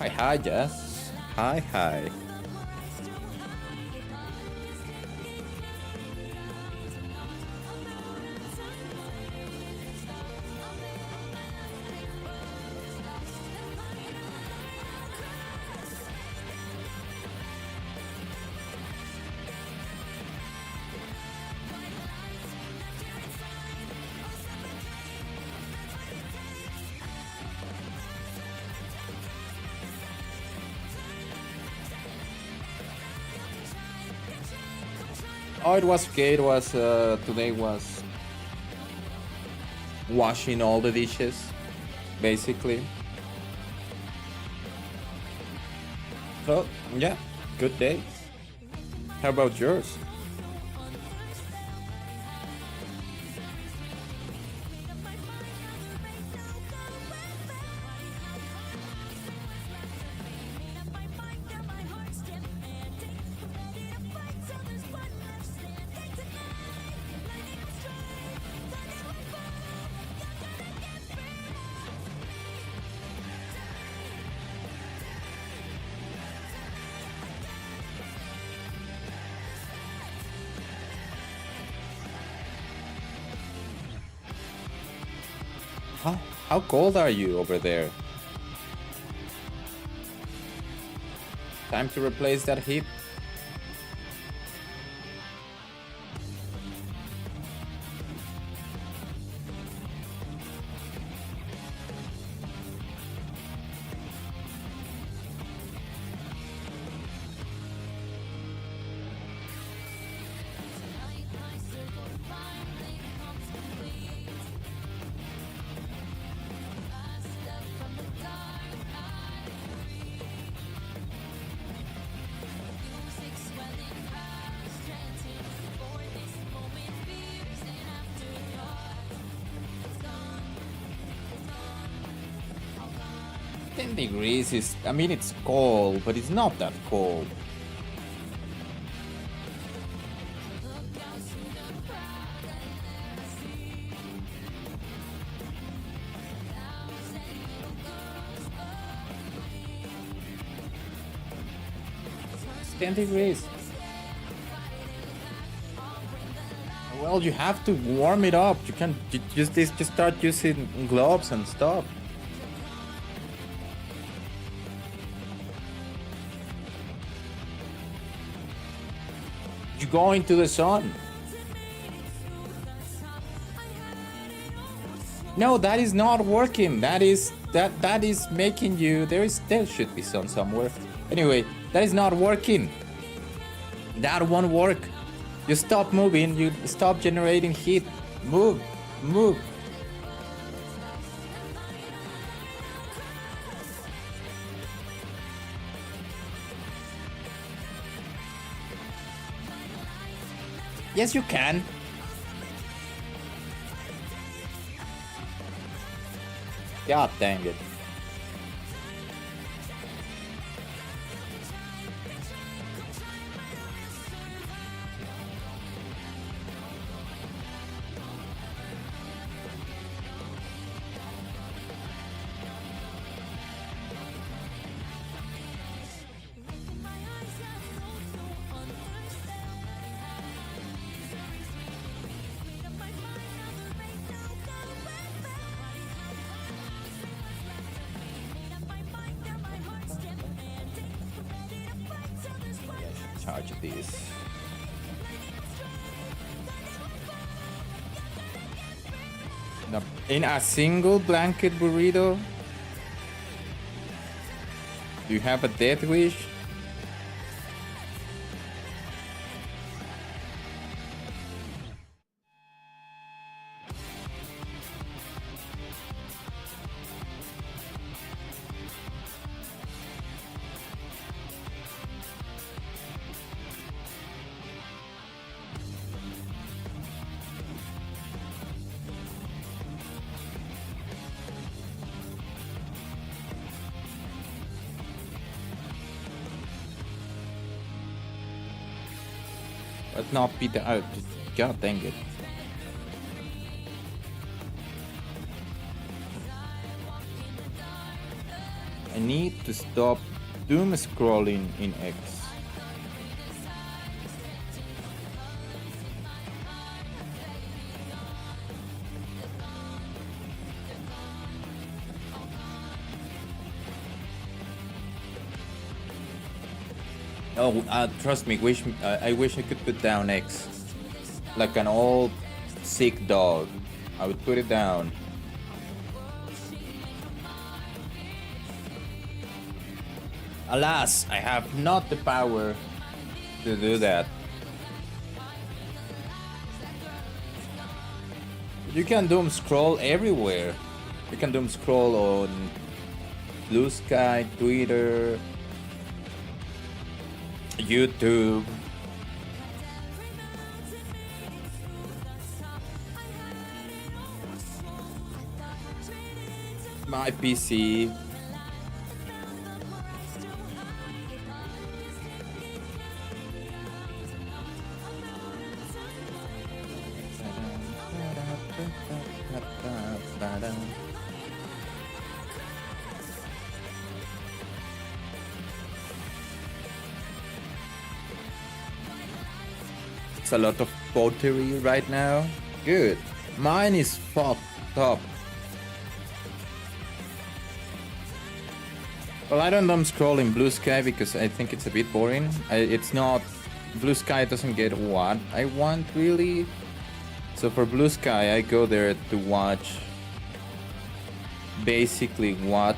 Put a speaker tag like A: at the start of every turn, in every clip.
A: Hi, hi, Jess. Hi, hi. Oh, it was okay. It was today was washing all the dishes, basically. So yeah, good day. How about yours? How how cold are you over there? Time to replace that heat. Degrees is, I mean, it's cold, but it's not that cold. It's 10 degrees. Well, you have to warm it up. You can just start using gloves and stuff. You go into the sun. No, that is not working. That is making you. There should be sun somewhere. Anyway, that is not working. That won't work. You stop moving. You stop generating heat. Move, move. Yes, you can. God dang it. Charge this. Now, in a single blanket burrito, do you have a death wish? But not be the. God dang it. I need to stop doom scrolling in X. Oh, trust me. I wish I could put down X, like an old sick dog. I would put it down. Alas, I have not the power to do that. You can doom scroll everywhere. You can doom scroll on Blue Sky, Twitter, YouTube. My PC. It's a lot of pottery right now. Good. Mine is fucked up. Well, I don't scroll in Blue Sky because I think it's a bit boring. It's not... Blue Sky doesn't get what I want, really. So for Blue Sky, I go there to watch basically what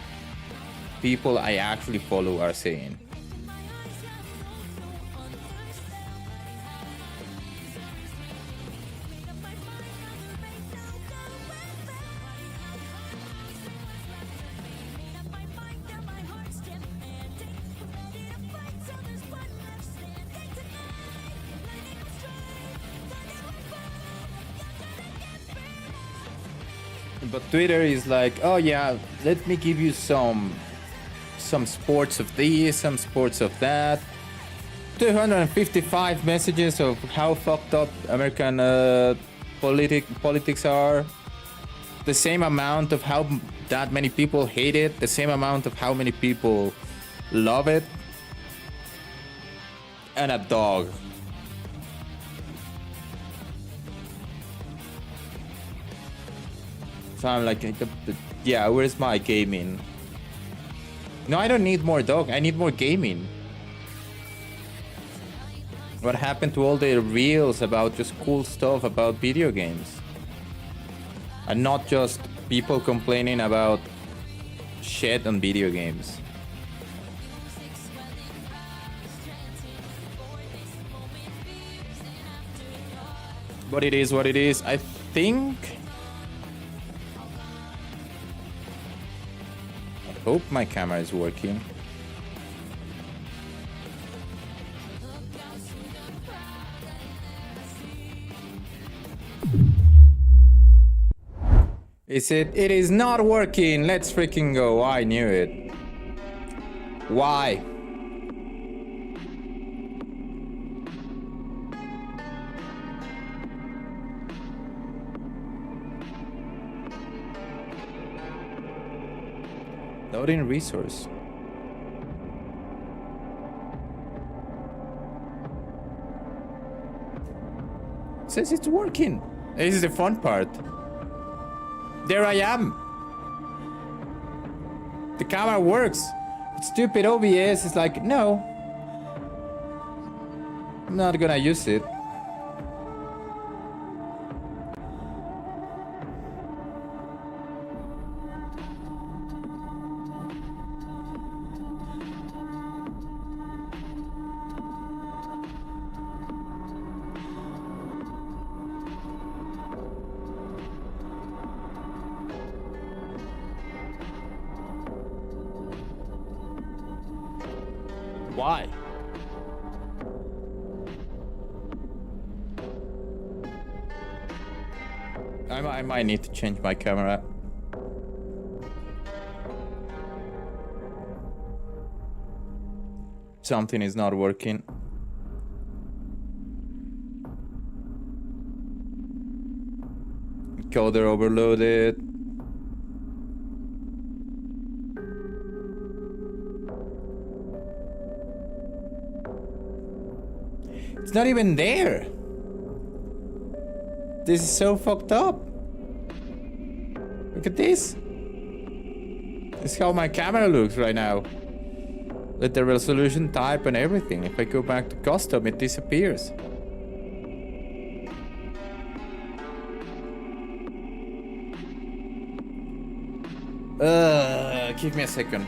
A: people I actually follow are saying. But Twitter is like, oh yeah, let me give you some sports of this, some sports of that. 255 messages of how fucked up American politics are. The same amount of how that many people hate it. The same amount of how many people love it. And a dog. So I'm like, yeah, where's my gaming? No, I don't need more dog. I need more gaming. What happened to all the reels about just cool stuff about video games? And not just people complaining about shit on video games. But it is what it is. I think... hope my camera is working. Is it? It is not working. Let's freaking go. I knew it. Why? Loading resource. It says it's working. This is the fun part. There I am. The camera works. But stupid OBS is like, no. I'm not gonna use it. Why? I might need to change my camera. Something is not working. Encoder overloaded. It's not even there. This is so fucked up. Look at this. This is how my camera looks right now. With the resolution type and everything. If I go back to custom, it disappears. Give me a second.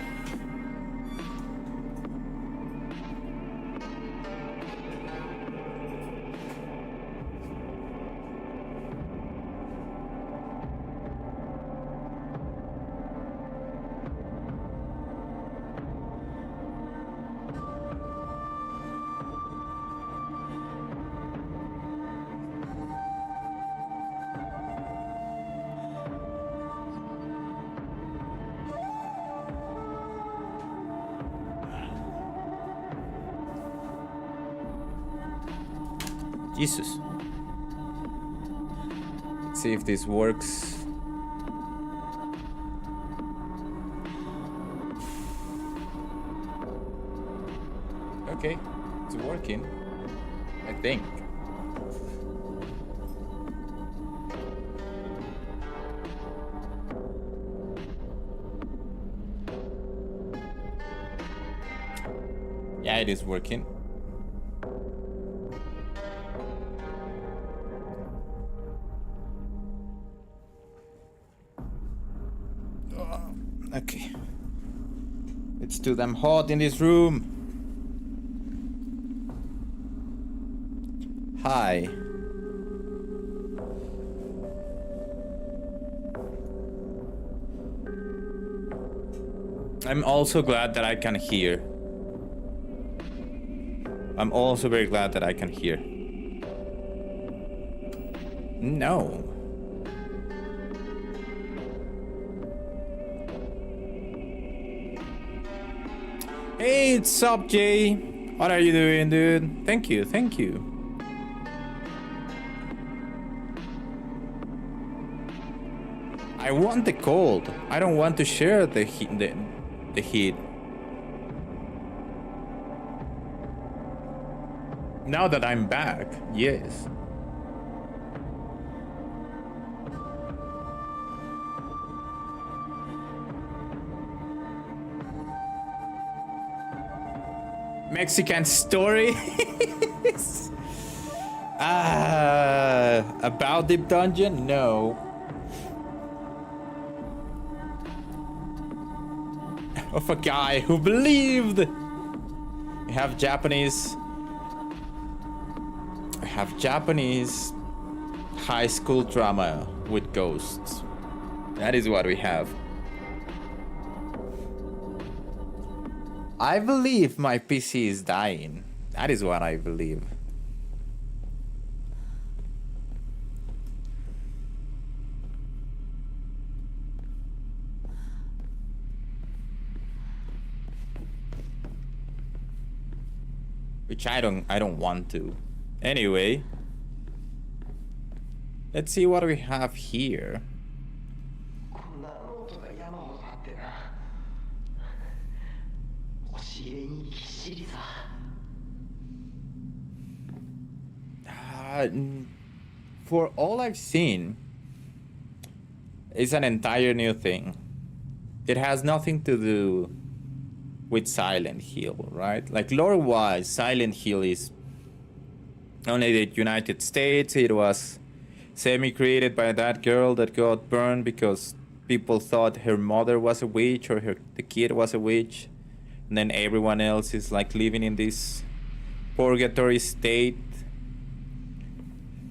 A: Jesus. Let's see if this works. Okay, it's working. I think. Yeah, it is working. Okay. It's too damn hot in this room. Hi. I'm also glad that I can hear. I'm also very glad that I can hear. No. Hey, what's up, Jay? What are you doing, dude? Thank you, thank you. I want the cold. I don't want to share the heat. The heat. Now that I'm back, yes. Mexican story. About Deep Dungeon? No. Of a guy who believed. We have Japanese high school drama with ghosts. That is what we have. I believe my PC is dying. That is what I believe. Which I don't want to. Anyway, let's see what we have here. For all I've seen, it's an entire new thing. It has nothing to do with Silent Hill, right? Like lore-wise, Silent Hill is only the United States. It was semi-created by that girl that got burned because people thought her mother was a witch or the kid was a witch. And then everyone else is like living in this purgatory state.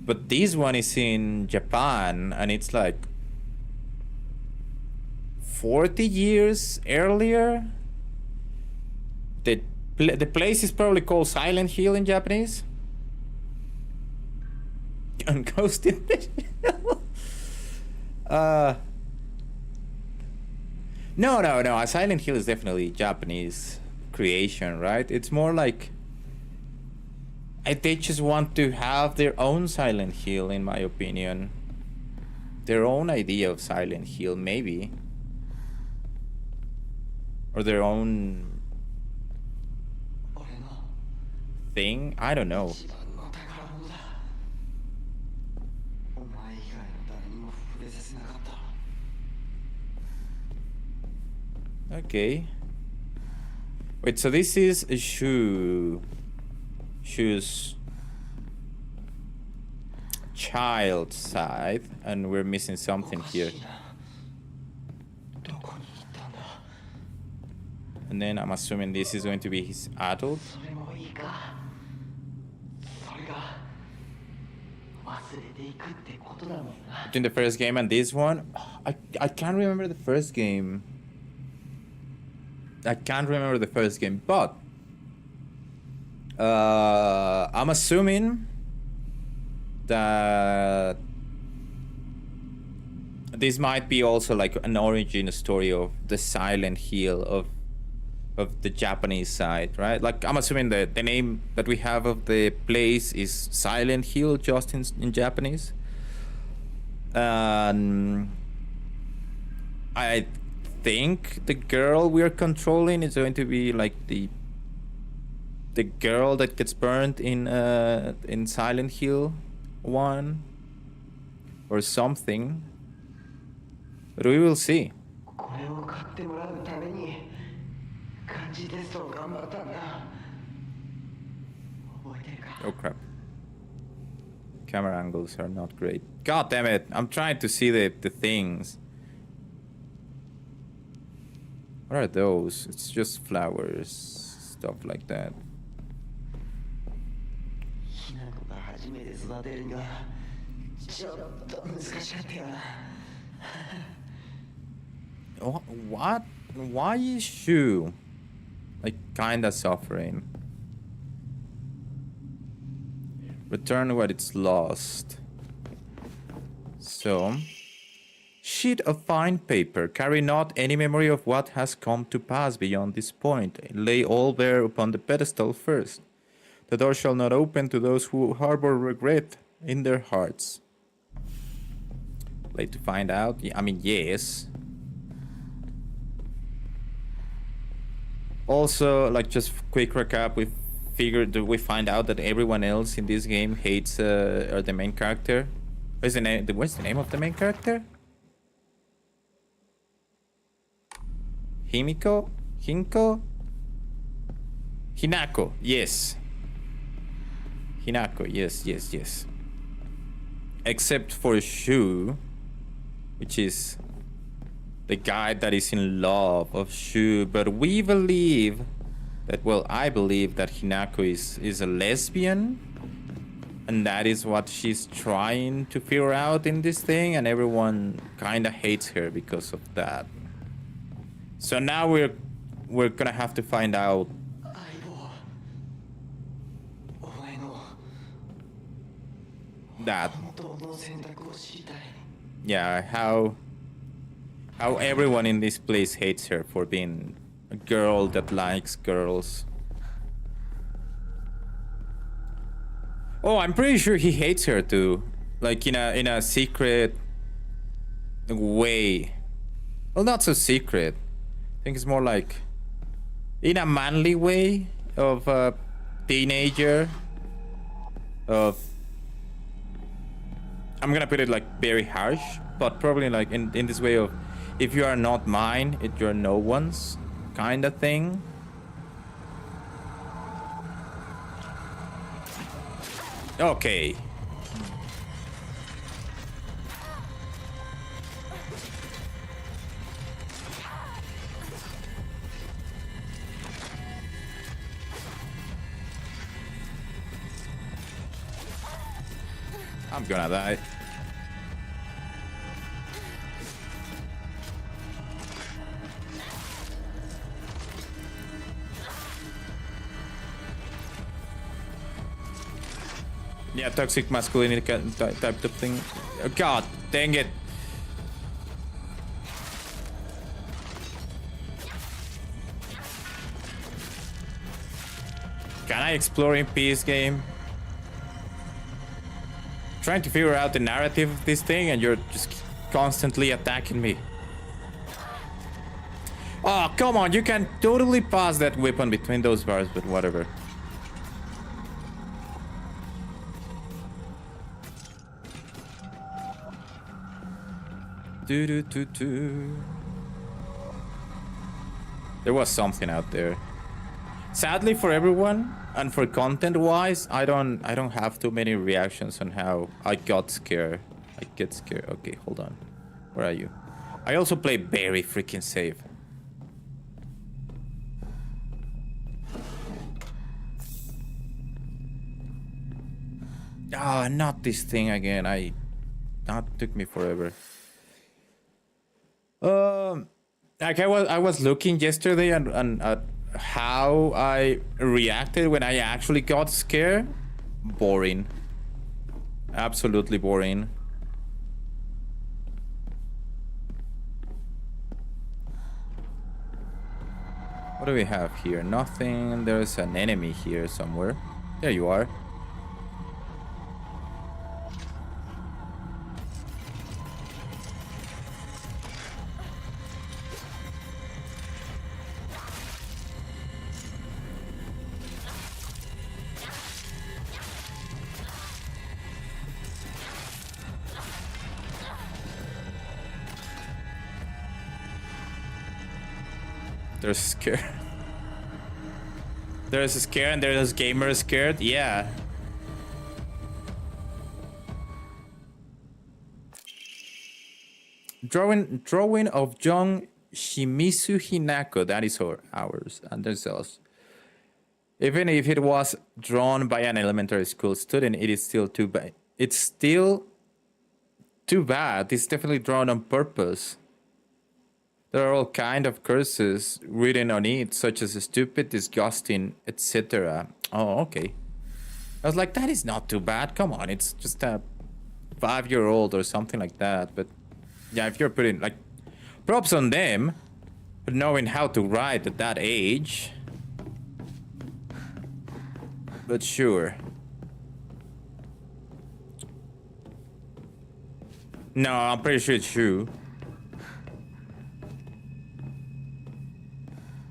A: But this one is in Japan, and it's like 40 years earlier. The place is probably called Silent Hill in Japanese. And Ghost in the Shell. No. Silent Hill is definitely Japanese creation, right? It's more like they just want to have their own Silent Hill, in my opinion. Their own idea of Silent Hill, maybe. Or their own thing. I don't know. Okay. Wait, so this is a shoe. Shoes. Child side, and we're missing something here. And then I'm assuming this is going to be his adult. Between the first game and this one, I can't remember the first game. I can't remember the first game, but I'm assuming that this might be also like an origin story of the Silent Hill of the Japanese side, right? Like, I'm assuming that the name that we have of the place is Silent Hill, just in Japanese. I think the girl we are controlling is going to be like the girl that gets burned in Silent Hill 1 or something. But we will see. Oh crap. Camera angles are not great. God damn it. I'm trying to see the things. What are those? It's just flowers. Stuff like that. What? Why is Shu like kinda suffering? Return what it's lost. So, sheet of fine paper, carry not any memory of what has come to pass beyond this point. Lay all bare upon the pedestal first. The door shall not open to those who harbor regret in their hearts. Late to find out? I mean, yes. Also, like, just quick recap, we find out that everyone else in this game hates the main character. What's the name of the main character? Himiko? Hinko? Hinako, yes. Hinako, yes. Except for Shu, which is the guy that is in love of Shu. But we believe that, well, I believe that Hinako is a lesbian. And that is what she's trying to figure out in this thing. And everyone kind of hates her because of that. So now we're gonna have to find out that, yeah, how everyone in this place hates her for being a girl that likes girls. Oh, I'm pretty sure he hates her too, like in a secret way. Well, not so secret. I think it's more like in a manly way of a teenager. Of, I'm gonna put it like very harsh, but probably like in this way of, if you are not mine, you're no one's kind of thing. Okay. I'm gonna die. Yeah, toxic masculinity type of thing. Oh, God dang it. Can I explore in peace, game? Trying to figure out the narrative of this thing and you're just constantly attacking me. Oh, come on, you can totally pass that weapon between those bars, but whatever. Do. There was something out there. Sadly for everyone and for content wise, I don't have too many reactions on how I got scared. I get scared. Okay, hold on. Where are you? I also play very freaking safe. Ah, not this thing again. That took me forever. Like I was looking yesterday and how I reacted when I actually got scared. Boring. Absolutely boring. What do we have here? Nothing. There's an enemy here somewhere. There you are. There's a scare. There's a scare and there's gamers scared. Yeah. Drawing of John Shimizu Hinako. That is ours. And there's us. Even if it was drawn by an elementary school student, it is still too bad. It's still too bad. It's definitely drawn on purpose. There are all kind of curses written on it, such as stupid, disgusting, etc. Oh, okay. I was like, that is not too bad. Come on, it's just a 5-year-old or something like that. But yeah, if you're putting like props on them for knowing how to write at that age. But sure. No, I'm pretty sure it's true.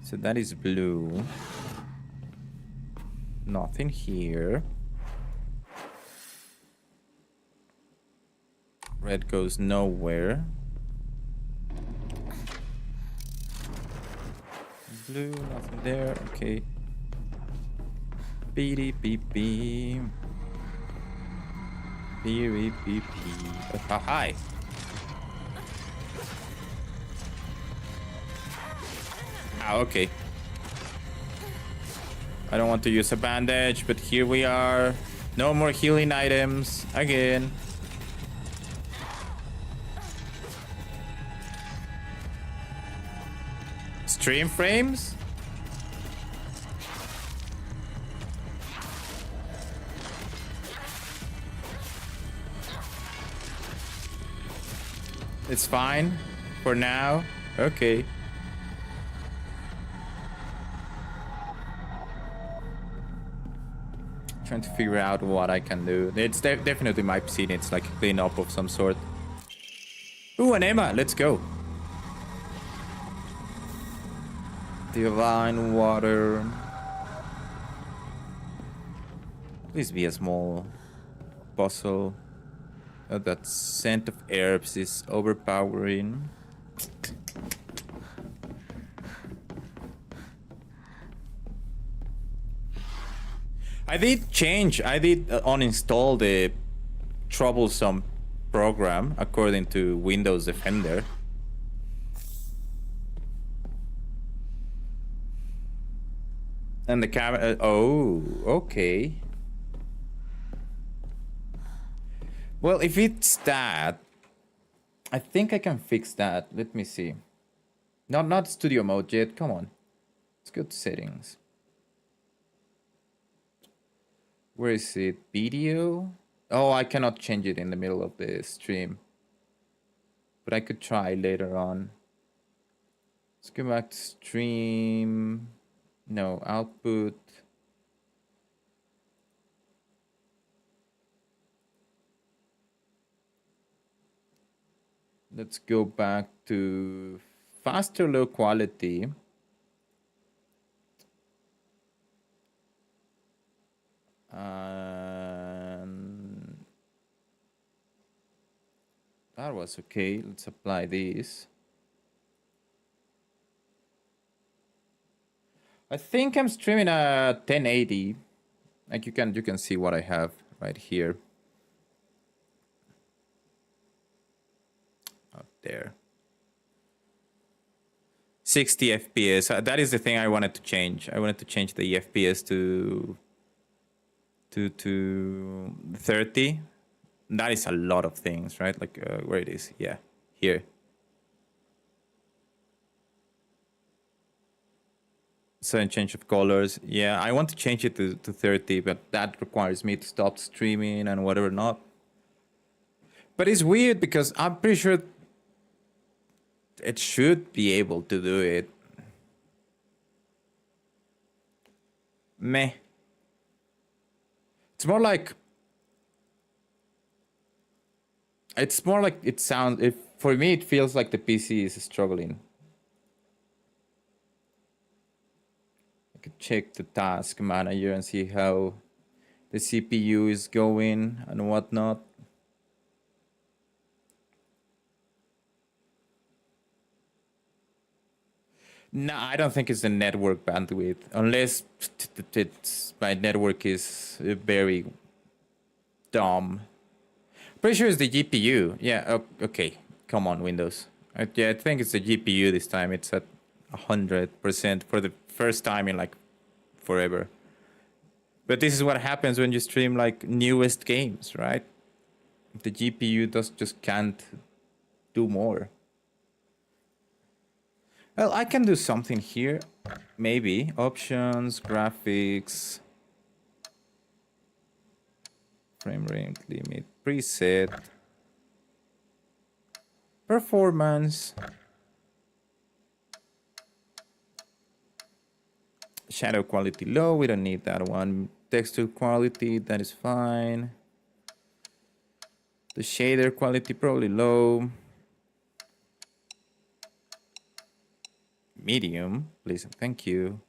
A: So that is blue. Nothing here. Red goes nowhere. Blue, nothing there. Okay. Beep beep beep. Beep beep beep. Oh, hi. Ah, okay. I don't want to use a bandage, but here we are. No more healing items again. Stream frames? It's fine for now. Okay. Trying to figure out what I can do. It's definitely my PC needs like a cleanup of some sort. Ooh, an Emma. Let's go. Divine water. Please be a small puzzle. That scent of herbs is overpowering. I did uninstall the troublesome program according to Windows Defender. And the camera. Oh, okay. Well, if it's that, I think I can fix that. Let me see. Not studio mode yet. Come on. Let's go to settings. Where is it? Video? Oh, I cannot change it in the middle of the stream. But I could try later on. Let's go back to stream. No, output. Let's go back to faster low quality. That was okay. Let's apply this. I think I'm streaming at 1080. Like you can see what I have right here. Up there. 60 FPS. That is the thing I wanted to change. I wanted to change the FPS to 30. That is a lot of things, right? Like where it is. Yeah, here. Sudden change of colors. Yeah, I want to change it to 30, but that requires me to stop streaming and whatever not. But it's weird because I'm pretty sure it should be able to do it. Meh. It's more like it sounds, if for me it feels like the PC is struggling. I could check the task manager and see how the CPU is going and whatnot. No, I don't think it's the network bandwidth, unless my network is very dumb. Pretty sure it's the GPU. Yeah, okay. Come on, Windows. Yeah, I think it's the GPU this time. It's at 100% for the first time in like forever. But this is what happens when you stream like newest games, right? The GPU just can't do more. Well, I can do something here. Maybe. Options, graphics, frame rate limit, preset, performance, shadow quality low. We don't need that one. Texture quality, that is fine. The shader quality probably low. Medium, please and thank you.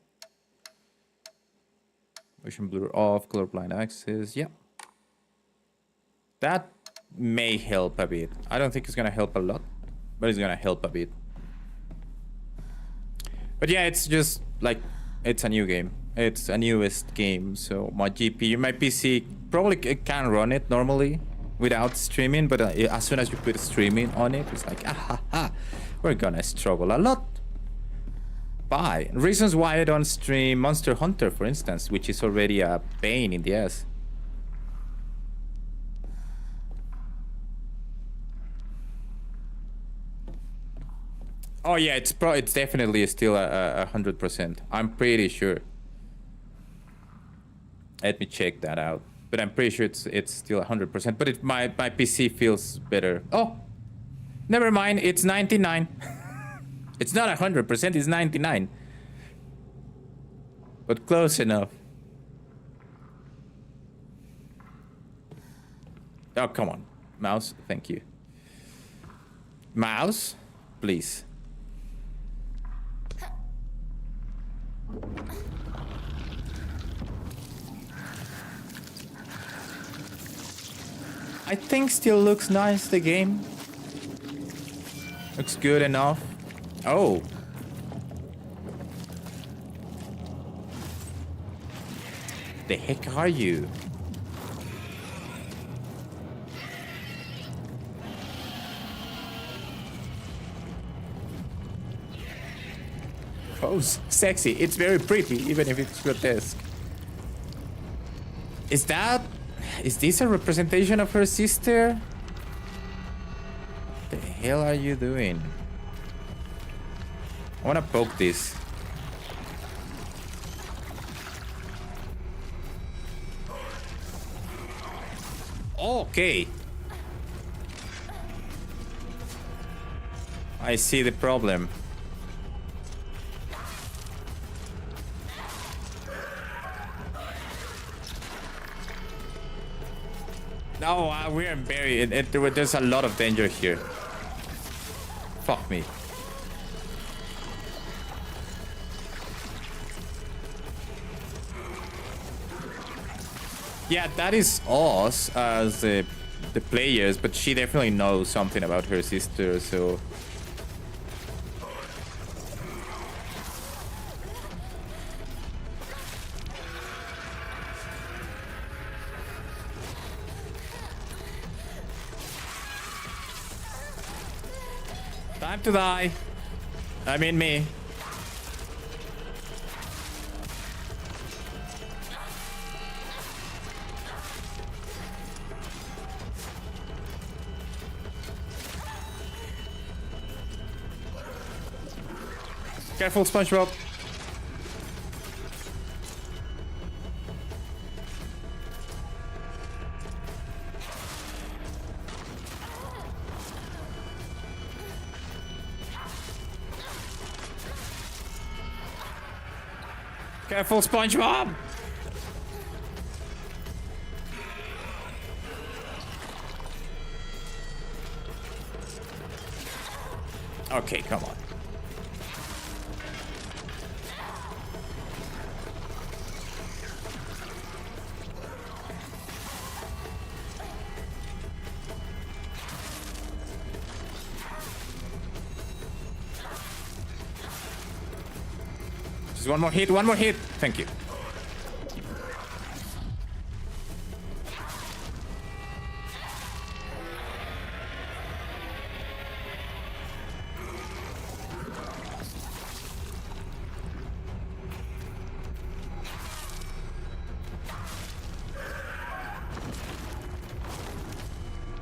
A: Motion blur off, colorblind access. Yeah, that may help a bit. I don't think it's gonna help a lot, but it's gonna help a bit. But yeah, it's just like it's a new game. It's a newest game, so my GPU, my PC probably can run it normally without streaming, but as soon as you put streaming on it, it's like we're gonna struggle a lot. Bye. Reasons why I don't stream Monster Hunter, for instance, which is already a pain in the ass. Oh yeah, it's definitely still 100%. I'm pretty sure. Let me check that out. But I'm pretty sure it's still 100%. But my PC feels better. Oh, never mind. It's 99. It's not 100%, it's 99. But close enough. Oh, come on. Mouse, thank you. Mouse, please. I think still looks nice, the game. Looks good enough. Oh. The heck are you? Oh, sexy. It's very pretty, even if it's grotesque. Is this a representation of her sister? What the hell are you doing? I wanna poke this. Okay. I see the problem. No, we're buried. There's a lot of danger here. Fuck me. Yeah, that is us as the players, but she definitely knows something about her sister, so... Time to die. I mean me. Careful, SpongeBob. Careful, SpongeBob. Okay, come on. Just one more hit, one more hit. Thank you.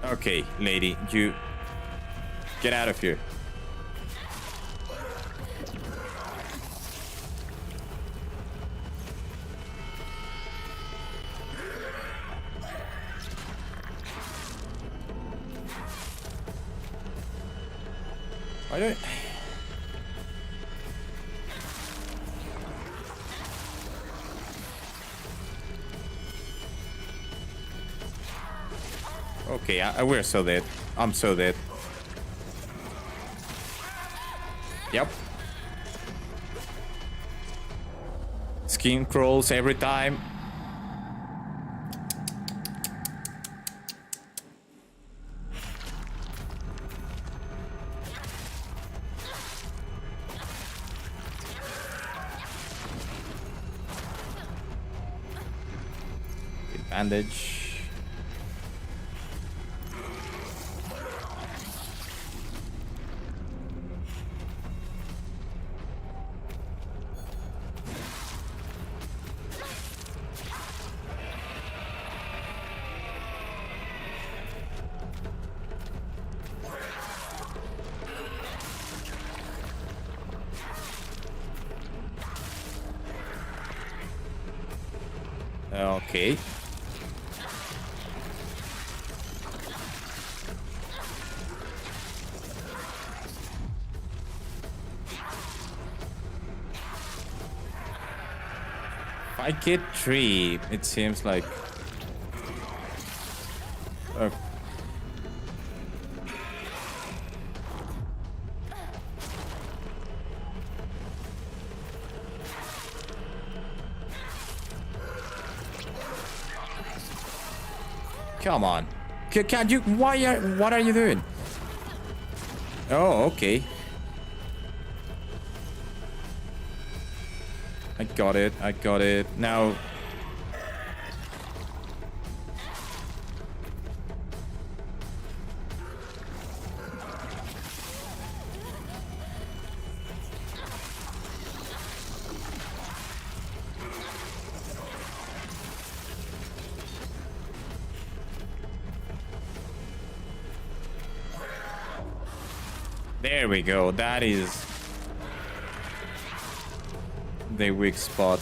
A: Okay, lady, you get out of here. Why don't... Okay, we're so dead. I'm so dead. Yep. Skin crawls every time. Bandage. Okay. If I get 3, it seems like... Come on. Can't you... What are you doing? Oh, okay. I got it. I got it. Now... There we go. That is the weak spot.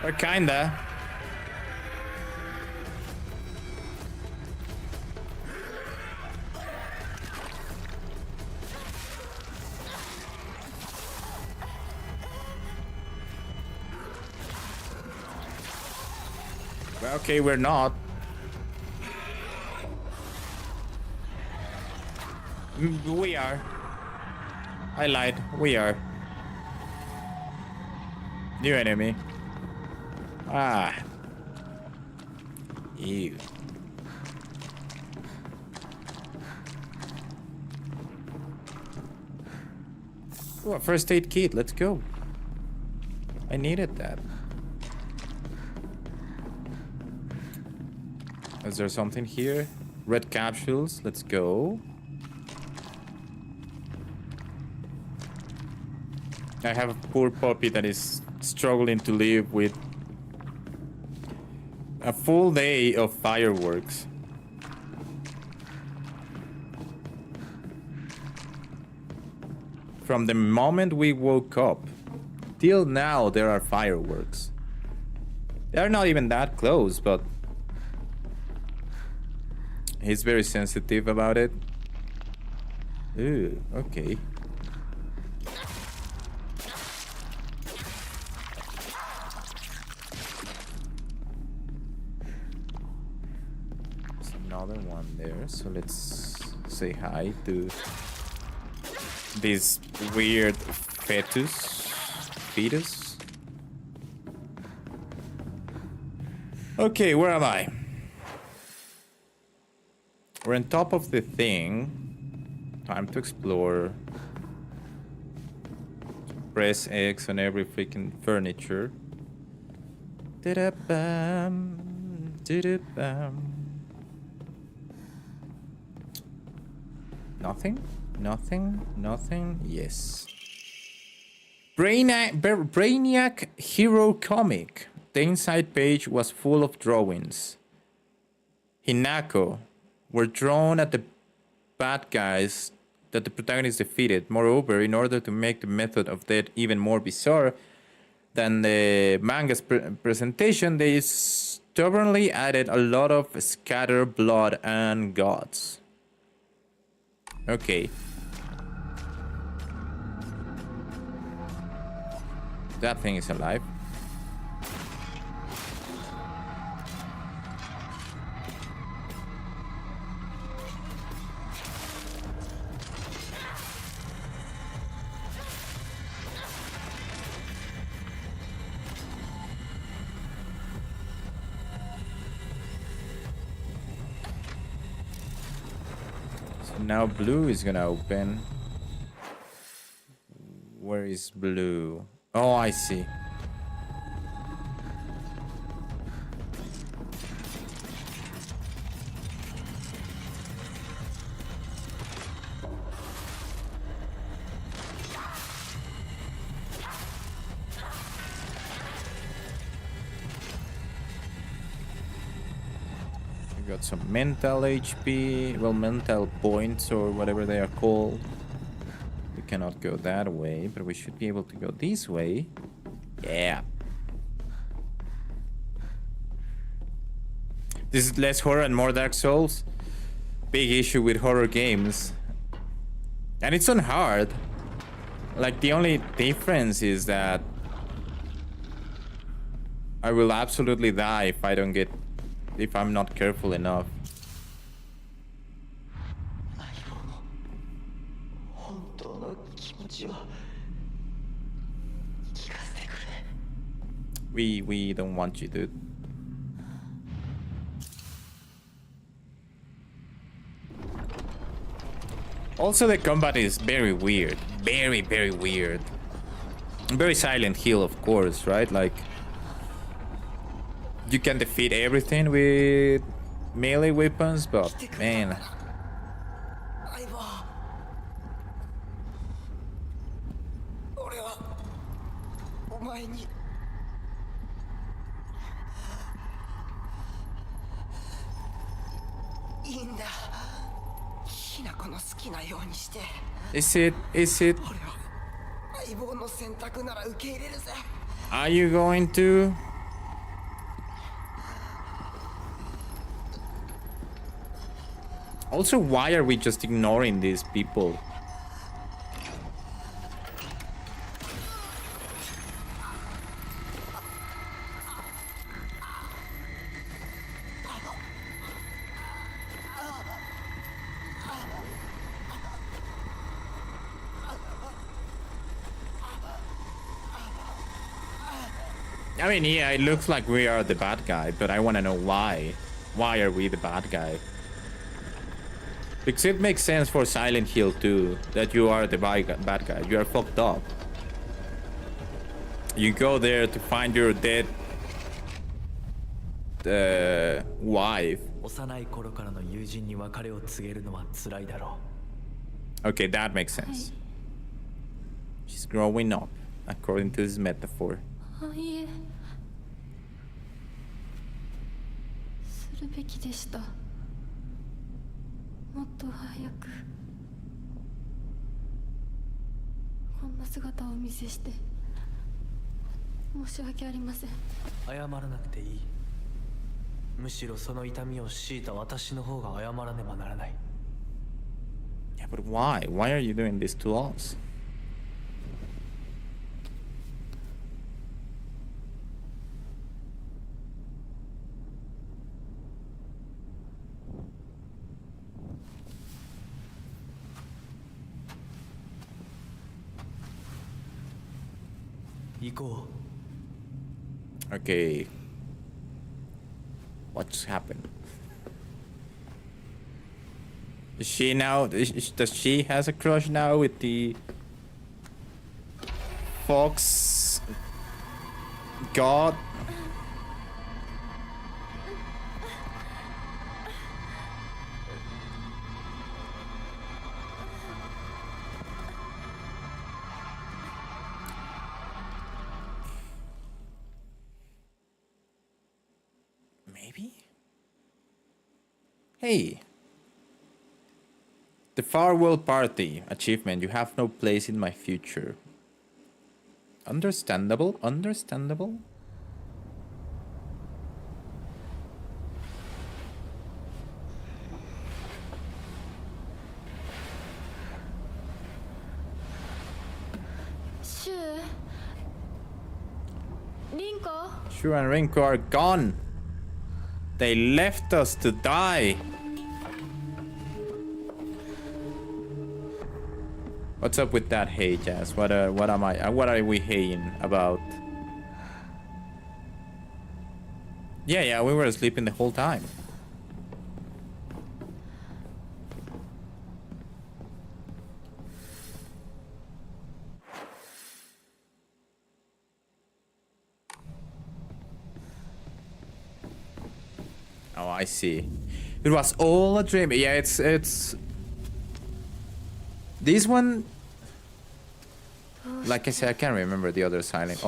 A: Or kinda. Okay, we're not. We are. I lied. We are. New enemy. Ah. Ew. Oh, a first aid kit. Let's go. I needed that. Is there something here? Red capsules. Let's go. I have a poor puppy that is struggling to live with a full day of fireworks. From the moment we woke up till now, there are fireworks. They're not even that close, but he's very sensitive about it. Ooh, okay. There's another one there, so let's say hi to this weird fetus. Okay, where am I? We're on top of the thing. Time to explore. Press X on every freaking furniture. Da-da-bam, da-da-bam. Nothing? Nothing? Nothing? Yes. Brainiac Hero Comic. The inside page was full of drawings. Hinako were drawn at the bad guys that the protagonist defeated. Moreover, in order to make the method of death even more bizarre than the manga's presentation, they stubbornly added a lot of scattered blood and guts. Okay. That thing is alive. So now blue is gonna open. Where is blue? Oh, I see. We got some mental HP, well, mental points or whatever they are called. We cannot go that way, but we should be able to go this way. Yeah. This is less horror and more Dark Souls. Big issue with horror games. And it's on hard. Like, the only difference is that I will absolutely die if I'm not careful enough. We don't want you, dude. Also, the combat is very weird. Very, very weird. Very Silent Hill, of course, right? Like, you can defeat everything with melee weapons, but man. Is it? Are you going to? Also, why are we just ignoring these people? I mean, yeah, it looks like we are the bad guy, but I want to know why. Why are we the bad guy? Because it makes sense for Silent Hill too, that you are the bad guy. You are fucked up. You go there to find your dead wife.
B: 幼い頃からの友人に別れを告げるのは辛いだろ
A: Okay, that makes sense. She's growing up, according to this metaphor.
C: あ、いえ、するべきでした。もっと早くこんな姿をお見せして申し訳ありません。
B: 謝らなくていい。むしろその痛みを強いた私の方が謝らねばならない。
A: Yeah, but why? Why are you doing this to us? Okay. What's happened? Is she now? Does she has a crush now with the fox god? Maybe? Hey. The farewell party achievement. You have no place in my future. Understandable, understandable.
C: Shu, Rinko.
A: Shu and Rinko are gone. They left us to die. What's up with that hey, Jazz? What are we haying about? Yeah, we were sleeping the whole time. Oh, I see. It was all a dream. Yeah, it's this one, like I said, I can't remember the other Silent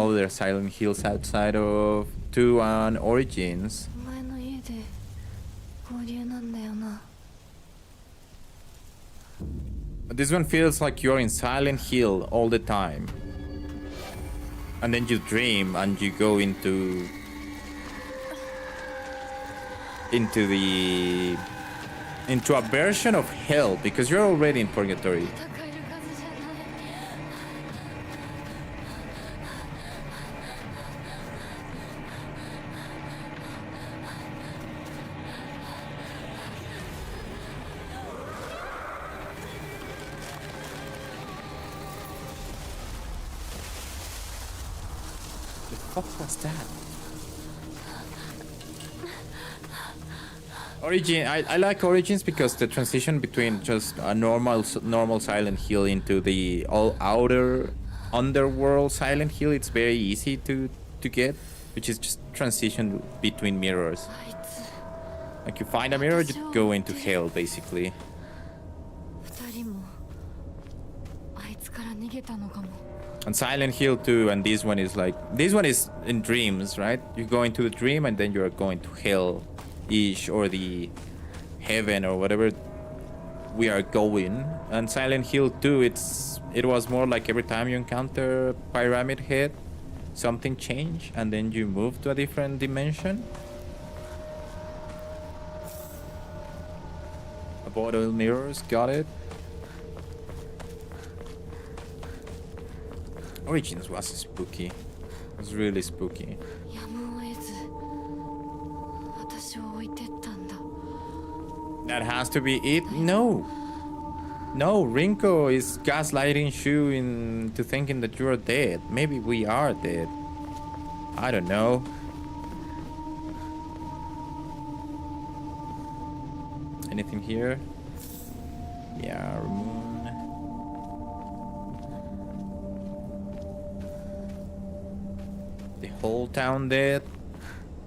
A: Hills outside of 2 and Origins.
C: お前の家で合流なんだよな。
A: This one feels like you're in Silent Hill all the time. And then you dream and you go into a version of hell because you're already in purgatory.
C: 戦えるはずじゃない。
A: The fuck was that? Origin, I like Origins because the transition between just a normal Silent Hill into the all outer underworld Silent Hill, it's very easy to get, which is just transition between mirrors.
C: あいつ
A: Like you find a mirror, you go into hell basically.
C: 二人もあいつから逃げたのかも。
A: And Silent Hill 2 and this one is in dreams, right? You go into the dream and then you're going to hell-ish or the heaven or whatever we are going. And Silent Hill 2, it was more like every time you encounter Pyramid Head, something changed and then you move to a different dimension. Bottle mirrors, got it. Origins was spooky. It was really spooky.
C: やむを得ず私を置いてったんだ。
A: That has to be it? No. No, Rinko is gaslighting Shu into thinking that you're dead. Maybe we are dead. I don't know. Anything here? Yeah, Moon. The whole town dead?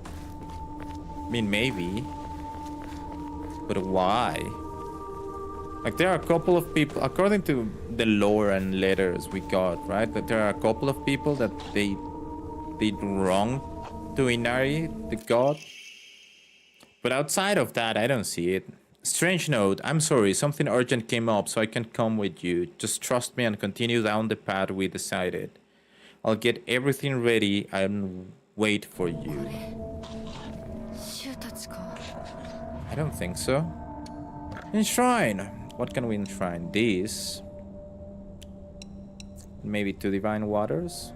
A: I mean, maybe. But why? Like, there are a couple of people, according to the lore and letters we got, right? That there are a couple of people that they did wrong to Inari, the god. But outside of that, I don't see it. Strange note, I'm sorry, something urgent came up, so I can't come with you. Just trust me and continue down the path we decided. I'll get everything ready and wait for you.
C: シュウたちか。
A: I don't think so. Enshrine. What can we enshrine? This. Maybe to divine waters.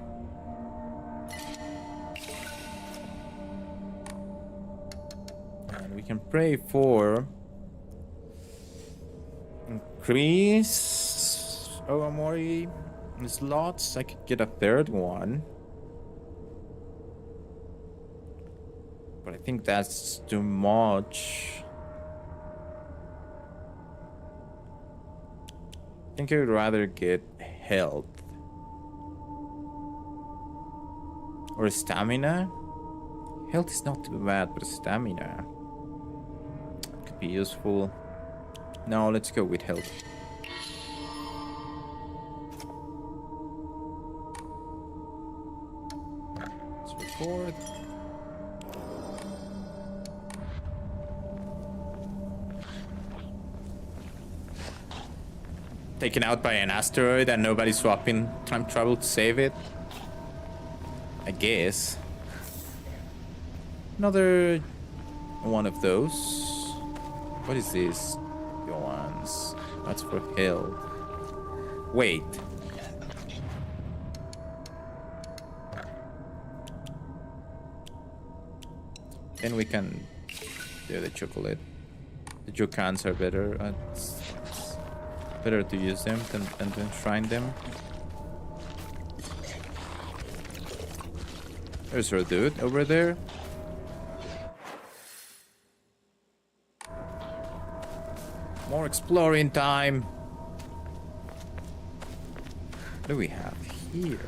A: And we can pray for increase Ogamori slots. I could get a third one. But I think that's too much. I think I would rather get health. Or stamina? Health is not too bad, but stamina could be useful. No, let's go with health. Let's record. Taken out by an asteroid and nobody swapping time travel to save it? I guess. Another one of those. What is this? Ones. That's for health. Wait. Then we can do the chocolate. The Jokans are better. It's better to use them than to enshrine them. There's our dude over there. More exploring time. What do we have here?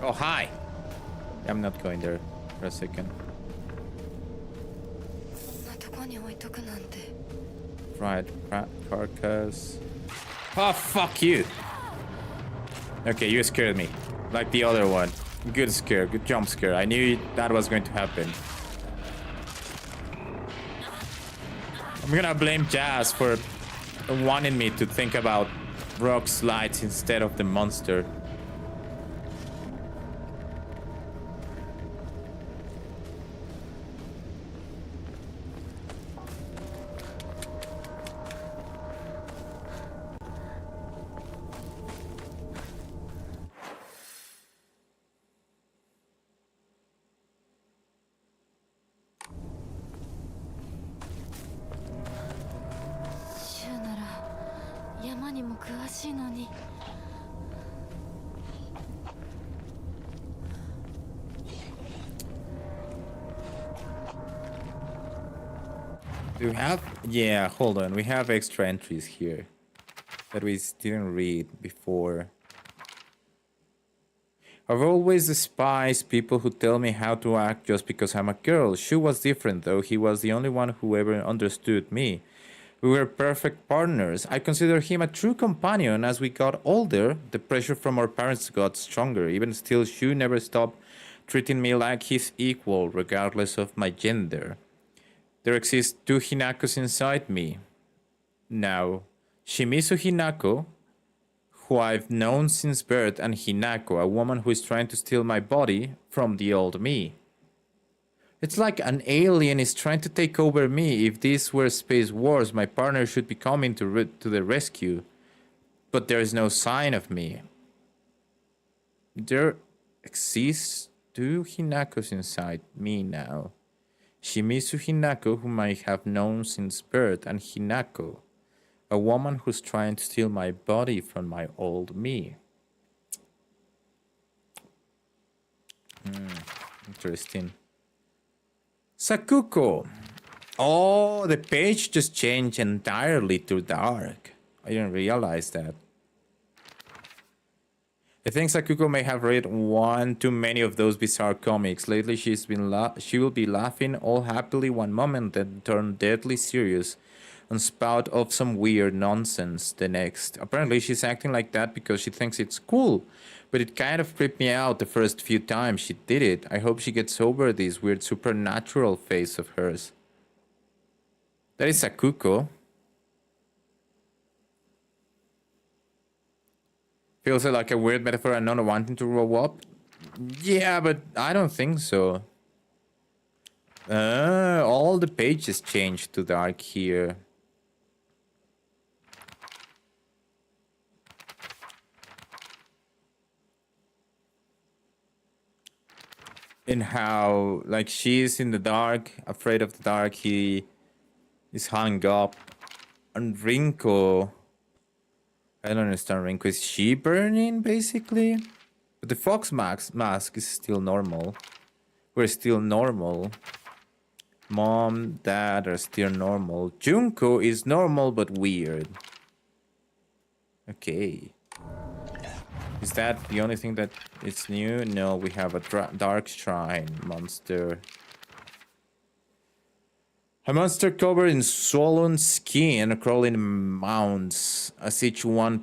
A: Oh, hi. I'm not going there for a second.
C: こんなとこに置いとくなんて。
A: Fried carcass. Oh, fuck you. Okay, you scared me. Like the other one. Good scare, good jump scare. I knew that was going to happen. I'm gonna blame Jazz for wanting me to think about rock slides instead of the monster. Do we have... Yeah, hold on. We have extra entries here that we didn't read before. I've always despised people who tell me how to act just because I'm a girl. Shu was different though. He was the only one who ever understood me. We were perfect partners. I consider him a true companion. As we got older, the pressure from our parents got stronger. Even still, Shu never stopped treating me like his equal, regardless of my gender. There exist two Hinakos inside me. Now, Shimizu Hinako, who I've known since birth, and Hinako, a woman who is trying to steal my body from the old me. It's like an alien is trying to take over me. If these were space wars, my partner should be coming to the rescue. But there is no sign of me. There exists two Hinakos inside me now. Shimizu Hinako, whom I have known since birth, and Hinako, a woman who's trying to steal my body from my old me. Interesting. Sakuko. Oh, the page just changed entirely to dark. I didn't realize that. I think Sakuko may have read one too many of those bizarre comics. Lately, she will be laughing all happily one moment, then turn deadly serious and spout off some weird nonsense the next. Apparently, she's acting like that because she thinks it's cool, but it kind of creeped me out the first few times she did it. I hope she gets over this weird supernatural phase of hers. That is Sakuko. Feels like a weird metaphor and not wanting to grow up. Yeah, but I don't think so. All the pages changed to dark here. In how, like, she's in the dark, afraid of the dark, he is hung up. And Rinko, I don't understand Rinko. Is she burning, basically? But the fox mask is still normal. We're still normal. Mom, dad are still normal. Junko is normal but weird. Okay. Is that the only thing that is new? No, we have a dark shrine monster. A monster covered in swollen skin, crawling mounds. As each one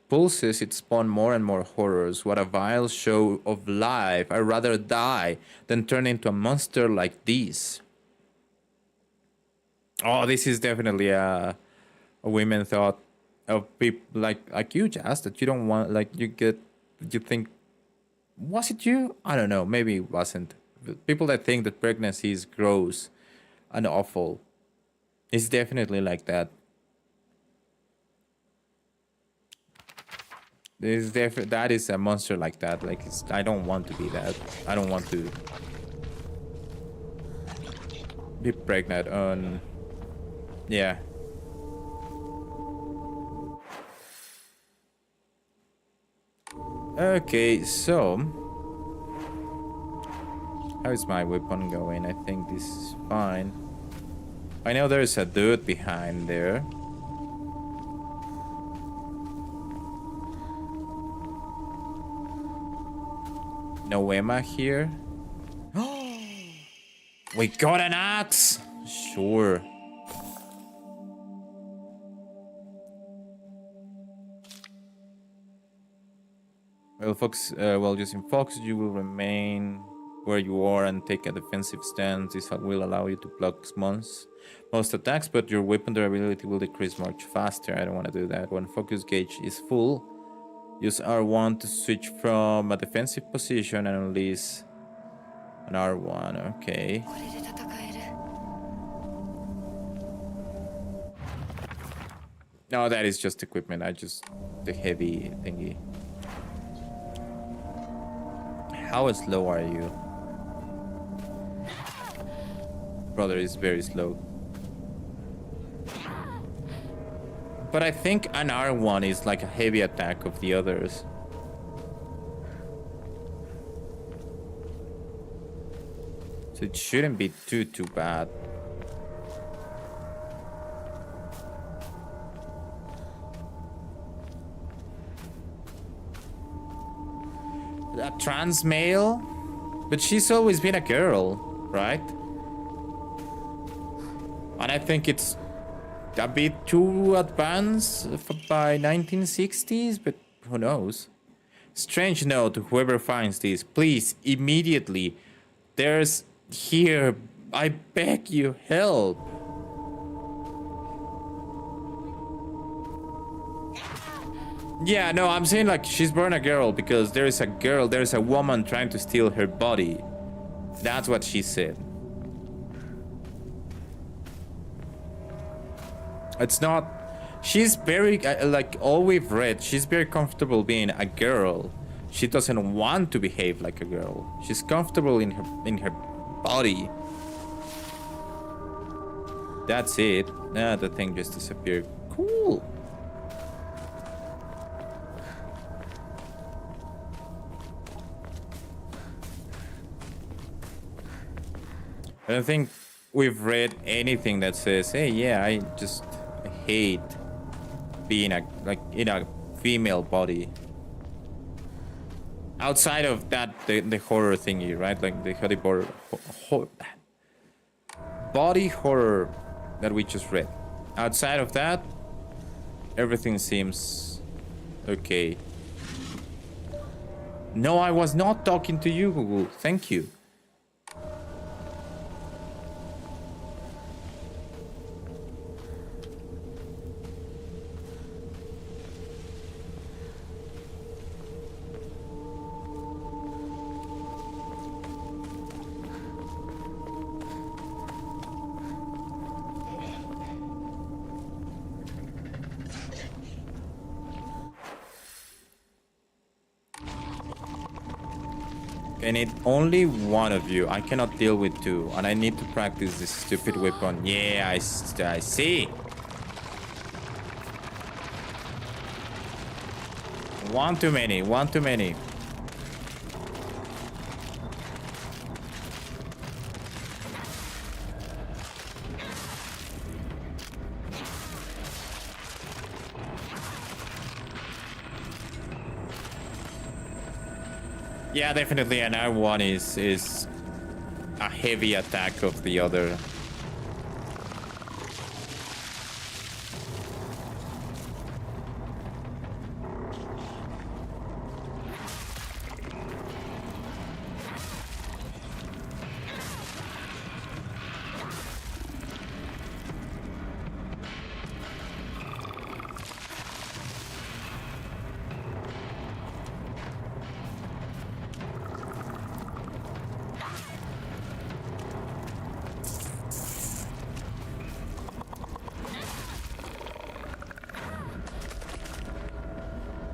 A: pulses, it spawns more and more horrors. What a vile show of life. I'd rather die than turn into a monster like this. Oh, this is definitely a women thought of people like you, Jazz, that you don't want, like, you think, was it you? I don't know, maybe it wasn't. People that think that pregnancy is gross and awful. It's definitely like that. That is a monster like that. Like, I don't want to be that. I don't want to be pregnant on. Yeah. Okay, so how is my weapon going? I think this is fine. I know there's a dude behind there. No Emma here. We got an axe. Sure. While using Fox, you will remain where you are and take a defensive stance. This will allow you to block most attacks, but your weapon durability will decrease much faster. I don't want to do that. When focus gauge is full, use R1 to switch from a defensive position and release an R1. Okay. No, that is just equipment. The heavy thingy. How slow are you? Brother is very slow. But I think an R1 is like a heavy attack of the others. So it shouldn't be too bad. A trans male? But she's always been a girl, right? And I think it's a bit too advanced by 1960s, but who knows? Strange note to whoever finds this. Please, immediately. There's here. I beg you, help. Yeah, no, I'm saying like she's born a girl because there's a woman trying to steal her body. That's what she said. It's not. She's very, like all we've read, she's very comfortable being a girl. She doesn't want to behave like a girl. She's comfortable in her body. That's it. Ah, the thing just disappeared. Cool. I don't think we've read anything that says, hey, yeah, I hate being in a female body. Outside of that, the horror thingy, right? Like the body horror that we just read. Outside of that, everything seems okay. No, I was not talking to you, Google. Thank you. I need only one of you. I cannot deal with two. And I need to practice this stupid weapon. Yeah, I see. One too many. One too many. Yeah, definitely. And R1 is a heavy attack of the other.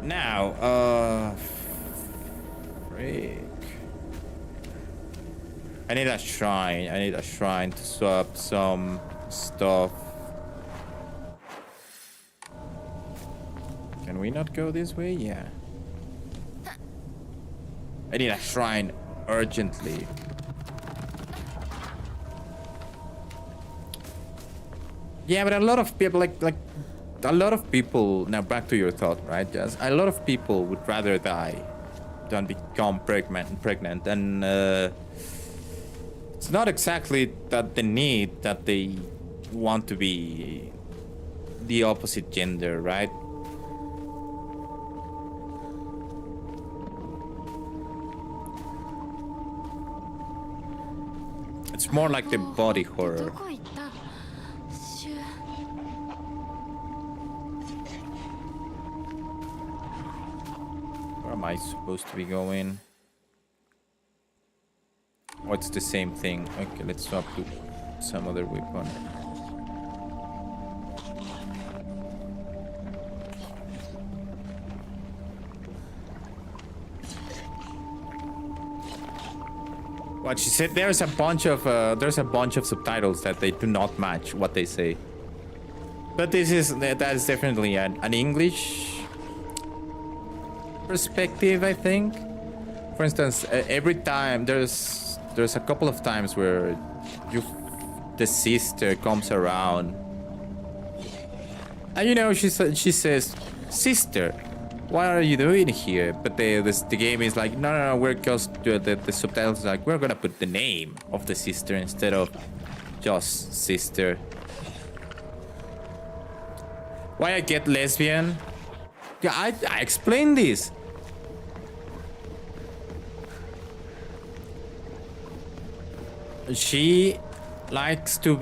A: Now, freak. I need a shrine. I need a shrine to swap some stuff. Can we not go this way? Yeah. I need a shrine urgently. Yeah, but a lot of people like a lot of people, now back to your thought, right, Jazz? A lot of people would rather die than become pregnant, and it's not exactly that the need that they want to be the opposite gender, right? It's more like the body horror.
C: どこ行ったシュ
A: Where am I supposed to be going? Oh, it's the same thing. Okay, let's swap to some other weapon. What she said, there's a bunch of subtitles that they do not match what they say. But that is definitely an English perspective, I think. For instance, every time there's a couple of times where the sister comes around, and you know she says, "Sister, what are you doing here?" But the game is like, no, we're just the subtitles are like, we're gonna put the name of the sister instead of just sister. Why I get lesbian? Yeah, I explained this. She likes to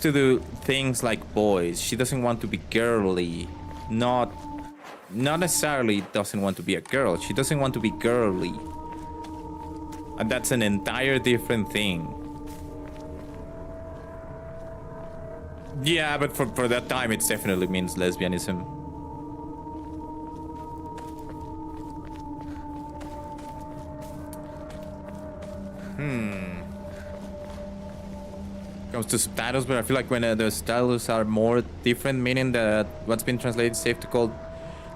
A: do things like boys. She doesn't want to be girly. Not necessarily doesn't want to be a girl. She doesn't want to be girly. And that's an entire different thing. Yeah, but for that time, it definitely means lesbianism. Comes to subtitles, but I feel like when the subtitles are more different, meaning that what's been translated is safe to call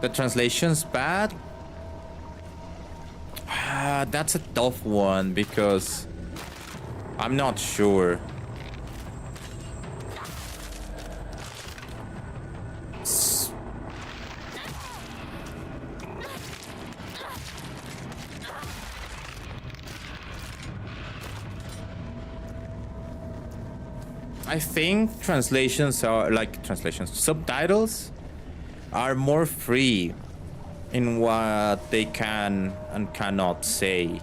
A: the translation's bad. That's a tough one because I'm not sure. I think subtitles are more free in what they can and cannot say.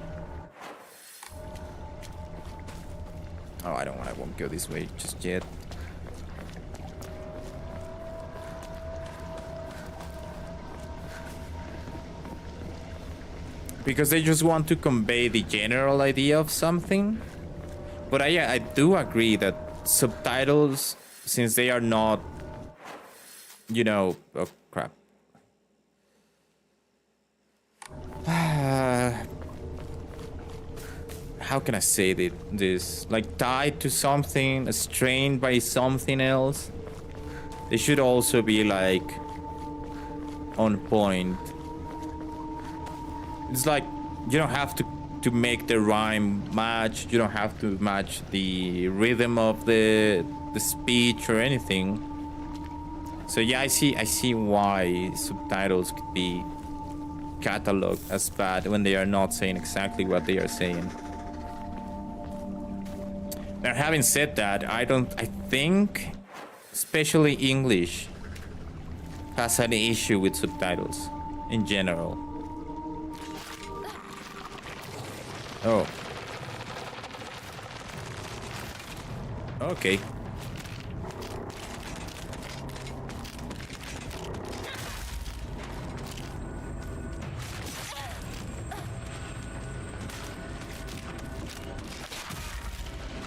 A: Oh, I won't go this way just yet. Because they just want to convey the general idea of something. But I do agree that subtitles, since they are not, you know, oh crap. How can I say this? Like tied to something, strained by something else. They should also be like on point. It's like you don't have to make the rhyme match. You don't have to match the rhythm of the speech or anything. So yeah, I see why subtitles could be cataloged as bad when they are not saying exactly what they are saying. Now, having said that, I think especially English has an issue with subtitles in general. Oh. Okay.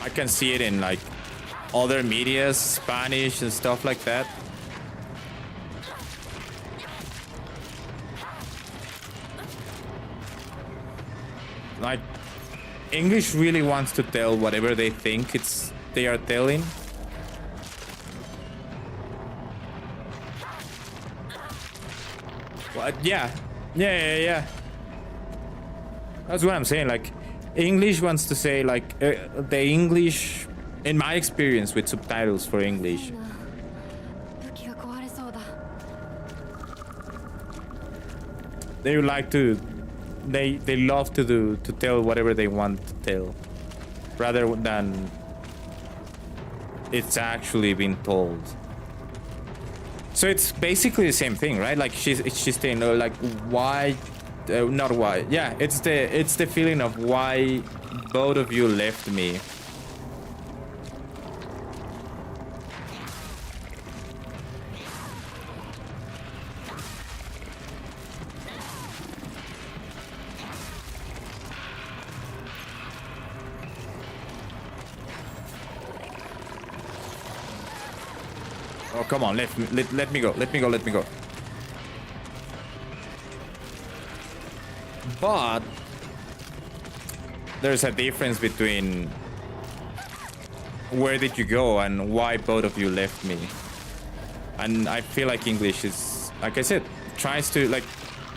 A: I can see it in like other medias, Spanish and stuff like that. Like English really wants to tell whatever they think they are telling. What? Yeah. That's what I'm saying. Like English wants to say like the English, in my experience with subtitles for English, they would like to, they love to tell whatever they want to tell, rather than it's actually been told. So it's basically the same thing, right? Like she's saying like why. Not why. Yeah, it's the feeling of why both of you left me. Oh, come on, let me go. Let me go. But there's a difference between where did you go and why both of you left me. And I feel like English is, like I said, tries to like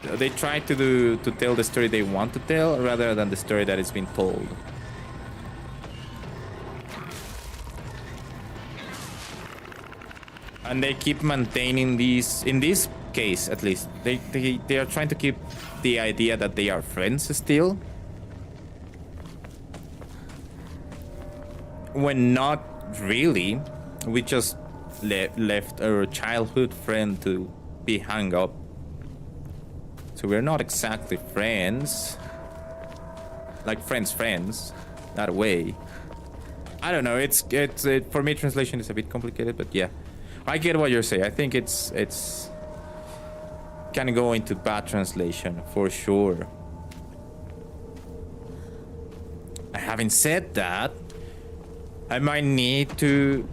A: they try to tell the story they want to tell rather than the story that is being told. And they keep maintaining these, in this case at least, they are trying to keep the idea that they are friends still, when not really. We just left our childhood friend to be hung up, so we're not exactly friends, like friends that way. I don't know, it's for me translation is a bit complicated, but yeah, I get what you're saying. I think it's can go into bad translation for sure. Having said that, I might need to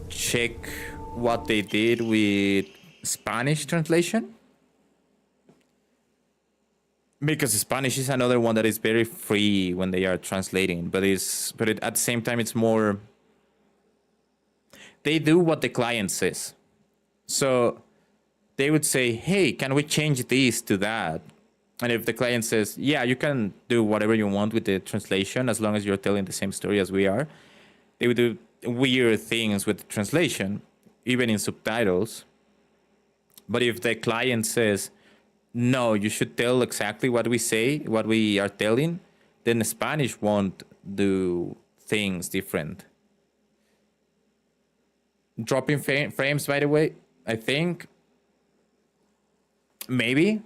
A: check what they did with Spanish translation, because Spanish is another one that is very free when they are translating, but at the same time it's more, they do what the client says. So they would say, hey, can we change this to that? And if the client says, yeah, you can do whatever you want with the translation as long as you're telling the same story as we are, they would do weird things with the translation, even in subtitles. But if the client says, no, you should tell exactly what we say, what we are telling, then the Spanish won't do things different. dropping frames, by the way. I think. Maybe.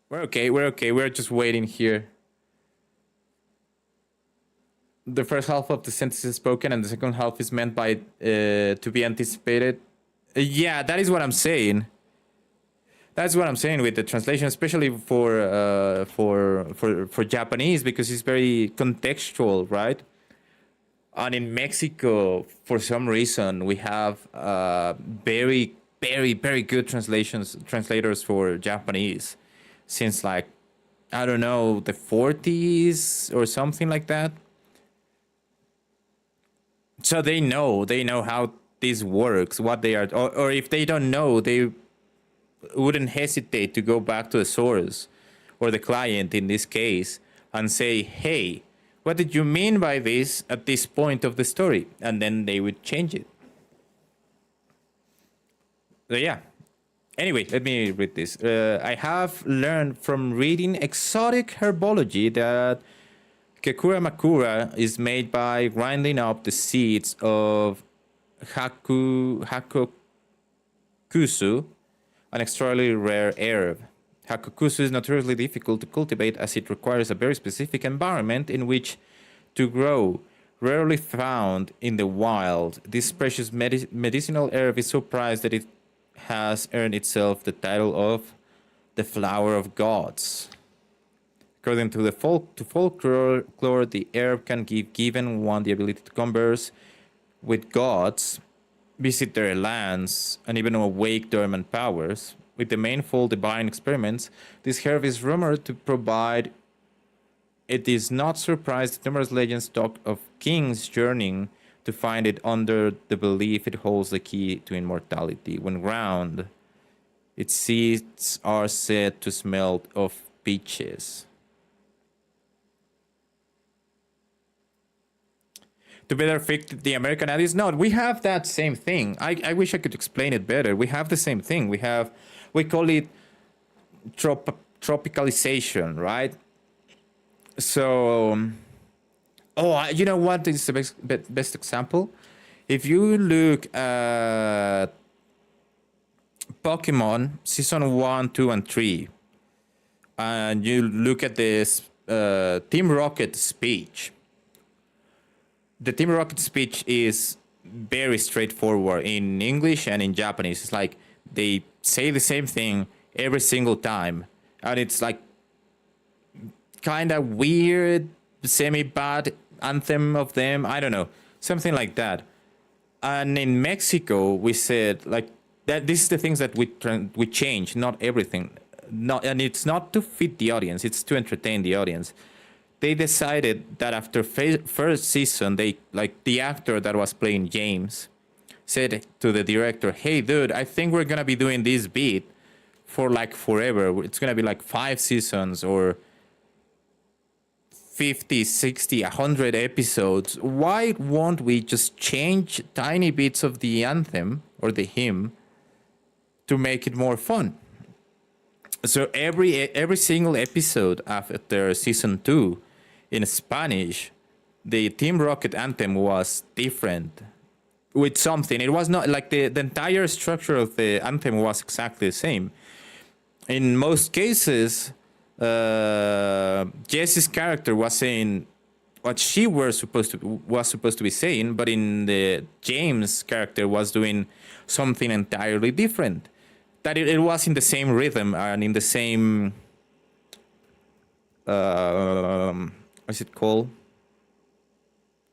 A: We're okay. We're just waiting here. The first half of the sentence is spoken and the second half is meant by to be anticipated. Yeah, that is what I'm saying. That's what I'm saying with the translation, especially for Japanese, because it's very contextual, right? And in Mexico, for some reason, we have very, very, very good translators for Japanese, since like, I don't know, the 40s or something like that. So they know how this works, what they are, or if they don't know, they wouldn't hesitate to go back to the source or the client in this case and say, hey, what did you mean by this at this point of the story? And then they would change it. So yeah. Anyway, let me read this. I have learned from reading exotic herbology that Kekura Makura is made by grinding up the seeds of Hakokusu, an extraordinarily rare herb. Hakokusu is notoriously difficult to cultivate as it requires a very specific environment in which to grow. Rarely found in the wild, this precious medicinal herb is so prized that it has earned itself the title of the flower of gods. According to the folklore, the herb can give given one the ability to converse with gods, visit their lands, and even awake dormant powers. With the manifold divine experiments, this herb is rumored to provide. It is not surprised that numerous legends talk of kings yearning to find it under the belief it holds the key to immortality. When ground, its seeds are said to smell of peaches. To better fit the American ideas? No, we have that same thing. I wish I could explain it better. We have the same thing. We call it tropicalization, right? So, you know what is the best example? If you look at Pokemon Season 1, 2, and 3, and you look at this Team Rocket speech, the Team Rocket speech is very straightforward in English and in Japanese. It's like they say the same thing every single time. And it's like kind of weird, semi-bad anthem of them. I don't know. Something like that. And in Mexico, we said like that this is the things that we change, not everything. And it's not to fit the audience. It's to entertain the audience. They decided that after first season, the actor that was playing James said to the director, hey, dude, I think we're going to be doing this beat for like forever. It's going to be like 5 seasons or 50, 60, 100 episodes. Why won't we just change tiny bits of the anthem or the hymn to make it more fun? So every single episode after season 2 in Spanish, the Team Rocket anthem was different with something. It was not like the entire structure of the anthem was exactly the same. In most cases, Jessie's character was saying what she was supposed to be saying, but in the James character was doing something entirely different. That it was in the same rhythm and in the same what's it called?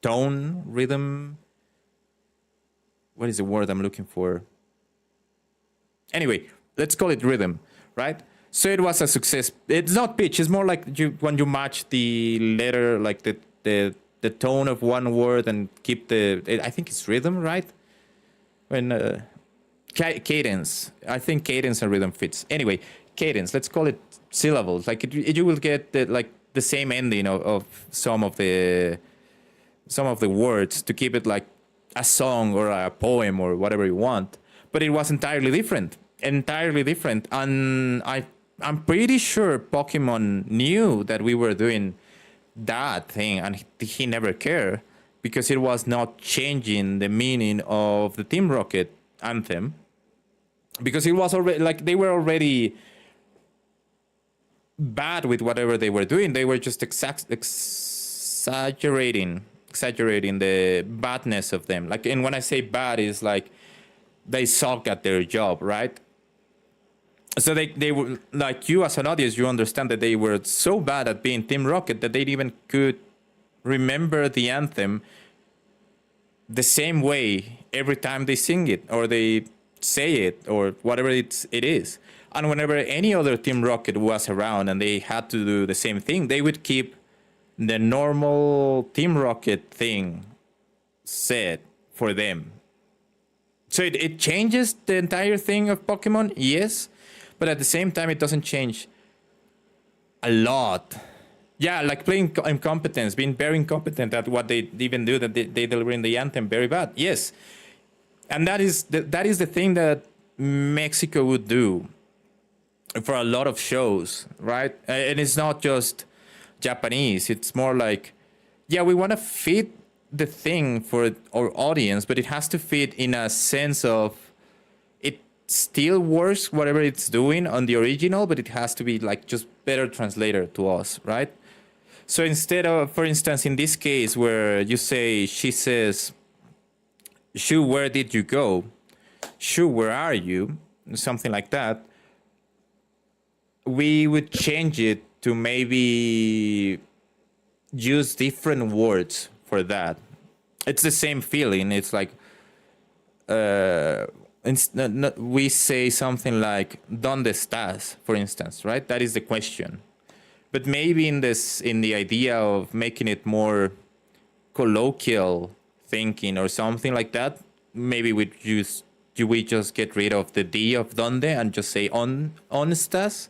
A: Tone, rhythm. What is the word I'm looking for? Anyway, let's call it rhythm, right? So it was a success. It's not pitch. It's more like when you match the letter, like the tone of one word and keep I think it's rhythm, right? When cadence. I think cadence and rhythm fits. Anyway, cadence. Let's call it syllables. Like you will get the same ending of some of the words to keep it like a song or a poem or whatever you want. But it was entirely different. And I'm pretty sure Pokemon knew that we were doing that thing, and he never cared, because it was not changing the meaning of the Team Rocket anthem, because it was already like they were already bad with whatever they were doing. They were just exaggerating the badness of them. Like, and when I say bad, is like they suck at their job, right? So they were like, you as an audience, you understand that they were so bad at being Team Rocket that they even could remember the anthem the same way every time they sing it or they say it or whatever it is. And whenever any other Team Rocket was around and they had to do the same thing, they would keep the normal Team Rocket thing said for them. So it changes the entire thing of Pokemon, yes, but at the same time, it doesn't change a lot. Yeah, like playing incompetence, being very incompetent at what they even do, that they deliver in the anthem very bad. Yes, and that is the thing that Mexico would do for a lot of shows, right? And it's not just Japanese. It's more like, yeah, we want to fit the thing for our audience, but it has to fit in a sense of it still works whatever it's doing on the original, but it has to be like just better translated to us, right? So instead of, for instance, in this case where you say, she says, Shu, where did you go? Shu, where are you? Something like that. We would change it to maybe use different words for that. It's the same feeling. It's like we say something like "¿Dónde estás?" for instance, right? That is the question. But maybe in the idea of making it more colloquial thinking or something like that, maybe we just get rid of the D of "dónde" and just say "on estás,"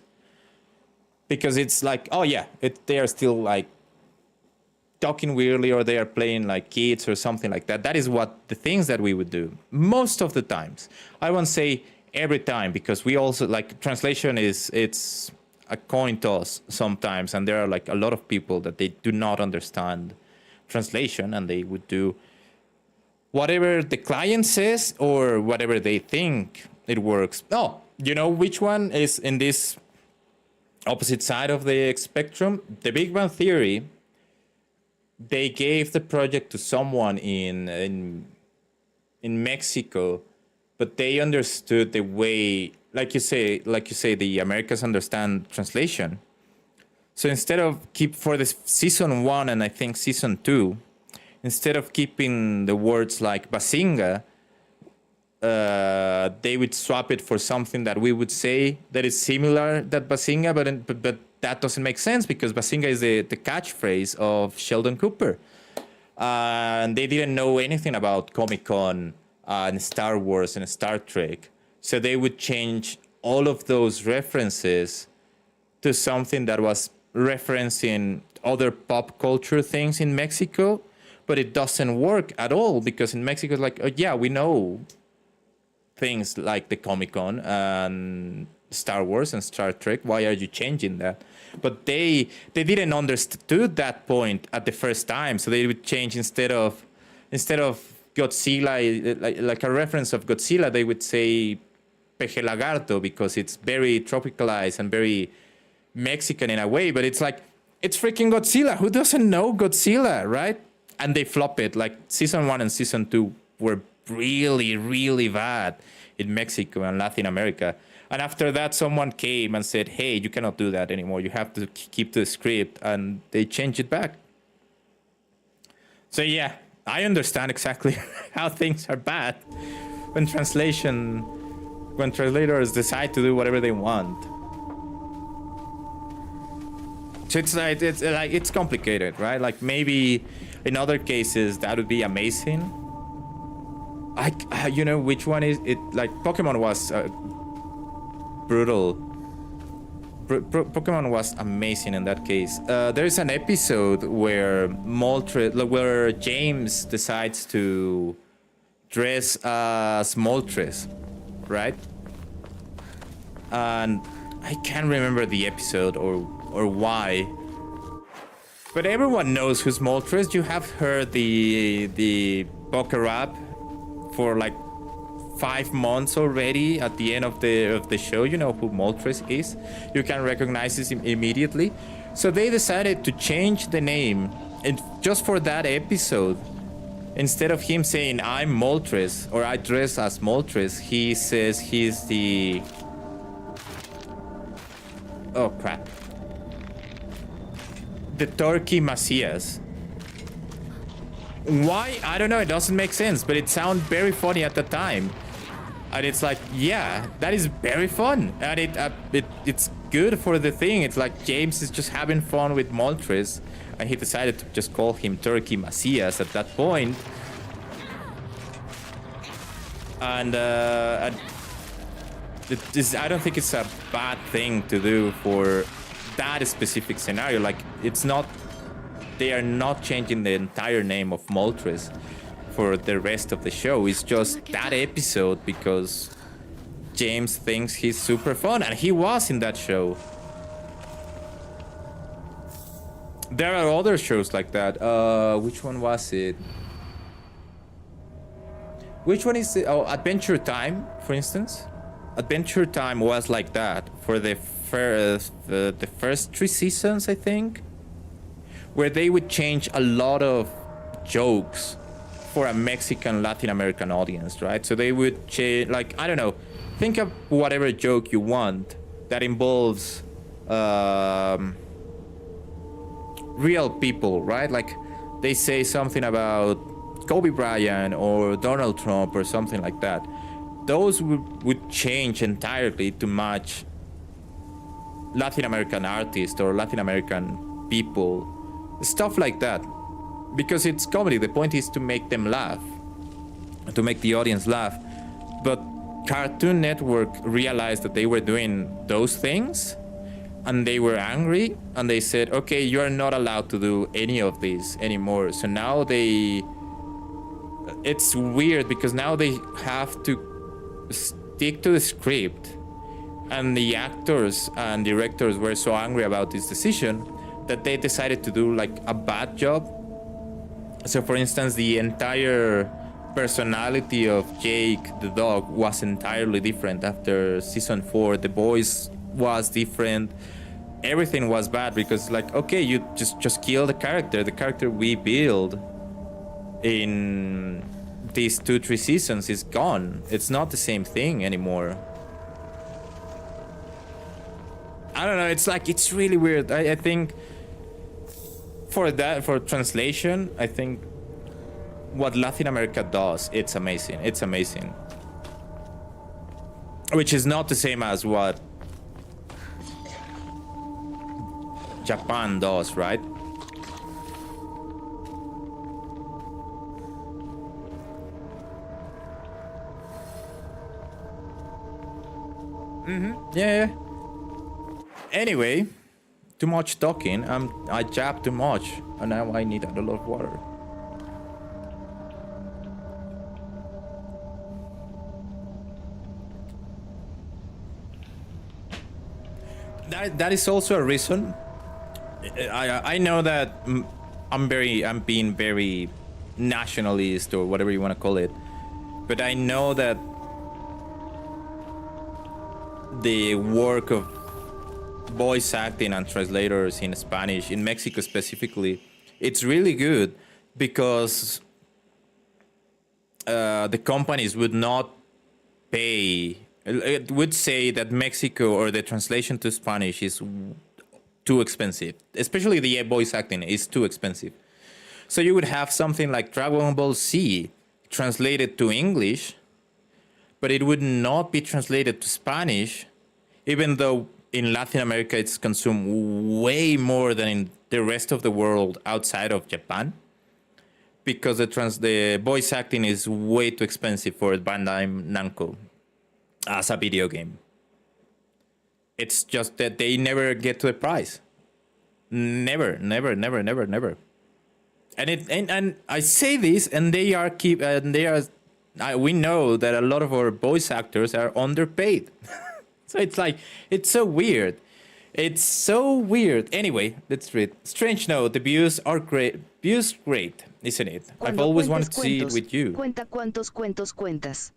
A: because it's like, oh yeah, they are still like talking weirdly, or they are playing like kids or something like that. That is what the things that we would do most of the times. I won't say every time, because we also like translation it's a coin toss sometimes, and there are like a lot of people that they do not understand translation, and they would do whatever the client says or whatever they think it works. Oh, you know which one is in this opposite side of the spectrum? The Big Bang Theory. They gave the project to someone in Mexico, but they understood the way, like you say, the Americans understand translation. So instead of for the season 1 and I think season 2, instead of keeping the words like Bazinga, they would swap it for something that we would say that is similar that Bazinga, but that doesn't make sense, because Bazinga is the catchphrase of Sheldon Cooper. And they didn't know anything about Comic-Con and Star Wars and Star Trek. So they would change all of those references to something that was referencing other pop culture things in Mexico. But it doesn't work at all, because in Mexico it's like, oh, yeah, we know things like the Comic-Con and Star Wars and Star Trek. Why are you changing that? But they didn't understood that point at the first time, so they would change instead of Godzilla, like a reference of Godzilla, they would say Peje Lagarto, because it's very tropicalized and very Mexican in a way. But it's like, it's freaking Godzilla. Who doesn't know Godzilla, right? And they flop it. Like season 1 and season 2 were really, really bad in Mexico and Latin America. And after that, someone came and said, hey, you cannot do that anymore. You have to keep the script. And they changed it back. So yeah, I understand exactly how things are bad when translators decide to do whatever they want. So it's complicated, right? Like maybe in other cases that would be amazing. You know which one is it? Like Pokemon was brutal. Pokemon was amazing in that case. There is an episode where James decides to dress as Moltres, right? And I can't remember the episode or why. But everyone knows who's Moltres. You have heard the Boca rap for like 5 months already. At the end of the show, you know who Moltres is. You can recognize him immediately. So they decided to change the name, and just for that episode, instead of him saying I'm Moltres or I dress as Moltres, he says he's the... Oh crap. The Turkey Macias. Why? I don't know, it doesn't make sense, but it sounded very funny at the time. And it's like, yeah, that is very fun. And it's good for the thing. It's like James is just having fun with Moltres, and he decided to just call him Turkey Macias at that point. And I don't think it's a bad thing to do for that specific scenario. Like, it's not, they are not changing the entire name of Moltres for the rest of the show. It's just that episode because James thinks he's super fun, and he was in that show. There are other shows like that. Which one was it? Which one is it? Oh, Adventure Time, for instance. Adventure Time was like that for the first 3 seasons, I think, where they would change a lot of jokes for a Mexican Latin American audience, right? So they would change, like, I don't know, think of whatever joke you want that involves real people, right? Like, they say something about Kobe Bryant or Donald Trump or something like that. Those would change entirely to match Latin American artists or Latin American people, stuff like that, because it's comedy. The point is to make them laugh, to make the audience laugh. But Cartoon Network realized that they were doing those things, and they were angry, and they said, okay, you are not allowed to do any of these anymore. So now it's weird because now they have to stick to the script, and the actors and directors were so angry about this decision that they decided to do like a bad job. So for instance, the entire personality of Jake the dog was entirely different after season 4. The voice was different, everything was bad, because like, okay, you just kill the character we build in these 2-3 seasons is gone. It's not the same thing anymore. I don't know, it's like, it's really weird. I think for translation, I think what Latin America does, it's amazing. It's amazing. Which is not the same as what Japan does, right? Yeah. Anyway, too much talking. I jabbed too much, and now I need a lot of water. That is also a reason. I know that I'm being very nationalist or whatever you want to call it, but I know that the work of voice acting and translators in Spanish, in Mexico specifically, it's really good because the companies would not pay. It would say that Mexico or the translation to Spanish is too expensive, especially the voice acting is too expensive. So you would have something like Dragon Ball Z translated to English, but it would not be translated to Spanish, even though in Latin America it's consumed way more than in the rest of the world outside of Japan, because the voice acting is way too expensive for Bandai Namco as a video game. It's just that they never get to the price. Never. And I say this, and we know that a lot of our voice actors are underpaid. So it's like, it's so weird. It's so weird. Anyway, let's read. Strange note, the views are great. Views great, isn't it? I've
D: Cuando
A: always
D: cuentes
A: wanted to see it
D: cuentos,
A: with you.
D: Cuenta cuántos cuentos cuentas.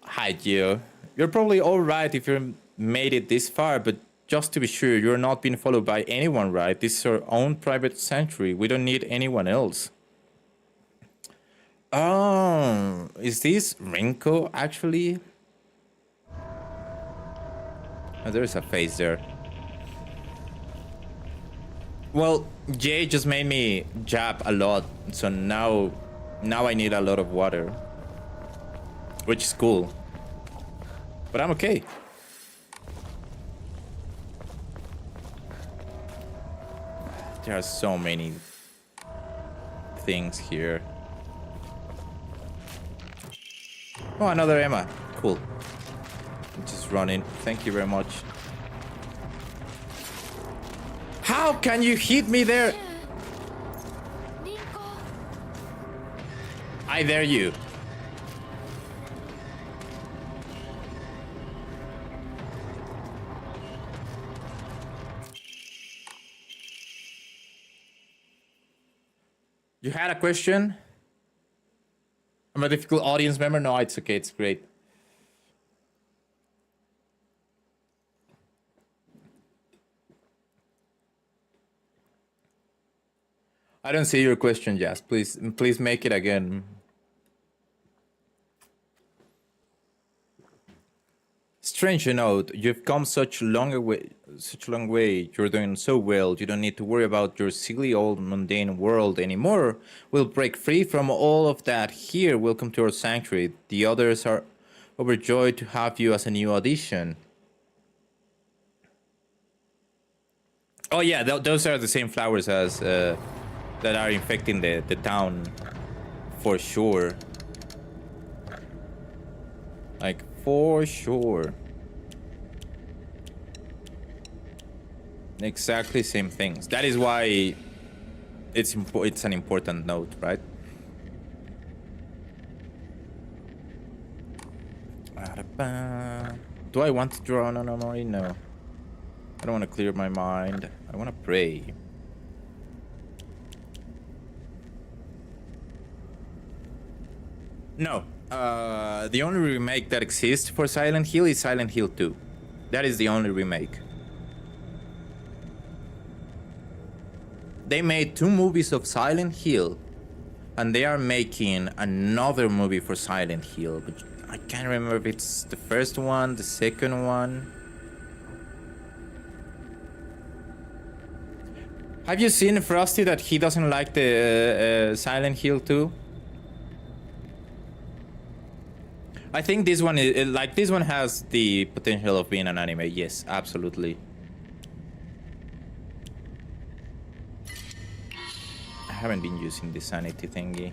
A: Hi, Gio. You're probably alright if you made it this far, but just to be sure, you're not being followed by anyone, right? This is our own private sanctuary. We don't need anyone else. Oh, is this Rinko actually? Oh, there's a face there. Well, Jay just made me jab a lot, so now I need a lot of water, which is cool. But I'm okay. There are so many things here. Oh, another Emma. Cool. Just running. Thank you very much. How can you hit me there?
C: リンコ
A: I dare you. You had a question? I'm a difficult audience member? No, it's okay. It's great. I don't see your question, Jazz. Please make it again. Strange note, you've come such a long way. You're doing so well. You don't need to worry about your silly old mundane world anymore. We'll break free from all of that here. Welcome to our sanctuary. The others are overjoyed to have you as a new addition. Oh yeah, those are the same flowers as that are infecting the town, for sure. Like, for sure. Exactly same things. That is why it's an important note, right? Do I want to draw? No. I don't want to clear my mind. I want to pray. No. The only remake that exists for Silent Hill is Silent Hill 2. That is the only remake. They made 2 movies of Silent Hill, and they are making another movie for Silent Hill, but I can't remember if it's the first one, the second one. Have you seen Frosty that he doesn't like the Silent Hill 2? I think this one is like, this one has the potential of being an anime. Yes, absolutely. I haven't been using the sanity thingy.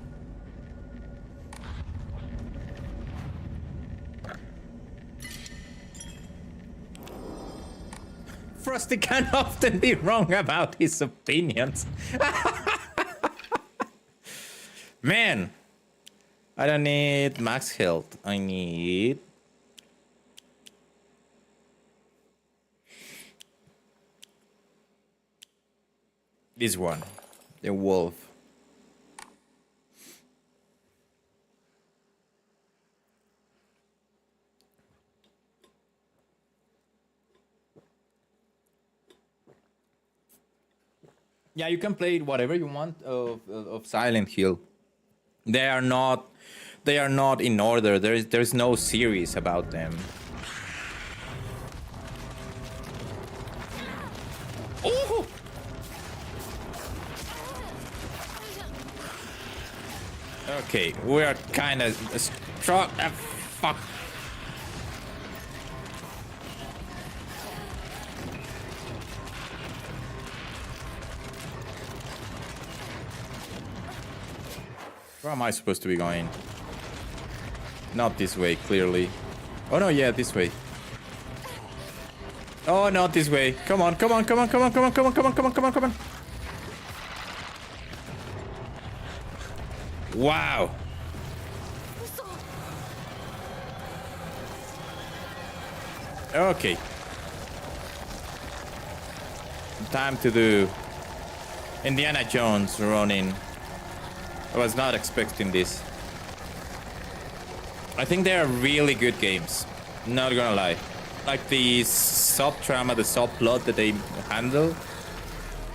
A: Frosty can often be wrong about his opinions. Man, I don't need max health. I need... this one. The wolf. Yeah, you can play whatever you want of Silent Hill. They are not in order. There's no series about them. Oh! Okay, we are kind of strong. Fuck. Where am I supposed to be going? Not this way, clearly. Oh no, yeah, this way. Oh, not this way. Come on, come on, come on, come on, come on, come on, come on, come on, come on, come on. Wow. Okay. Time to do Indiana Jones running. I was not expecting this. I think they are really good games. Not gonna lie. Like the sub-drama, the subplot that they handle.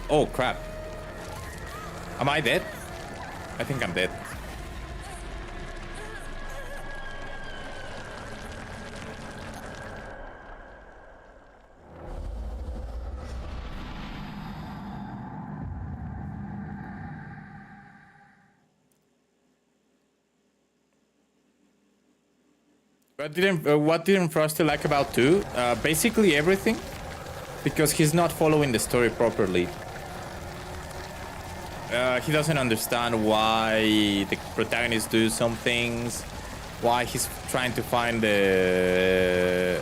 A: Oh crap. Am I dead? I think I'm dead. What didn't Frosty like about 2? Basically everything. Because he's not following the story properly. He doesn't understand why the protagonist do some things. Why he's trying to find the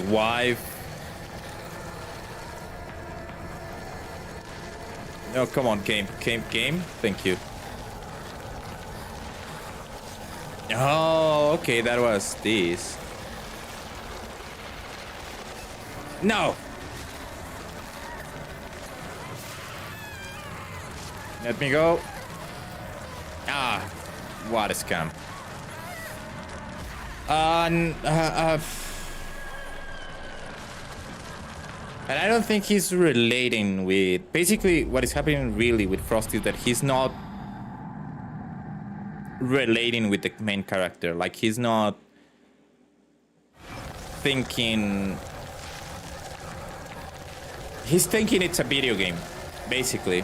A: wife. Oh, come on, game. Thank you. Oh, okay, that was this. No! Let me go. Ah, what a scam. And I don't think he's relating with... Basically, what is happening really with Frosty is that he's not relating with the main character. Like, he's not thinking... He's thinking it's a video game, basically.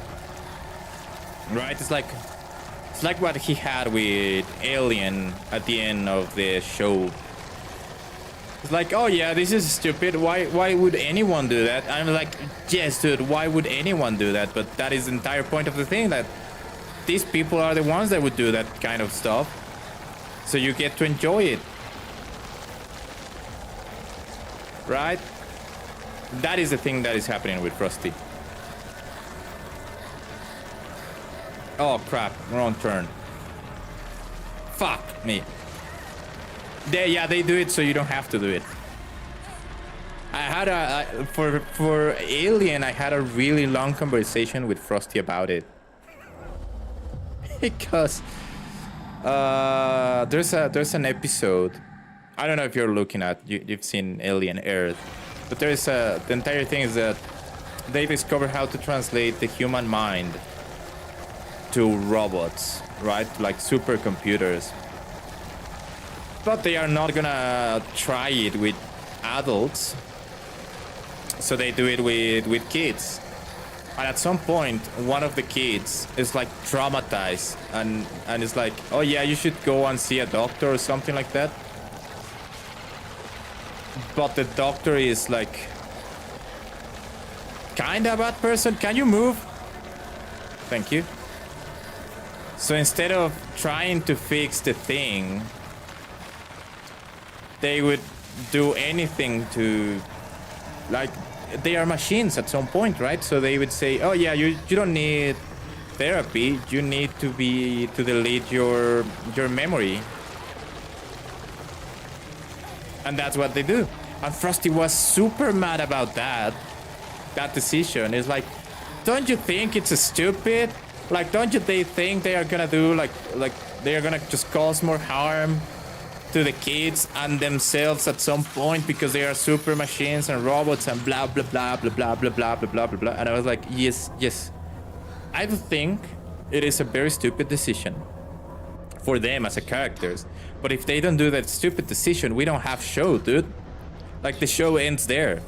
A: Right? It's like what he had with Alien at the end of the show. It's like, oh yeah, this is stupid. Why would anyone do that? I'm like, yes, dude, why would anyone do that? But that is the entire point of the thing, that these people are the ones that would do that kind of stuff. So you get to enjoy it. Right? That is the thing that is happening with Frosty. Oh crap, wrong turn. Fuck me. They do it so you don't have to do it. I had for Alien, I had a really long conversation with Frosty about it. Because there's an episode. I don't know if you're looking at, you've seen Alien Earth. But there's the entire thing is that they discover how to translate the human mind to robots, right? Like supercomputers. But they are not gonna try it with adults. So they do it with kids. And at some point, one of the kids is like traumatized and it's like, oh yeah, you should go and see a doctor or something like that. But the doctor is like kinda a bad person. Can you move? Thank you. So instead of trying to fix the thing, they would do anything to, like, they are machines at some point, right? So they would say, oh yeah, you don't need therapy, you need to delete your memory. And that's what they do. And Frosty was super mad about that decision. It's like, don't you think it's stupid? Like, don't you think they are gonna do like they are gonna just cause more harm to the kids and themselves at some point because they are super machines and robots and blah blah blah blah blah blah blah blah blah blah blah. And I was like, yes. I think it is a very stupid decision for them as a characters. But if they don't do that stupid decision, we don't have show, dude. Like, the show ends there.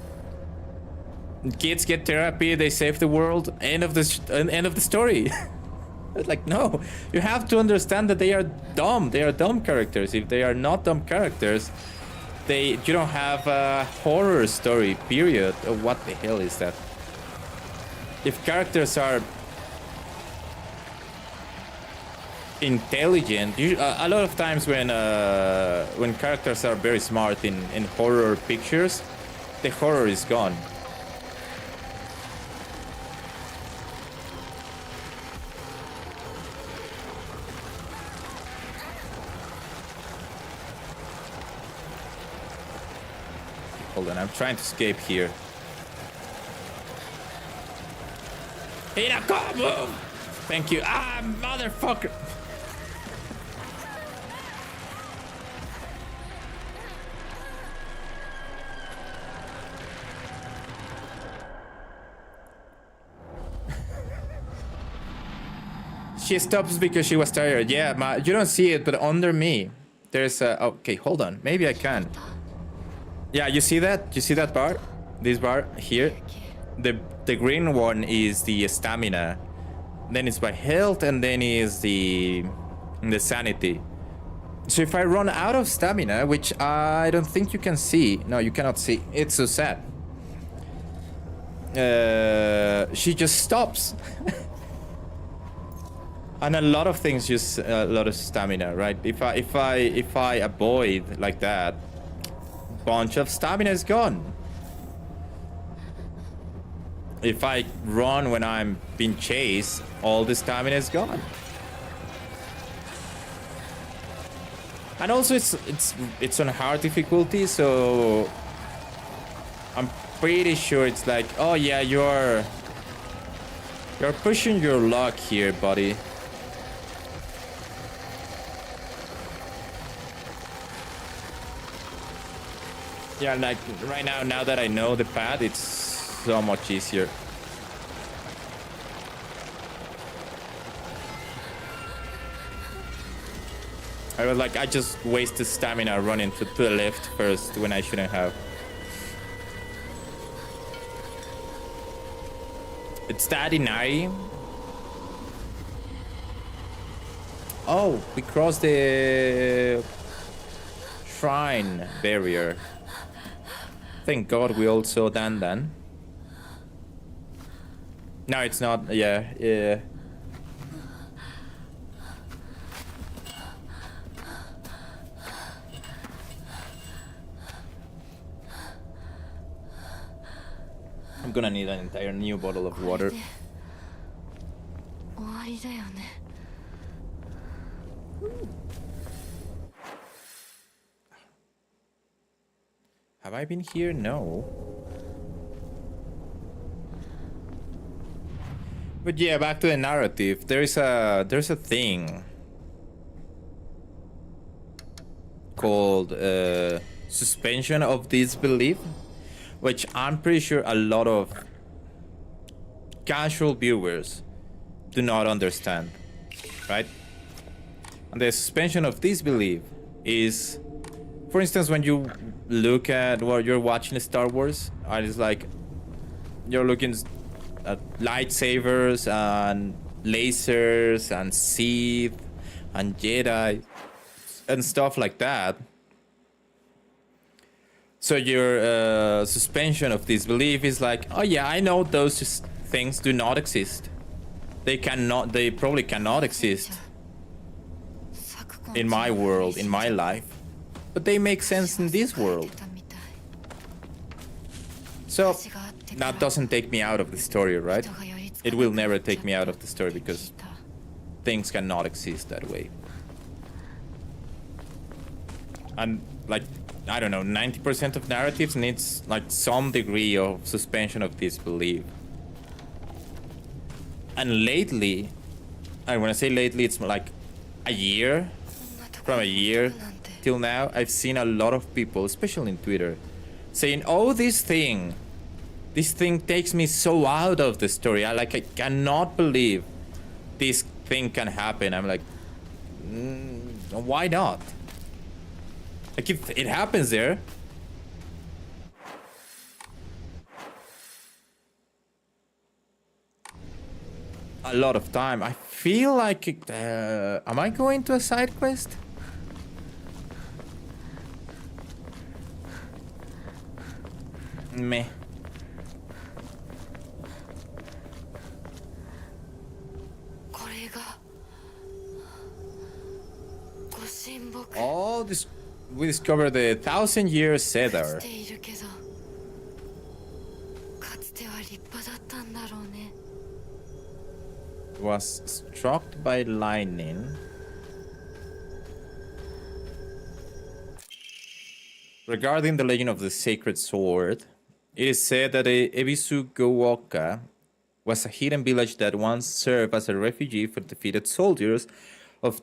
A: Kids get therapy, they save the world, end of the story. It's like, no, you have to understand that they are dumb. They are dumb characters. If they are not dumb characters, you don't have a horror story, period. Oh, what the hell is that? If characters are intelligent, a lot of times when characters are very smart in horror pictures, the horror is gone. Hold on, I'm trying to escape here. Hinako, move! Thank you. Ah, motherfucker! She stops because she was tired. Yeah, you don't see it, but under me, there's a... Okay, hold on. Maybe I can. Yeah, you see that? You see that bar? This bar here? The green one is the stamina. Then it's my health, and then is the sanity. So if I run out of stamina, which I don't think you can see. No, you cannot see. It's so sad. She just stops. And a lot of things use a lot of stamina, right? If I avoid like that, bunch of stamina is gone. If I run when I'm being chased, all the stamina is gone. And also it's on hard difficulty, so I'm pretty sure it's like, oh yeah, you're pushing your luck here, buddy. Yeah, like right now that I know the path, it's so much easier. I was like, I just wasted stamina running to the left first when I shouldn't have. It's that Inari. Oh, we crossed the shrine barrier. Thank God we also done then. No, it's not. Yeah. I'm gonna need an entire new bottle of water.
C: 終わりだよね。
A: Have I been here? No. But yeah, back to the narrative. There's a thing called suspension of disbelief, which I'm pretty sure a lot of casual viewers do not understand, right? And the suspension of disbelief is, for instance, when you look at what you're watching Star Wars, and it's like you're looking at lightsabers and lasers and Sith and Jedi and stuff like that. So your suspension of disbelief is like, oh yeah, I know those things do not exist. They probably cannot exist in my world, in my life. But they make sense in this world. So that doesn't take me out of the story, right? It will never take me out of the story because things cannot exist that way. And like, I don't know, 90% of narratives needs like some degree of suspension of disbelief. And lately, and when I say lately, it's like a year, from a year till now, I've seen a lot of people, especially in Twitter, saying, oh, this thing takes me so out of the story. I cannot believe this thing can happen. I'm like, why not? Like, if it happens there, a lot of time. I feel like, am I going to a side quest? Meh. Oh, this we discovered the 1,000-year cedar. Was struck by lightning. Regarding the legend of the sacred sword, it is said that Ebisu Gouoka was a hidden village that once served as a refugee for defeated soldiers of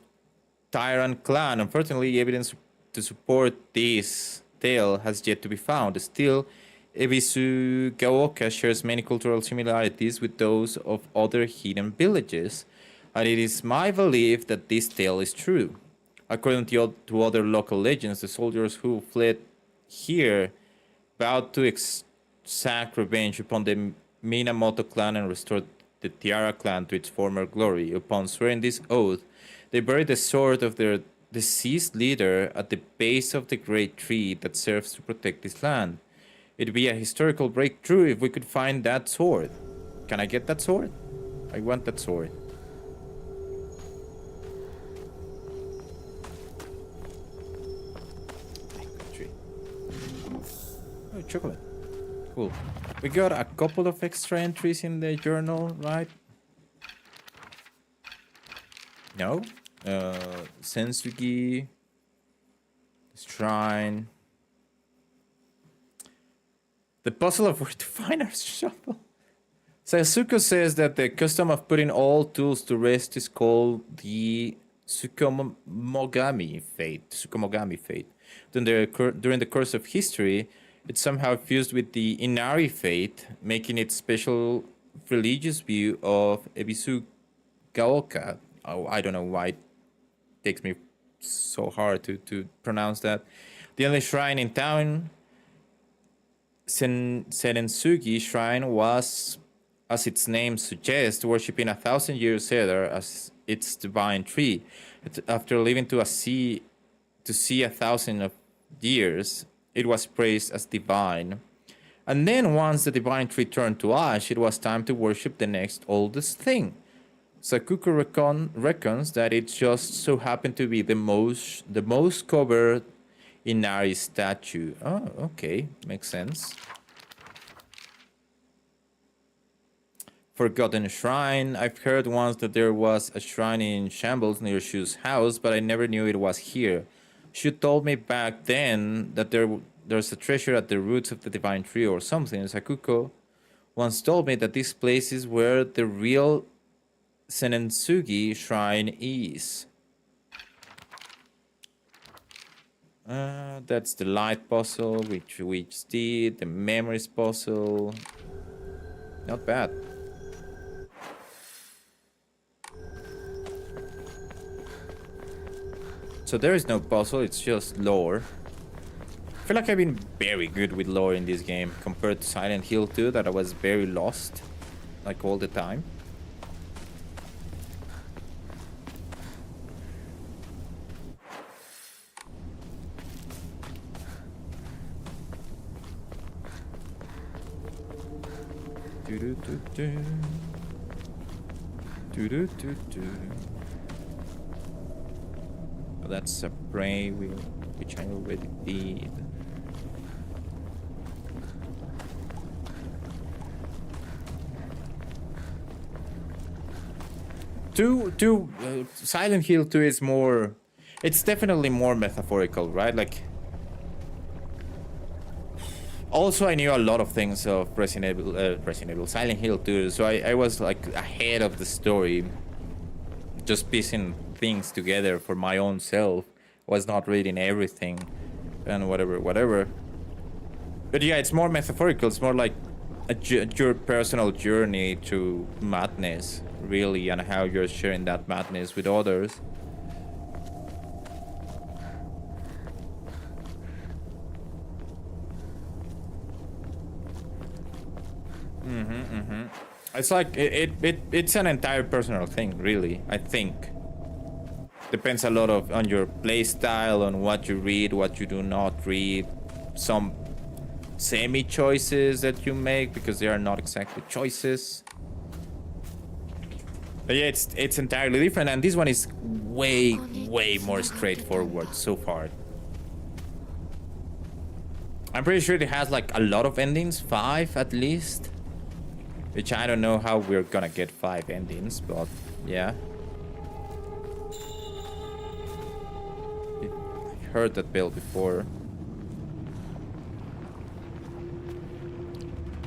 A: Tyrant clan. Unfortunately, evidence to support this tale has yet to be found. Still, Ebisu Gaoka shares many cultural similarities with those of other hidden villages, and it is my belief that this tale is true. According to other local legends, the soldiers who fled here vowed to exact revenge upon the Minamoto clan and restore the Tiara clan to its former glory. Upon swearing this oath, they buried the sword of their deceased leader at the base of the great tree that serves to protect this land. It'd be a historical breakthrough if we could find that sword. Can I get that sword? I want that sword. Oh, chocolate. Cool. We got a couple of extra entries in the journal, right? No? Sensugi, Shrine. The puzzle of where to find our shovel. Sasuke says that the custom of putting all tools to rest is called the Tsukumogami fate. During the course of history, it's somehow fused with the Inari fate, making it special religious view of Ebisu Gaoka. Oh, I don't know why it takes me so hard to pronounce that. The only shrine in town, Senensugi Shrine, was, as its name suggests, worshipping 1,000 years elder as its divine tree. After living to see 1,000 of years, it was praised as divine. And then once the divine tree turned to ash, it was time to worship the next oldest thing. Sakuku reckons that it just so happened to be the most covered Inari statue. Oh, okay, makes sense. Forgotten Shrine. I've heard once that there was a shrine in Shambles near Shu's house, but I never knew it was here. Shu told me back then that there's a treasure at the roots of the divine tree or something. Sakuko once told me that this place is where the real Senensugi Shrine is. That's the light puzzle, which did the memories puzzle. Not bad. So there is no puzzle, it's just lore. I feel like I've been very good with lore in this game compared to Silent Hill 2, that I was very lost, like all the time. Oh, that's a prey which I already did. Silent Hill 2 is more... It's definitely more metaphorical, right? Like... Also, I knew a lot of things of Resident Evil, Silent Hill 2, so I was like ahead of the story, just piecing things together for my own self. Was not reading everything and whatever. But yeah, it's more metaphorical. It's more like your personal journey to madness, really, and how you're sharing that madness with others. It's like it's an entire personal thing, really. I think depends a lot on your play style, on what you read, what you do not read, some semi choices that you make because they are not exactly choices. But yeah, it's entirely different, and this one is way more straightforward so far. I'm pretty sure it has like a lot of endings, 5 at least. Which I don't know how we're gonna get 5 endings, but yeah. I heard that bell before.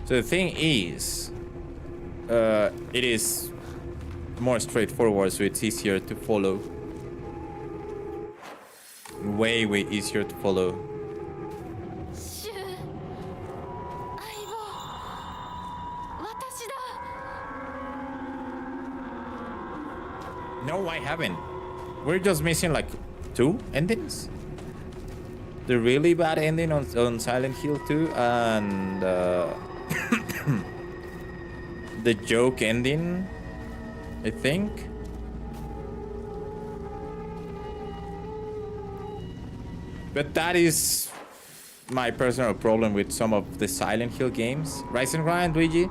A: So the thing is, it is more straightforward, so it's easier to follow. Way easier to follow.
C: シュウ相棒私だ
A: No, I haven't. We're just missing like 2 endings. The really bad ending on Silent Hill 2 and the joke ending, I think. But that is my personal problem with some of the Silent Hill games. Rise and Grind, Luigi.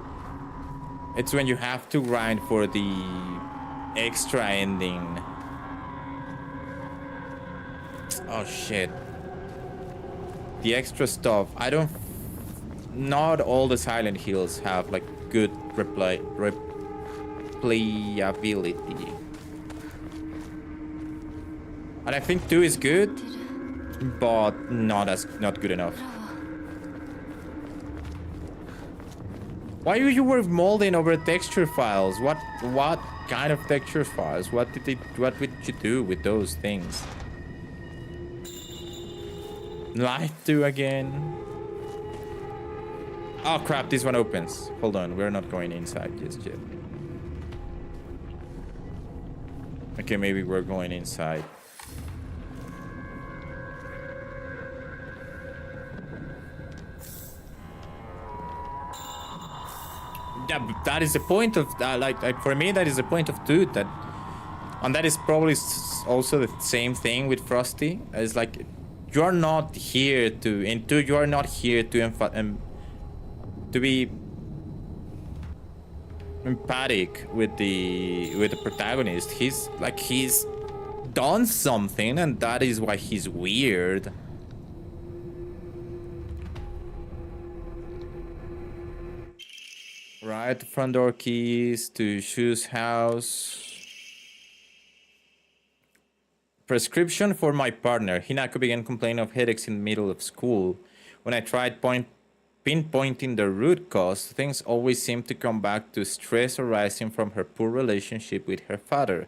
A: It's when you have to grind for the extra ending. Oh shit. The extra stuff. Not all the Silent Hills have like good replayability. And I think 2 is good, but not good enough. Why you were molding over texture files? What kind of texture files? What did you do with those things? Light 2 again. Oh crap, this one opens. Hold on, we're not going inside just yet. Okay, maybe we're going inside. Yeah, that is the point of that. Like for me, that is the point of 2. And that is probably also the same thing with Frosty. It's like you're not here to, in 2, you are not here to to be empathic with the protagonist. He's done something, and that is why he's weird. Right, front door keys to Shu's house. Prescription for my partner. Hinako began complaining of headaches in the middle of school. When I tried pinpointing the root cause, things always seemed to come back to stress arising from her poor relationship with her father.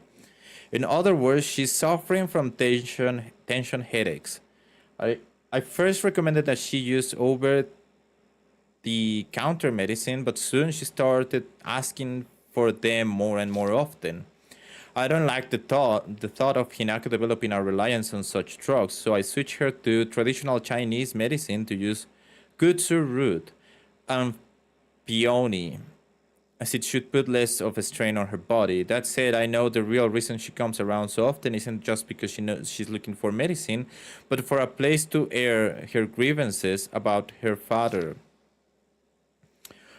A: In other words, she's suffering from tension headaches. I first recommended that she use over-the-counter medicine, but soon she started asking for them more and more often. I don't like the thought of Hinako developing a reliance on such drugs, so I switched her to traditional Chinese medicine to use Kudzu root and peony, as it should put less of a strain on her body. That said, I know the real reason she comes around so often isn't just because she knows she's looking for medicine, but for a place to air her grievances about her father.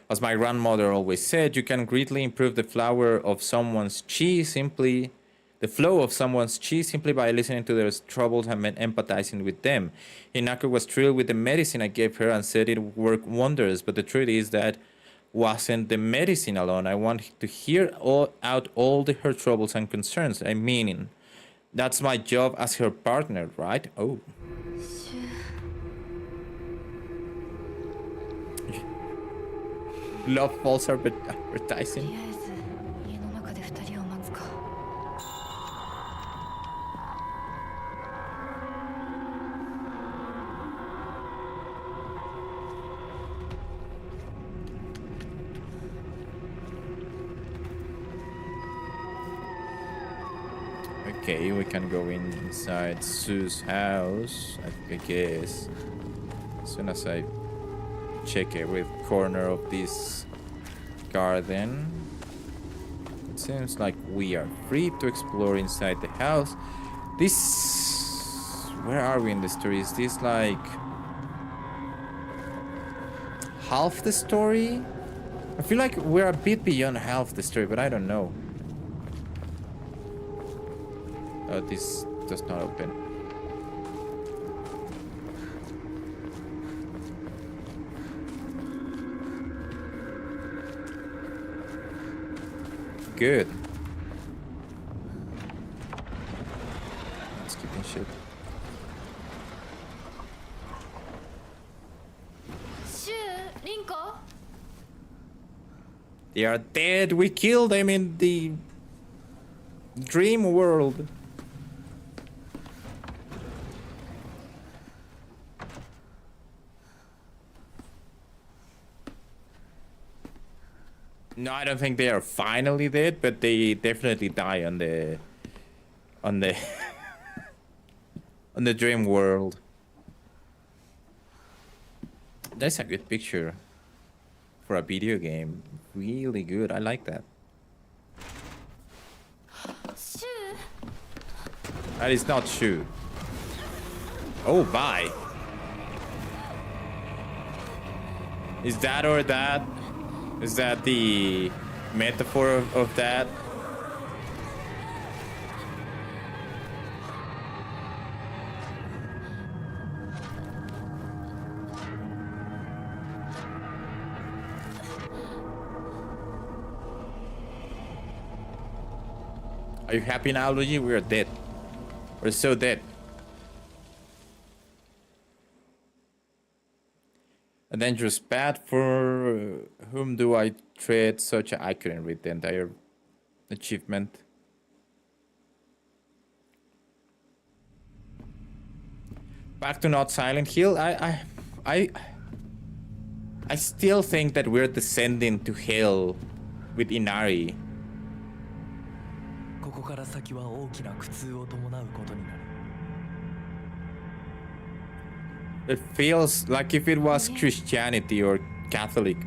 A: As my grandmother always said, you can greatly improve the flow of someone's chi simply by listening to their troubles and empathizing with them. Hinako was thrilled with the medicine I gave her and said it worked wonders, but the truth is that wasn't the medicine alone. I want to hear out all her troubles and concerns. I mean, that's my job as her partner, right? Oh. Love false advertising.
C: とりあえず家の中で2人を待つか
A: Okay, we can go inside Sue's house, I guess. As soon as I check every corner of this garden, it seems like we are free to explore inside the house. This... where are we in the story? Is this like half the story? I feel like we're a bit beyond half the story, but I don't know. This does not open. Good. Skipping shit.
C: シュウリンコ
A: They are dead. We killed them in the dream world. No, I don't think they are finally dead, but they definitely die on the on the on the dream world. That's a good picture for a video game. Really good. I like that.
C: シュ
A: That is not true. Oh, bye. Is that or that? Is that the metaphor of that? Are you happy now, Luigi? We are dead. We're so dead. A dangerous path, for whom do I tread such I couldn't read the entire achievement. Back to not Silent Hill. I still think that we're descending to hell with Inari.
B: ここから先は大きな苦痛を伴うことになる。
A: It feels like if it was Christianity or Catholic
C: 私は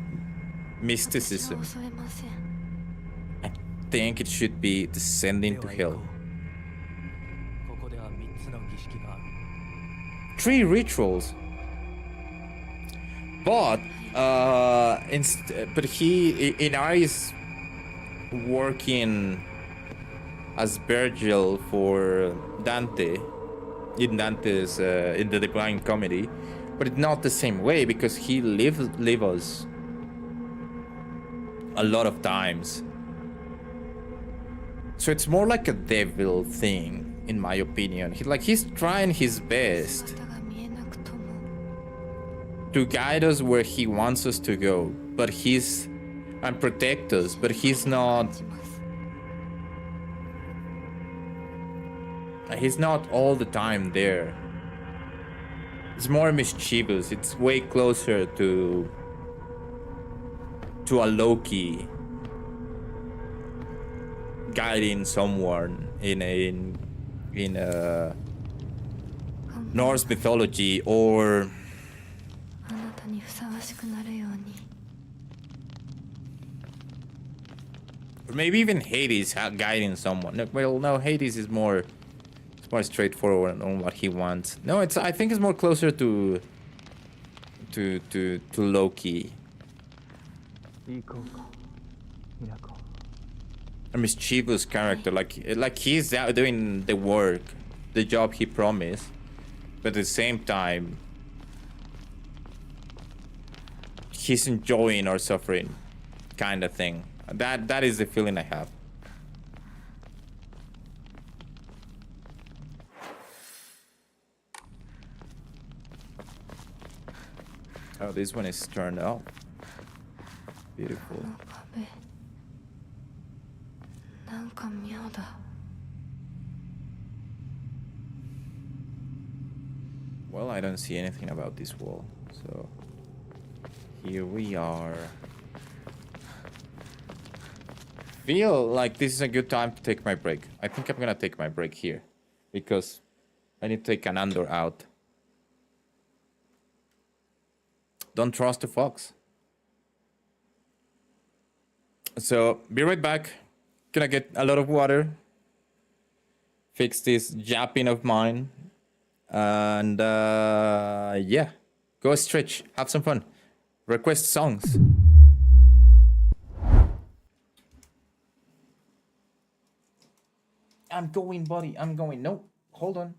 A: mysticism.
C: 恐れません
A: I think it should be descending to
B: では
A: hell.
B: 行こう。ここでは3つの儀式がある。
A: 3 rituals. But but Inari is working as Virgil for Dante in Dante's in the Divine Comedy, but it's not the same way because he live us a lot of times. So it's more like a devil thing, in my opinion. He's trying his best
C: 姿が見えなくとも
A: to guide us where he wants us to go, but and protect us, but he's not
C: 感じます
A: he's not all the time there. It's more mischievous. It's way closer to a Loki guiding someone in a Norse mythology, or
C: あなたにふさわしくなるように
A: maybe even Hades guiding someone. Well, no, Hades is more straightforward on what he wants. No, I think it's more closer to Loki. A mischievous character, like he's out doing the work, the job he promised, but at the same time he's enjoying or suffering, kind of thing. That is the feeling I have. Oh, this one is turned off. Beautiful.
C: この壁なんか妙だ
A: Well, I don't see anything about this wall, so here we are. Feel like this is a good time to take my break. I think I'm gonna take my break here because I need to take an Andor out. Don't trust the fox. So be right back. Gonna get a lot of water, fix this yapping of mine, and yeah, go stretch, have some fun, request songs. I'm going, buddy. I'm going. No, hold on.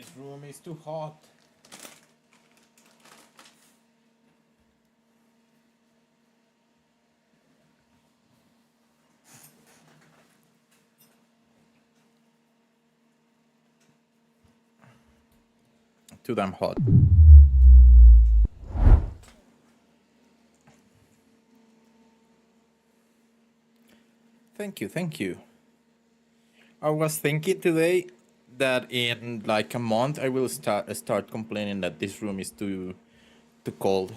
A: This room is too hot. Too damn hot. Thank you, thank you. I was thinking today that in like a month I will start complaining that this room is too cold.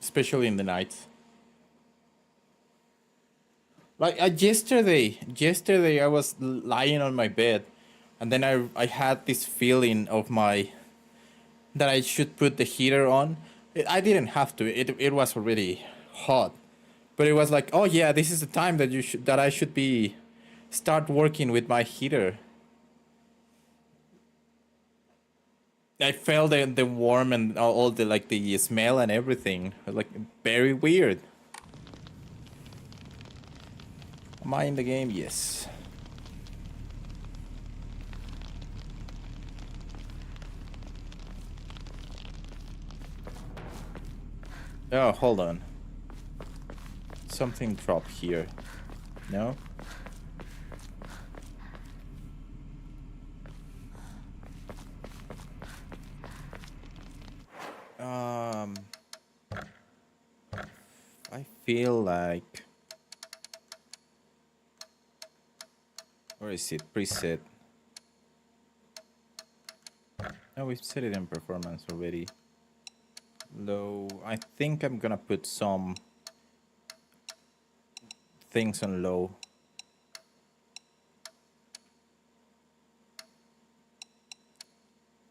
A: Especially in the nights. Like yesterday I was lying on my bed, and then I had this feeling of that I should put the heater on. I didn't have to. It was already hot, but it was like, oh yeah, this is the time that I should be start working with my heater. I felt the warm and all the like the smell and everything, like very weird. Am I in the game? Yes. Oh, hold on. Something dropped here. No? I feel like... Where is it? Preset. No, we've set it in performance already. Low. I think I'm gonna put some things on low.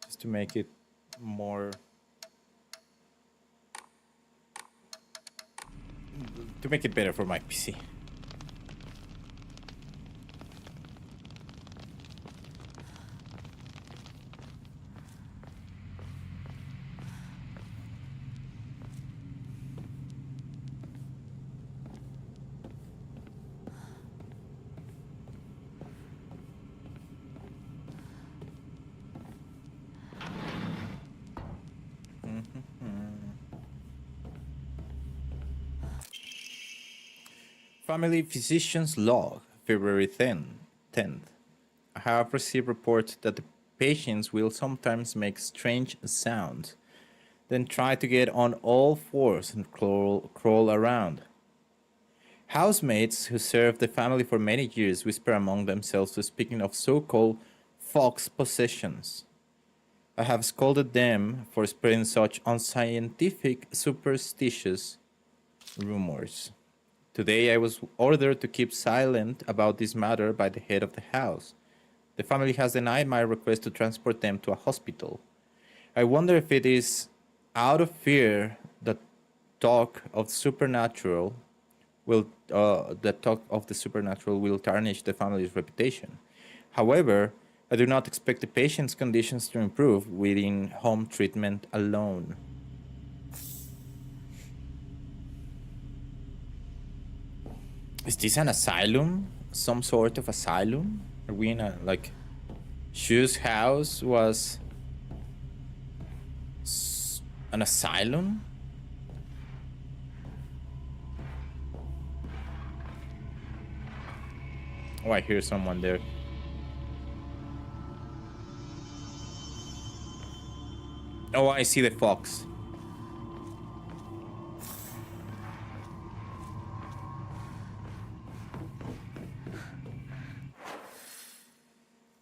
A: Just to make it more... to make it better for my PC. Family Physician's Log, February 10th. I have received reports that the patients will sometimes make strange sounds, then try to get on all fours and crawl around. Housemates who served the family for many years whisper among themselves speaking of so-called fox possessions. I have scolded them for spreading such unscientific, superstitious rumors. Today I was ordered to keep silent about this matter by the head of the house. The family has denied my request to transport them to a hospital. I wonder if it is out of fear that talk of the supernatural will tarnish the family's reputation. However, I do not expect the patient's conditions to improve within home treatment alone. Is this an asylum? Some sort of asylum? Are we in a, like... Shu's house was... an asylum? Oh, I hear someone there. Oh, I see the fox.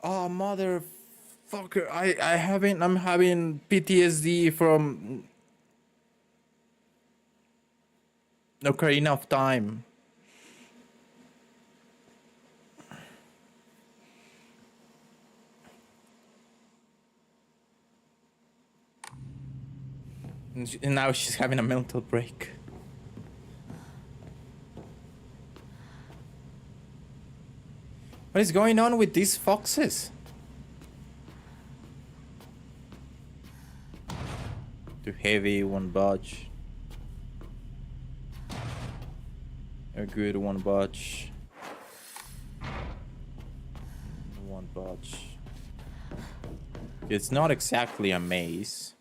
A: Oh, motherfucker. I'm having PTSD from Ocarina of Time. And now she's having a mental break. What is going on with these foxes? Too heavy, won't budge. A good, won't budge. won't budge. It's not exactly a maze.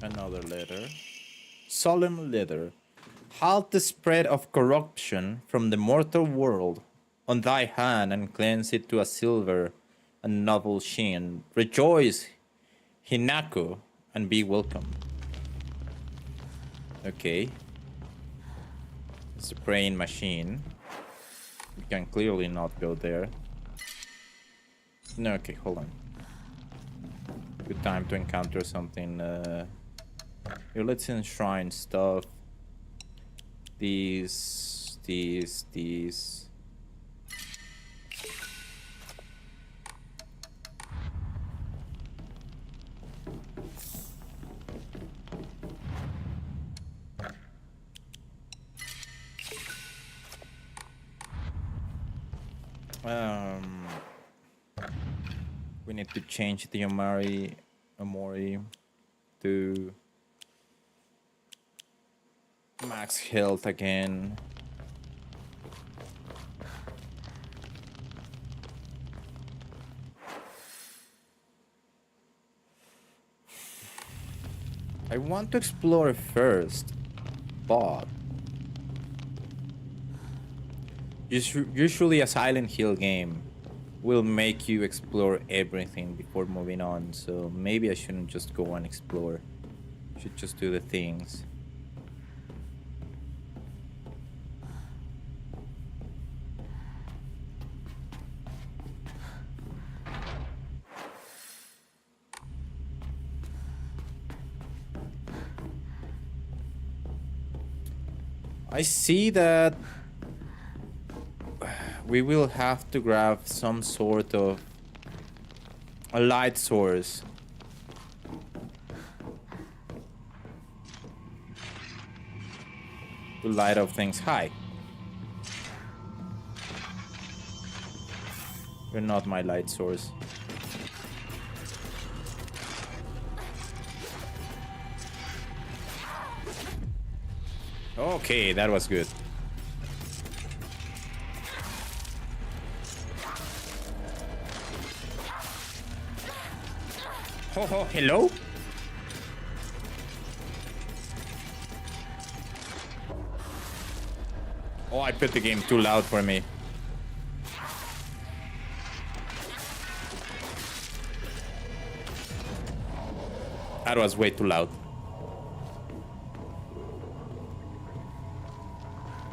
A: Another letter. Solemn letter. Halt the spread of corruption from the mortal world on thy hand and cleanse it to a silver and noble sheen. Rejoice, Hinako, and be welcome. Okay. It's a praying machine. We can clearly not go there. No, okay, hold on. Good time to encounter something. Here, let's enshrine stuff. These. We need to change the Amori to max health again. I want to explore first, but usually a Silent Hill game will make you explore everything before moving on, so maybe I shouldn't just go and explore. I should just do the things. I see that we will have to grab some sort of a light source. To light up things. Hi. You're not my light source. Okay, that was good. Oh, hello? Oh, I put the game too loud for me. That was way too loud.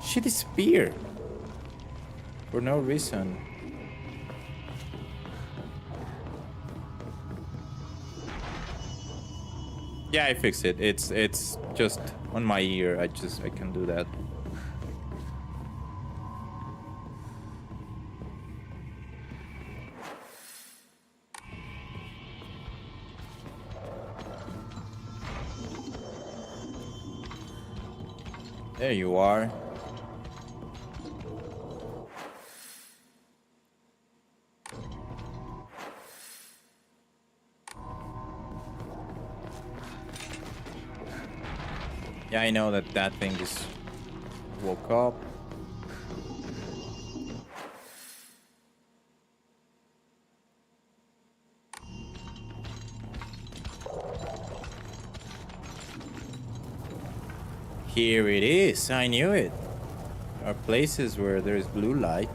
A: She disappeared. For no reason. Yeah, I fixed it. It's just on my ear. I can do that. There you are. Yeah, I know that thing just woke up. Here it is. I knew it. There are places where there's blue light.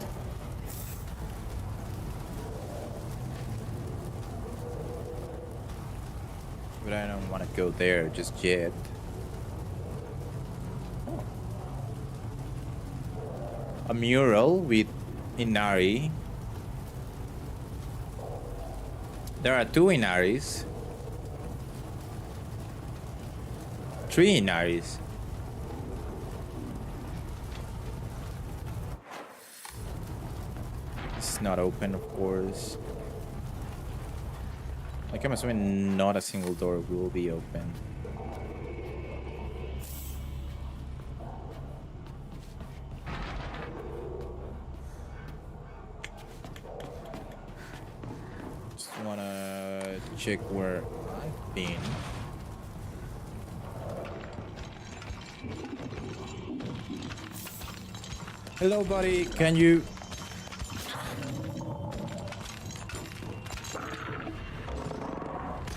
A: But I don't want to go there just yet. A mural with Inari. There are 2 Inaris. 3 Inaris. It's not open, of course. Like, I'm assuming not a single door will be open. wanna check where I've been. Hello, buddy. Can you...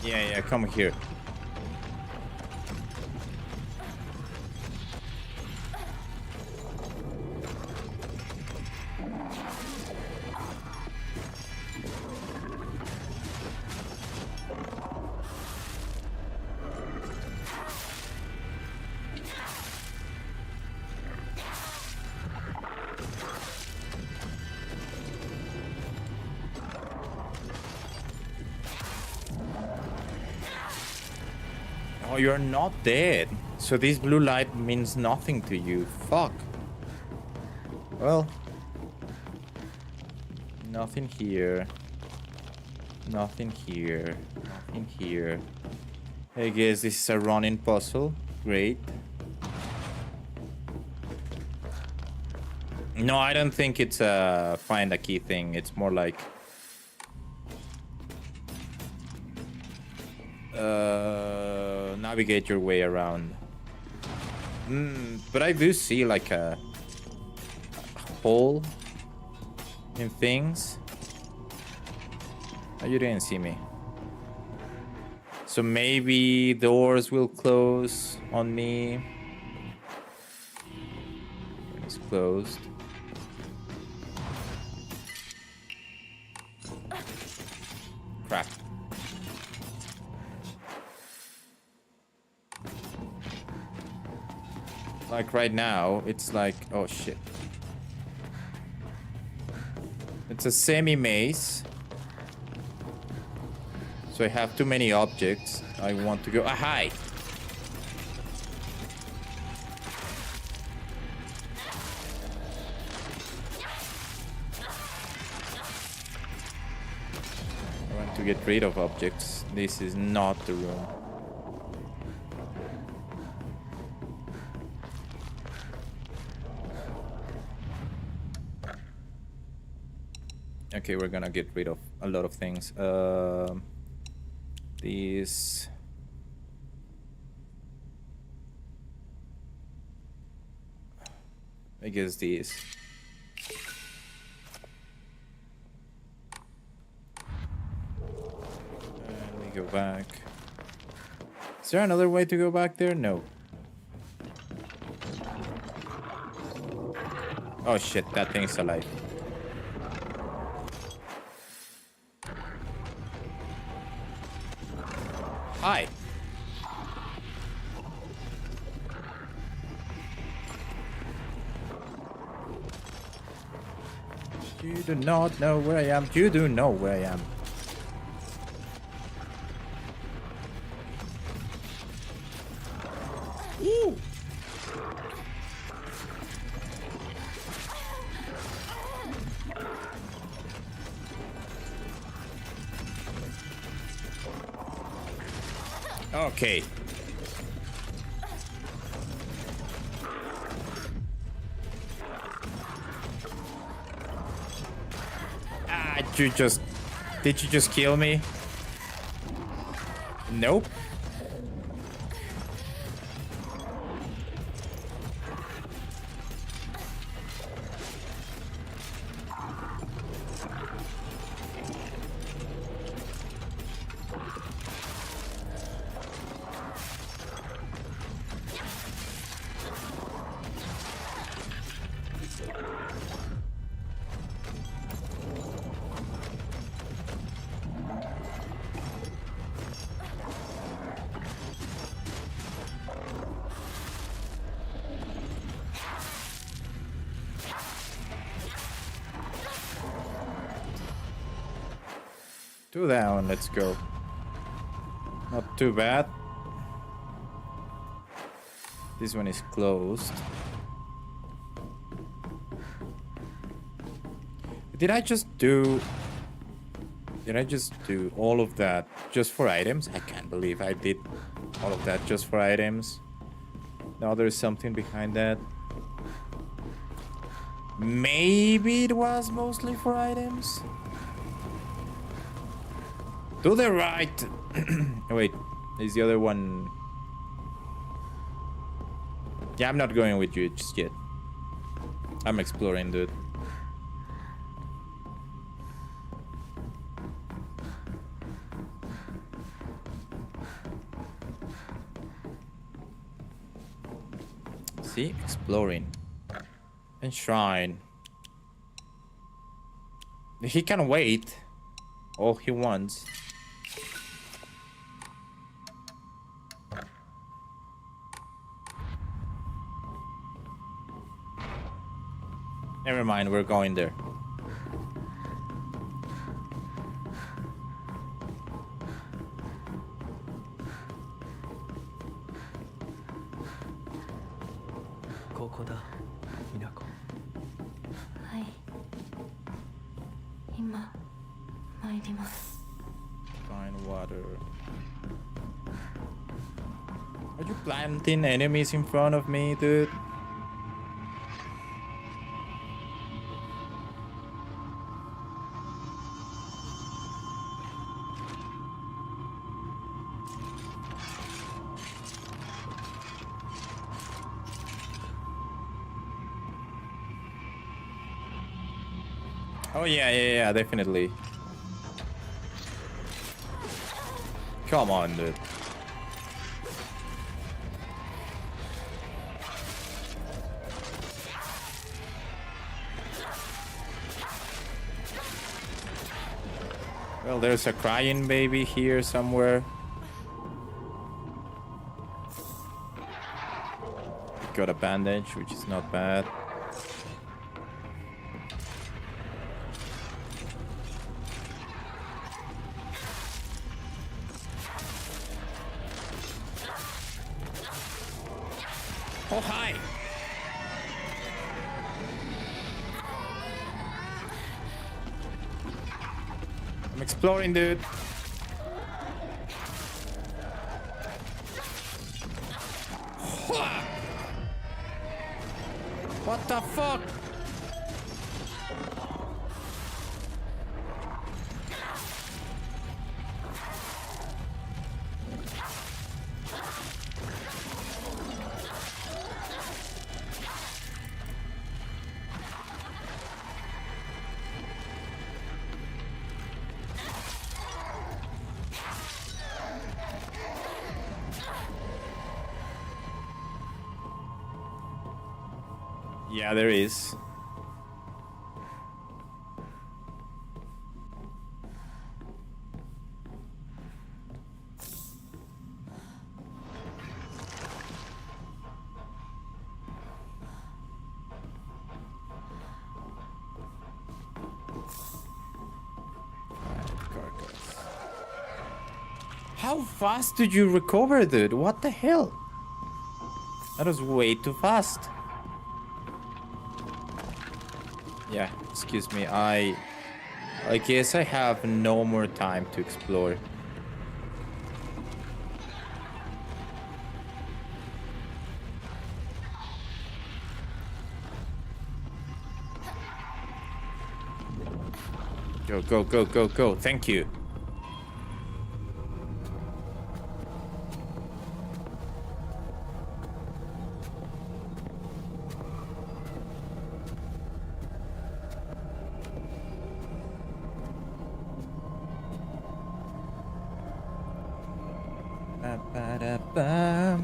A: Yeah, come here. Oh, you're not dead. So this blue light means nothing to you. Fuck. Well. Nothing here. Nothing here. Nothing here. I guess this is a running puzzle. Great. No, I don't think it's a find a key thing. It's more like... navigate your way around. But I do see like a hole in things. Oh, you didn't see me. So maybe doors will close on me. It's closed. Crap. Like right now, it's like, oh shit. It's a semi-maze. So I have too many objects. I want to go, hi! I want to get rid of objects. This is not the room. Okay, we're gonna get rid of a lot of things. These... I guess these. And we go back. Is there another way to go back there? No. Oh shit, that thing's alive. Hi. You do not know where I am. You do know where I am. Ooh. Okay. Ah, did you just kill me? Nope. Two down, let's go. Not too bad. This one is closed. Did I just do all of that just for items? I can't believe I did all of that just for items. Now there's something behind that. Maybe it was mostly for items. To the right. Wait, is the other one? Yeah, I'm not going with you just yet. I'm exploring, dude. See, exploring. Enshrine. He can wait all he wants. Never mind, we're going there.
C: はい今参ります
A: Find water. Are you planting enemies in front of me, dude? Oh yeah, definitely. Come on, dude. Well, there's a crying baby here somewhere. Got a bandage, which is not bad. Oh, hi! I'm exploring, dude. What the fuck? Yeah, there is. How fast did you recover, dude? What the hell? That was way too fast. Yeah, excuse me. I guess I have no more time to explore. Go, go, go, go, go. Thank you. Ba-ba-da-bum.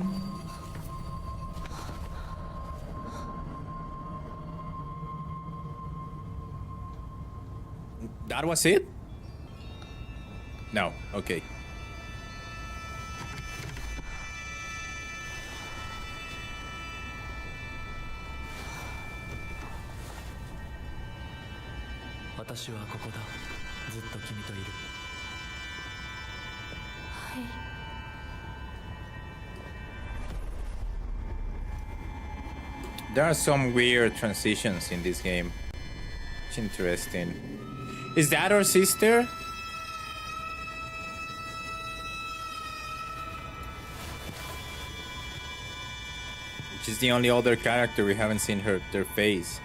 A: That was it? No, okay. There are some weird transitions in this game. It's interesting. Is that our sister? Which is the only other character we haven't seen their face.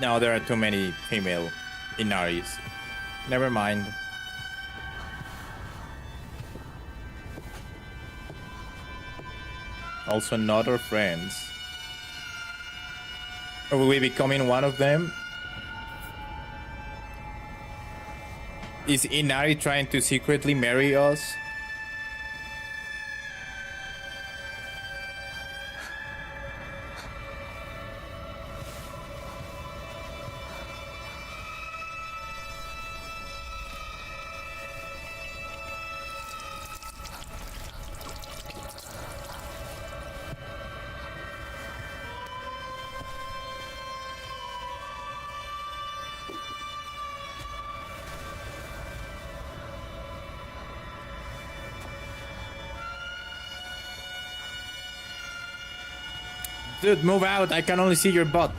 A: No, there are too many female Inaris. Never mind. Also not our friends. Or will we becoming one of them? Is Inari trying to secretly marry us? Dude, move out. I can only see your butt.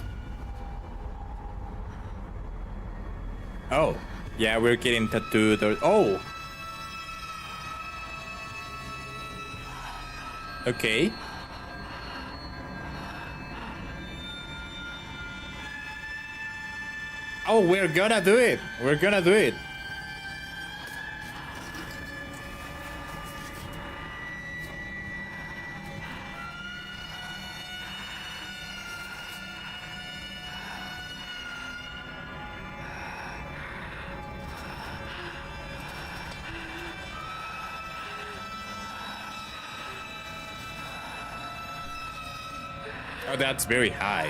A: Oh. Yeah, we're getting tattooed or... Oh. Okay. Oh, we're gonna do it. We're gonna do it. Oh, that's very high.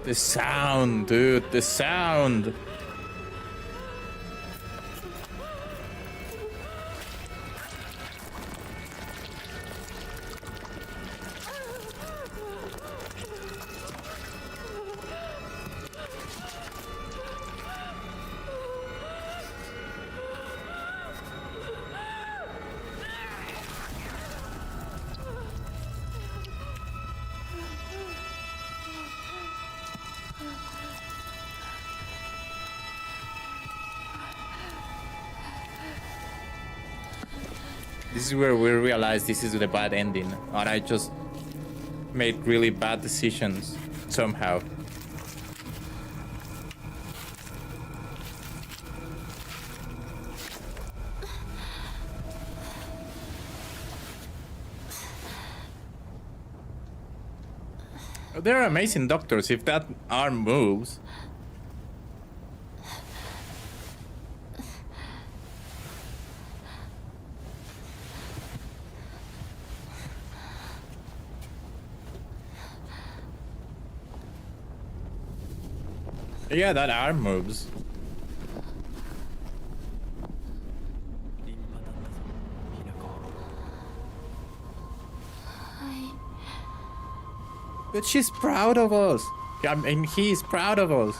A: The sound, dude, the sound. This is where we realize this is the bad ending, and I just made really bad decisions somehow. They're amazing doctors. If that arm moves. Yeah, that arm moves.
B: 立派だったぞヒナコ。
C: はい。
A: But she's proud of us. I mean, he's proud of us.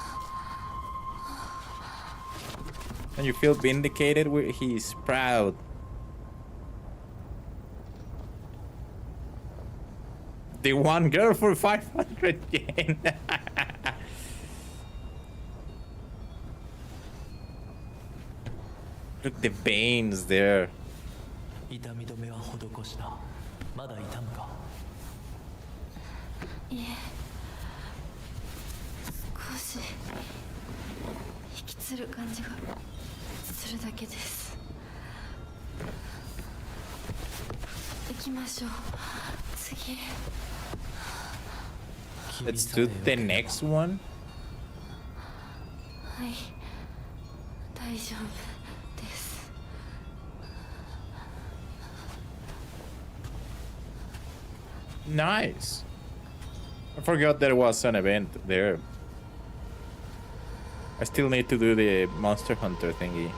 A: And you feel vindicated? He's proud. The one girl for 500 yen. Look, the veins there.
B: 痛み止めは施した。まだ痛むか。
C: いえ少し引きつる感じがするだけです。行きましょう。次。
A: Let's do the next one.
C: はい大丈夫です。
A: Nice. I forgot there was an event there. I still need to do the Monster Hunter thingy.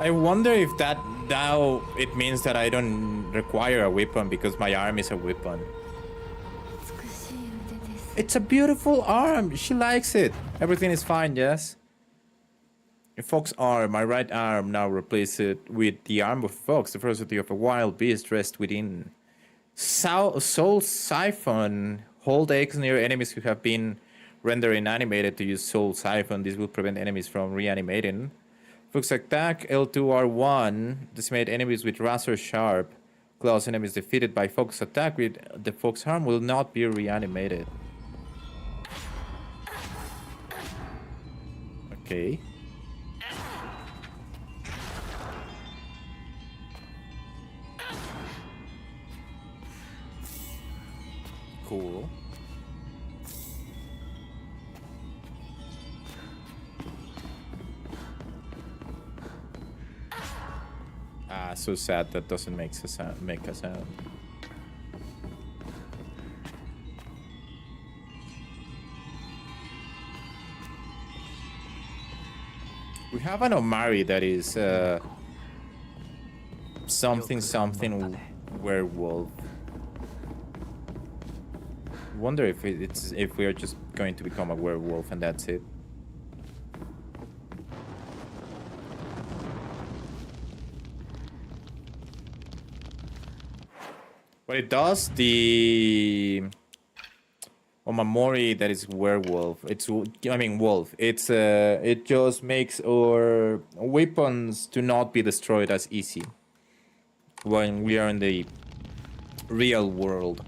A: I wonder if that now it means that I don't require a weapon because my arm is a weapon.
C: 美しい腕です。
A: It's a beautiful arm. She likes it. Everything is fine, yes? Fox arm, my right arm, now replace it with the arm of Fox, the ferocity of a wild beast dressed within. Soul Siphon. Hold X near enemies who have been rendered inanimated to use Soul Siphon. This will prevent enemies from reanimating. Fox attack L2R1. Decimate enemies with Razor Sharp. Claws enemies defeated by Fox attack with the Fox arm will not be reanimated. Okay. Cool. Ah, so sad that doesn't make a sound. We have an Omari that is something werewolf. Wonder if if we are just going to become a werewolf and that's it. But it does the Omamori that is werewolf. Wolf. It just makes our weapons to not be destroyed as easy when we are in the real world.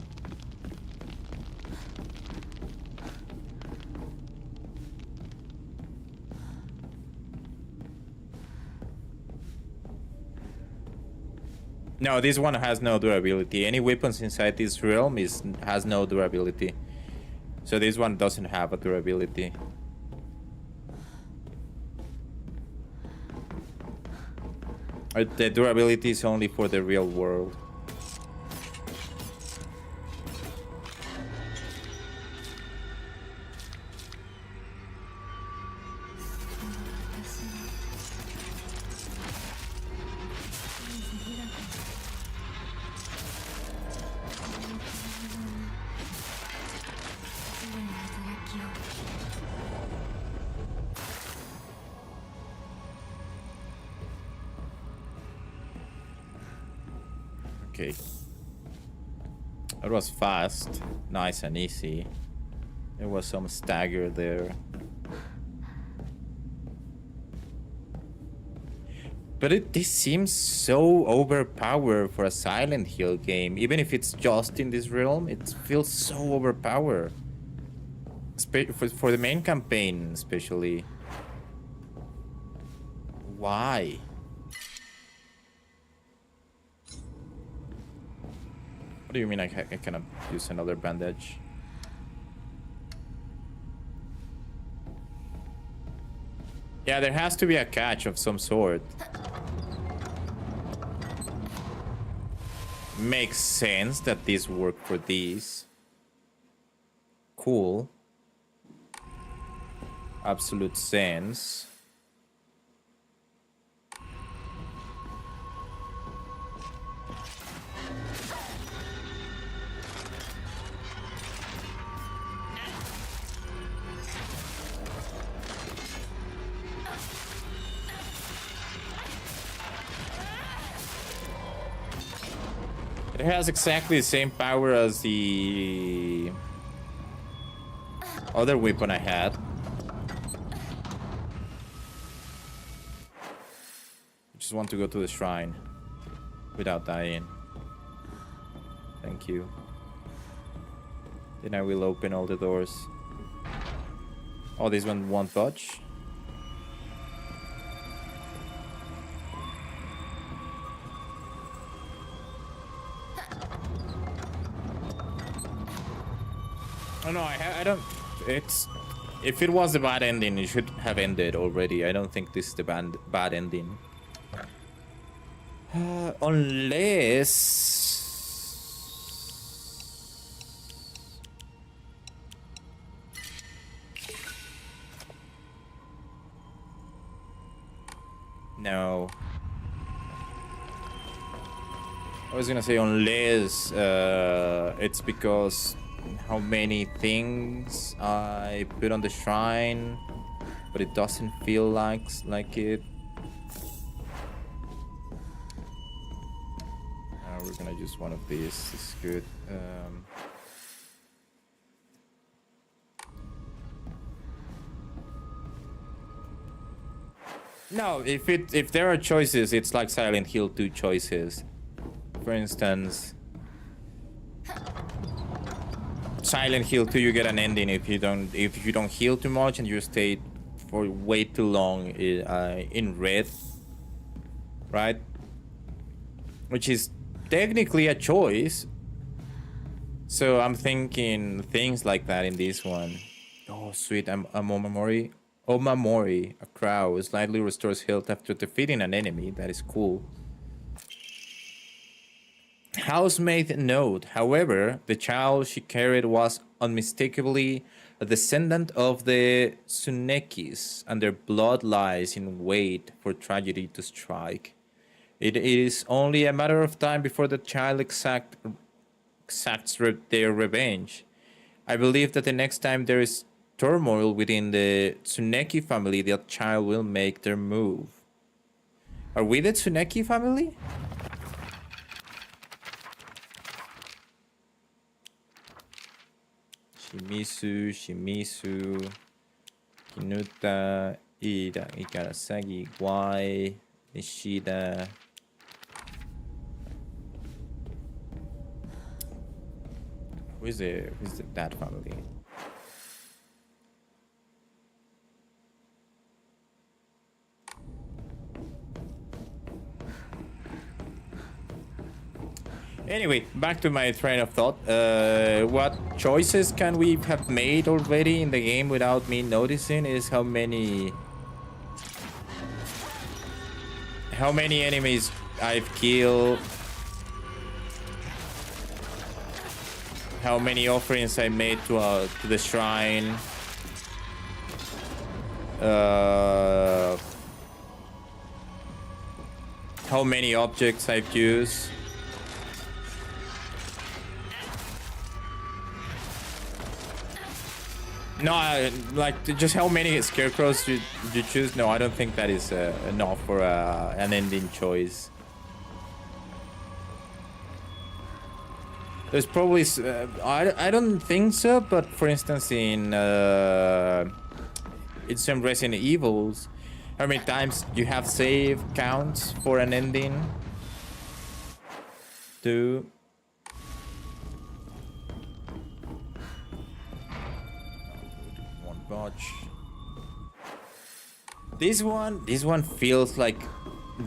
A: No, this one has no durability. Any weapons inside this realm has no durability. So this one doesn't have a durability. The durability is only for the real world. Okay. That was fast, nice and easy. There was some stagger there. But this seems so overpowered for a Silent Hill game. Even if it's just in this realm, it feels so overpowered. For the main campaign, especially. Why? What do you mean I cannot use another bandage? Yeah, there has to be a catch of some sort. Makes sense that this worked for these. Cool. Absolute sense. It has exactly the same power as the other weapon I had. I just want to go to the shrine without dying. Thank you. Then I will open all the doors. Oh, this one won't budge. Oh no, I don't. It's if it was the bad ending, it should have ended already. I don't think this is the bad ending. Unless no. I was gonna say unless it's because how many things I put on the shrine but it doesn't feel like it. We're gonna use one of these. This is good. No, if there are choices, it's like Silent Hill 2 choices. For instance, Silent Hill 2, you get an ending if you don't heal too much and you stay for way too long in red, right? Which is technically a choice. So I'm thinking things like that in this one. Oh, sweet. Omamori. Omamori, a crow, slightly restores health after defeating an enemy. That is cool. Housemaid note. However, the child she carried was unmistakably a descendant of the Tsunekis, and their blood lies in wait for tragedy to strike. It is only a matter of time before the child exacts their revenge. I believe that the next time there is turmoil within the Tsuneki family, that child will make their move. Are we the Tsuneki family? Shimizu, Kinuta, Ikarasagi, Wai, Nishida. Who's that family? Anyway, back to my train of thought. What choices can we have made already in the game without me noticing is how many enemies I've killed, how many offerings I made to the shrine, how many objects I've used. No, like just how many scarecrows you choose? No, I don't think that is enough for an ending choice. There's probably I don't think so, but for instance in some Resident Evils, how many times you have save counts for an ending? 2. Watch. This one feels like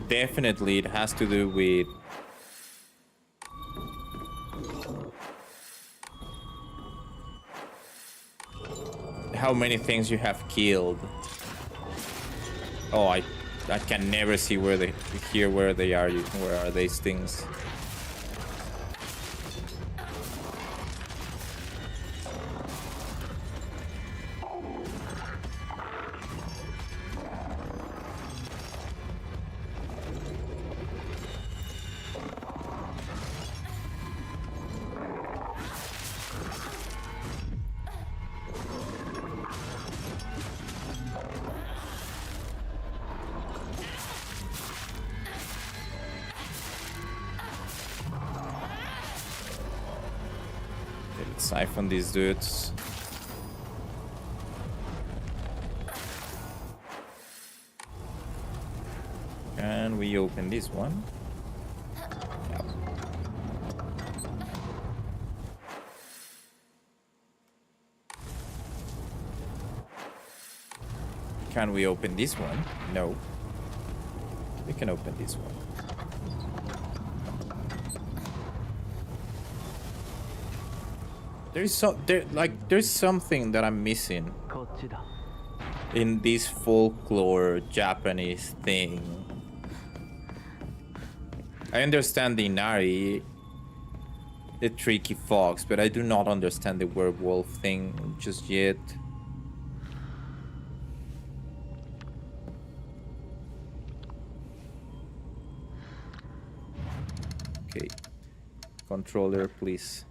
A: definitely it has to do with how many things you have killed. Oh, I can never see where they are. Where are these things? Siphon these dudes. Can we open this one? Yep. Can we open this one? No. We can open this one. There's something that I'm missing in this folklore Japanese thing. I understand the Inari, the tricky fox, but I do not understand the werewolf thing just yet. Okay. Controller, please.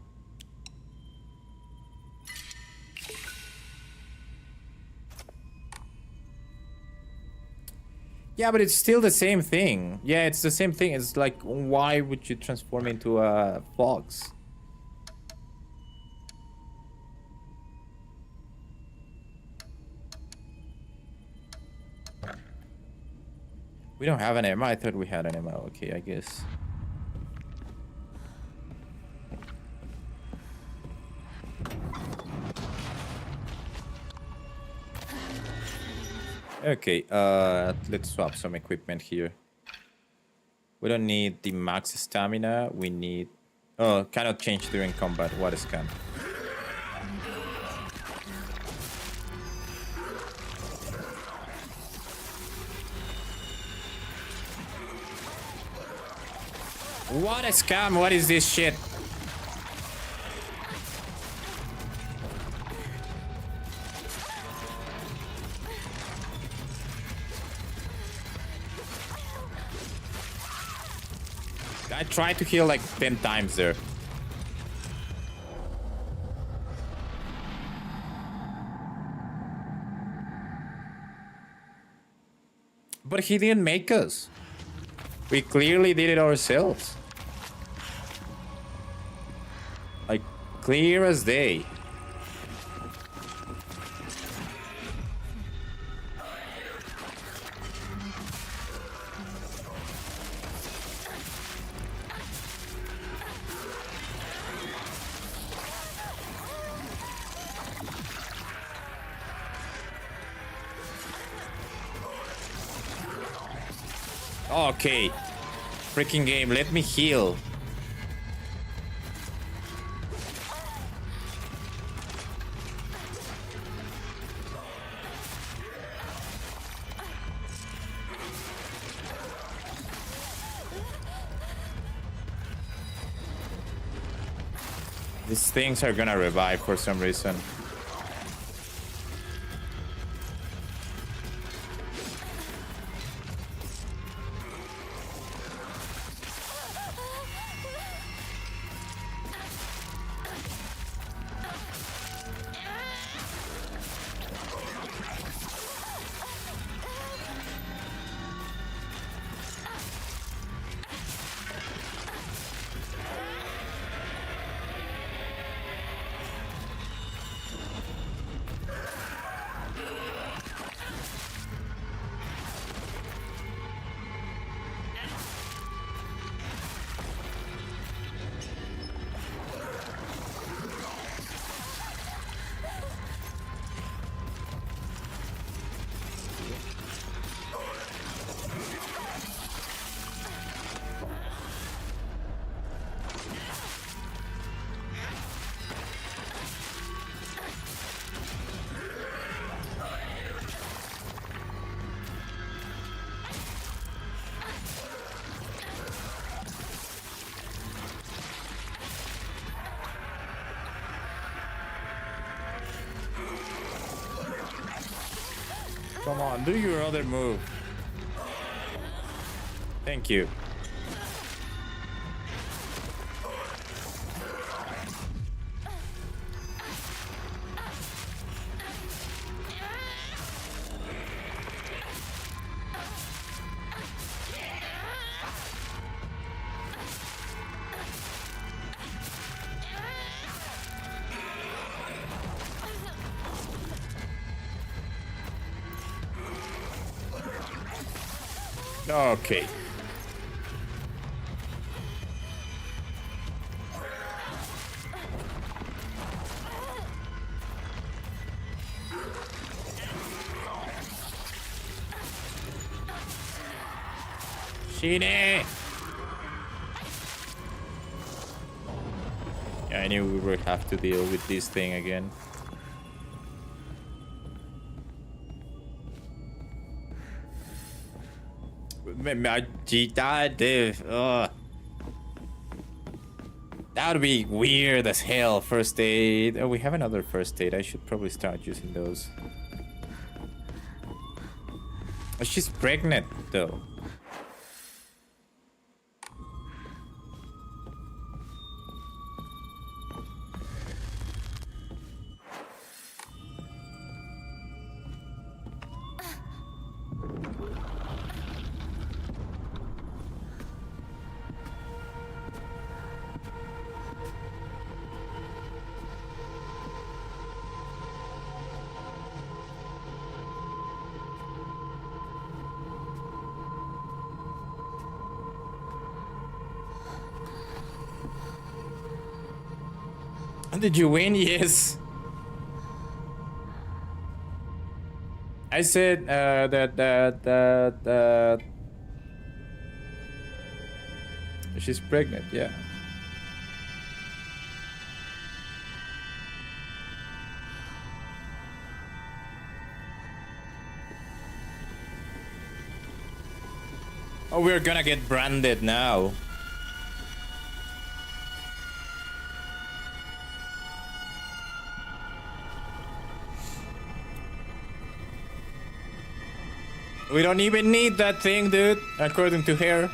A: Yeah, but it's still the same thing. Yeah, it's the same thing. It's like, why would you transform into a fox? We don't have an Emma. I thought we had an Emma. Okay, I guess. Okay, let's swap some equipment here. We don't need the max stamina. We need... Oh, cannot change during combat. What a scam. What a scam! What is this shit? I tried to heal like 10 times there. But he didn't make us. We clearly did it ourselves. Like, clear as day. Okay. Freaking game, let me heal. These things are gonna revive for some reason. Come on, do your other move. Thank you. Okay. Shine! Yeah, I knew we would have to deal with this thing again. That would be weird as hell. First aid. Oh, we have another first aid. I should probably start using those. Oh, she's pregnant, though. Did you win? Yes. I said that she's pregnant. Yeah. Oh, we're gonna get branded now. We don't even need that thing, dude, according to her.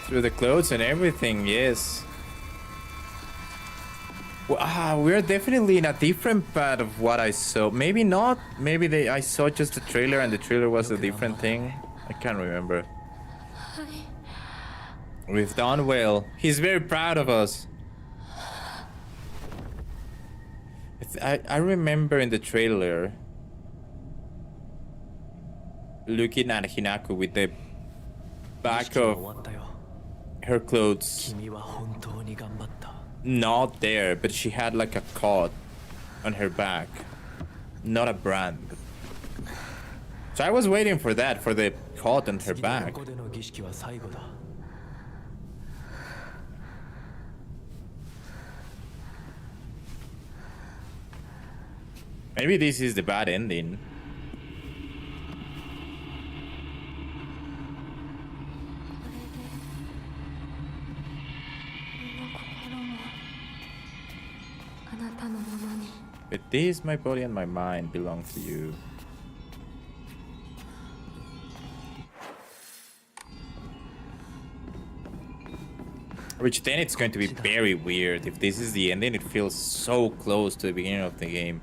A: Through the clothes and everything, yes. Well, we're definitely in a different part of what I saw. Maybe not. Maybe I saw just the trailer and the trailer was a different thing. I can't remember. We've done well. He's very proud of us. I remember in the trailer looking at Hinako with the back of her clothes not there, but she had like a cut on her back, not a brand. So I was waiting for that, for the cut on her back. Maybe this is the bad ending. But this, my body and my mind, belong to you. Which then it's going to be very weird. If this is the ending, it feels so close to the beginning of the game.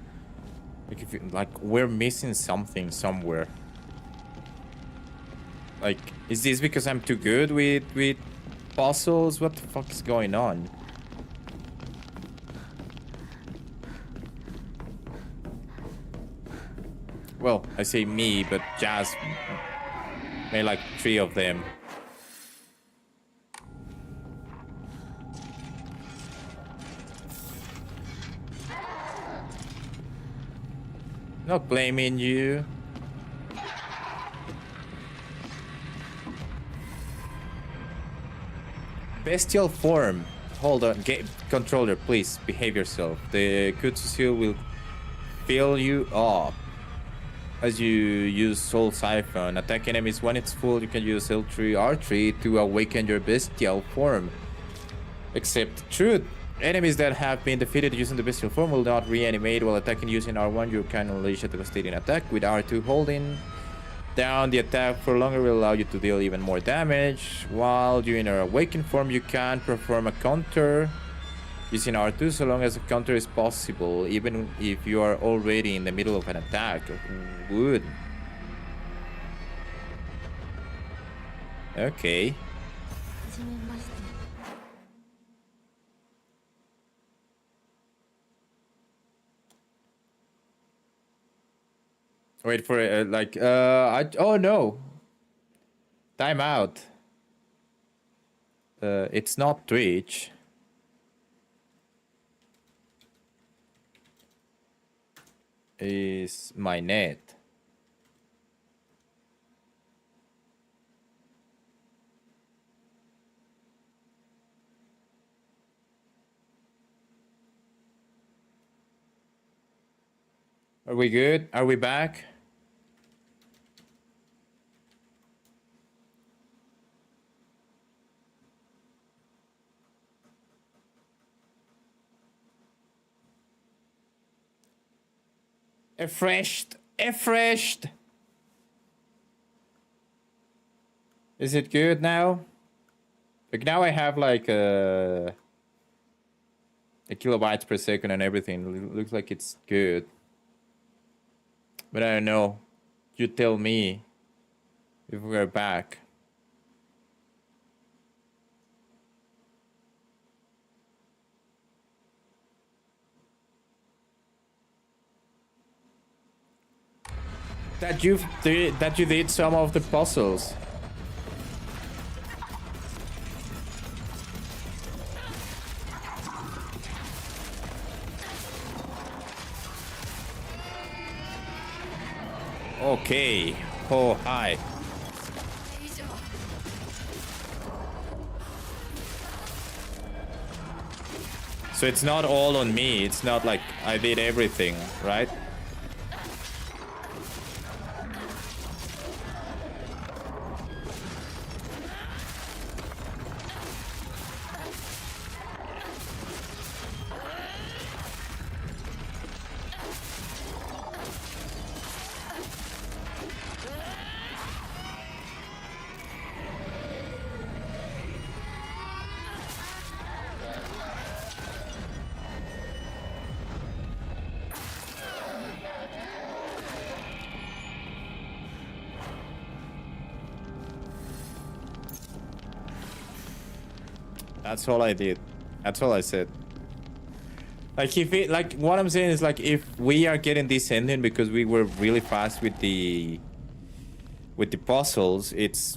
A: Like, like we're missing something somewhere. Like, is this because I'm too good with puzzles? What the fuck is going on? Well, I say me, but Jazz made like 3 of them. Not blaming you. Bestial form. Hold on, controller, please behave yourself. The Kutsusil will fill you up as you use Soul Siphon. Attack enemies when it's full. You can use L3 R3 to awaken your bestial form. Except truth. Enemies that have been defeated using the bestial form will not reanimate while attacking using R1. You can unleash a devastating attack with R2. Holding down the attack for longer will allow you to deal even more damage. While you're in your awakened form, you can perform a counter using R2 so long as a counter is possible, even if you are already in the middle of an attack. Good. Okay. Wait for it, oh no. Time out. It's not Twitch. Is my net. Are we good? Are we back? Refreshed. Refreshed. Is it good now? Like now I have like a kilobytes per second and everything. Looks like it's good. But I don't know. You tell me if we're back. That you did some of the puzzles. Okay. Oh, hi. So it's not all on me. It's not like I did everything, right? That's all I did. That's all I said. Like if it, like what I'm saying is like if we are getting this ending because we were really fast with the puzzles, it's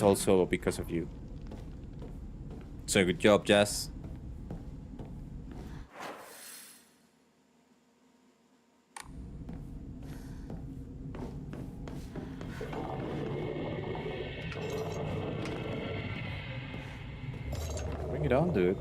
A: also because of you. So good job, Jess. Bring it on, dude.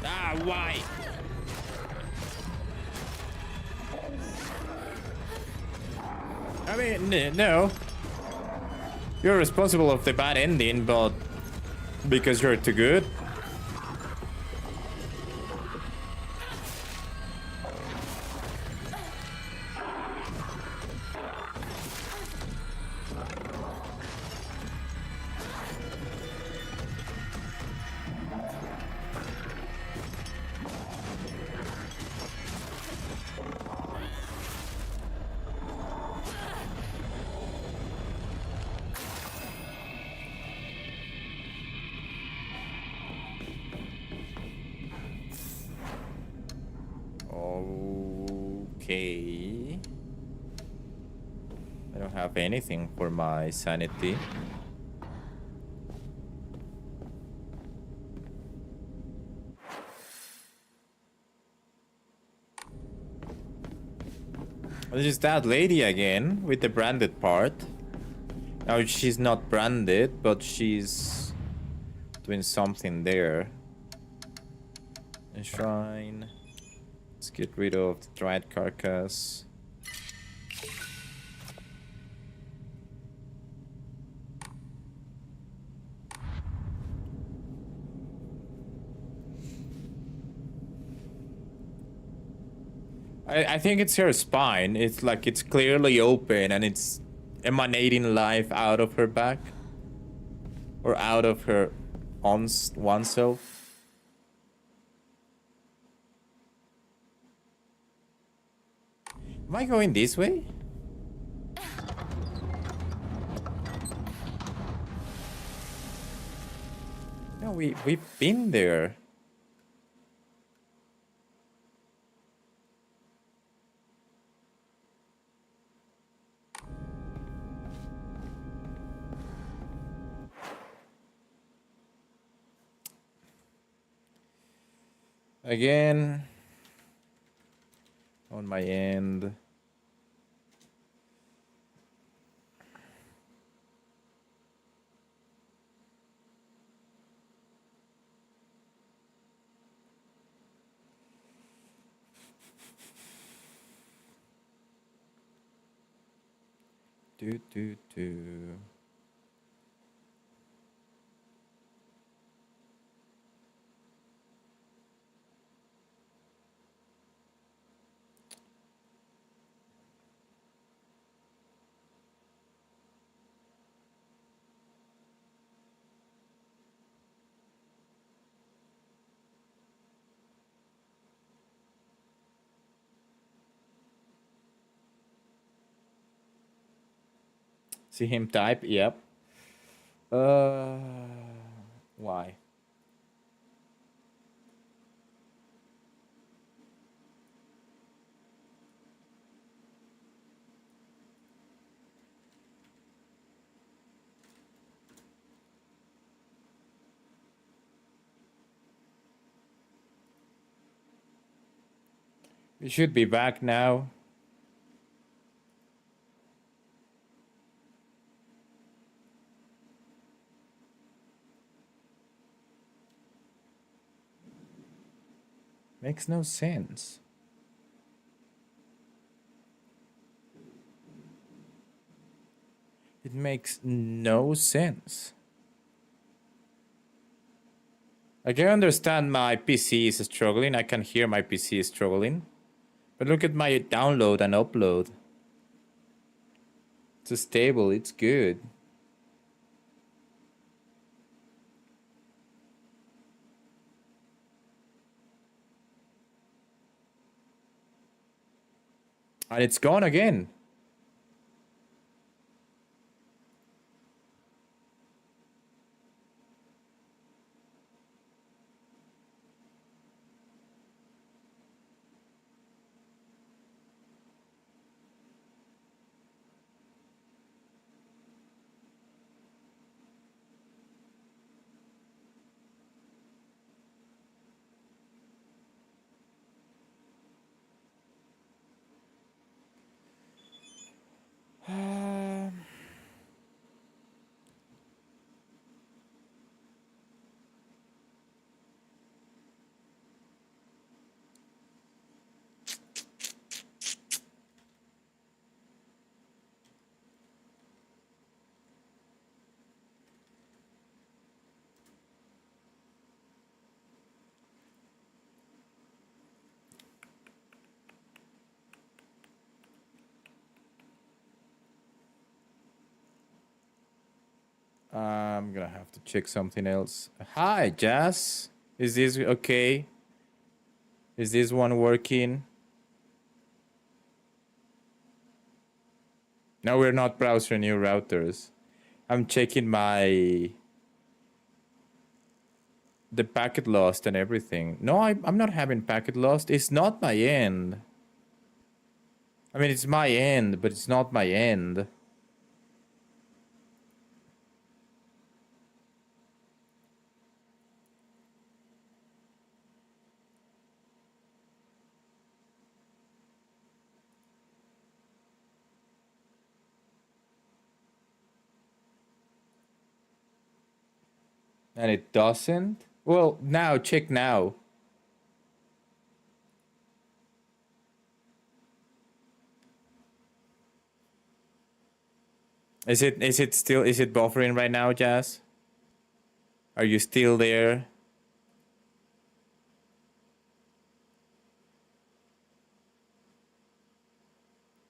A: Ah, why? I mean, no. You're responsible of the bad ending, but because you're too good. Okay. I don't have anything for my sanity. This is that lady again with the branded part. Now she's not branded, but she's doing something there. Enshrine. Let's get rid of the dried carcass. I think it's her spine. It's like it's clearly open and it's emanating life out of her back. Or out of her oneself. Am I going this way? No, we've been there. Again, on my end. Do, do, do. See him type? Yep. Why? We should be back now. Makes no sense. It makes no sense. I can understand my PC is struggling. I can hear my PC is struggling. But look at my download and upload. It's stable. It's good. And it's gone again. I'm gonna have to check something else. Hi, Jazz. Is this okay? Is this one working? No, we're not browser new routers. I'm checking the packet lost and everything. No, I'm not having packet lost. It's not my end. I mean, it's my end, but it's not my end. And it doesn't? Well, now, check now. Is it buffering right now, Jazz? Are you still there?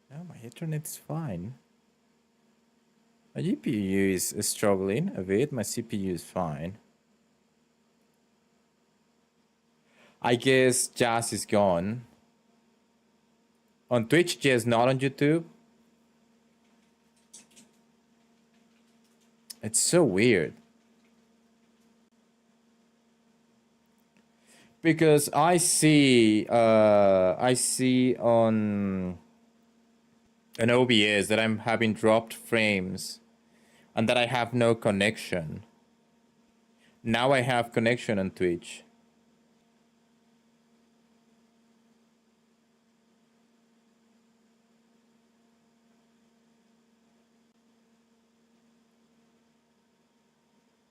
A: No, my internet's fine. My GPU is struggling a bit. My CPU is fine. I guess Jazz is gone. On Twitch, Jazz not on YouTube. It's so weird. Because I see on an OBS that I'm having dropped frames and that I have no connection. Now I have connection on Twitch.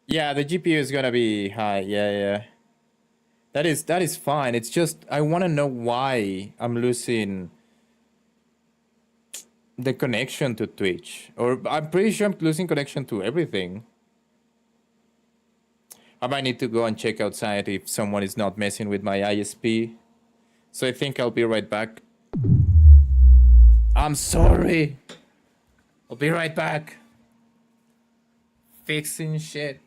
A: Yeah, the GPU is gonna be high. Yeah. That is fine. It's just I want to know why I'm losing. the connection to Twitch. Or I'm pretty sure I'm losing connection to everything. I might need to go and check outside if someone is not messing with my ISP. So I think I'll be right back. I'm sorry. I'll be right back. Fixing shit.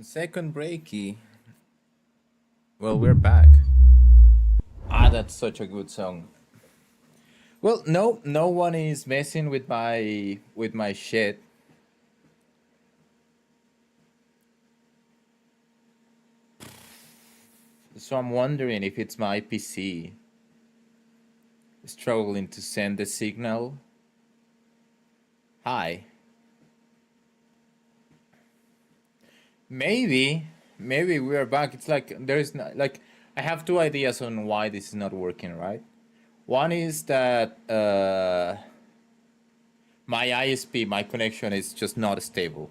A: Second breaky. Well, we're back. Ah, that's such a good song. Well, no one is messing with my shit. So I'm wondering if it's my PC struggling to send the signal. Hi. Maybe we are back. It's like there is not, like I have two ideas on why this is not working, right? One is that my ISP, my connection is just not stable.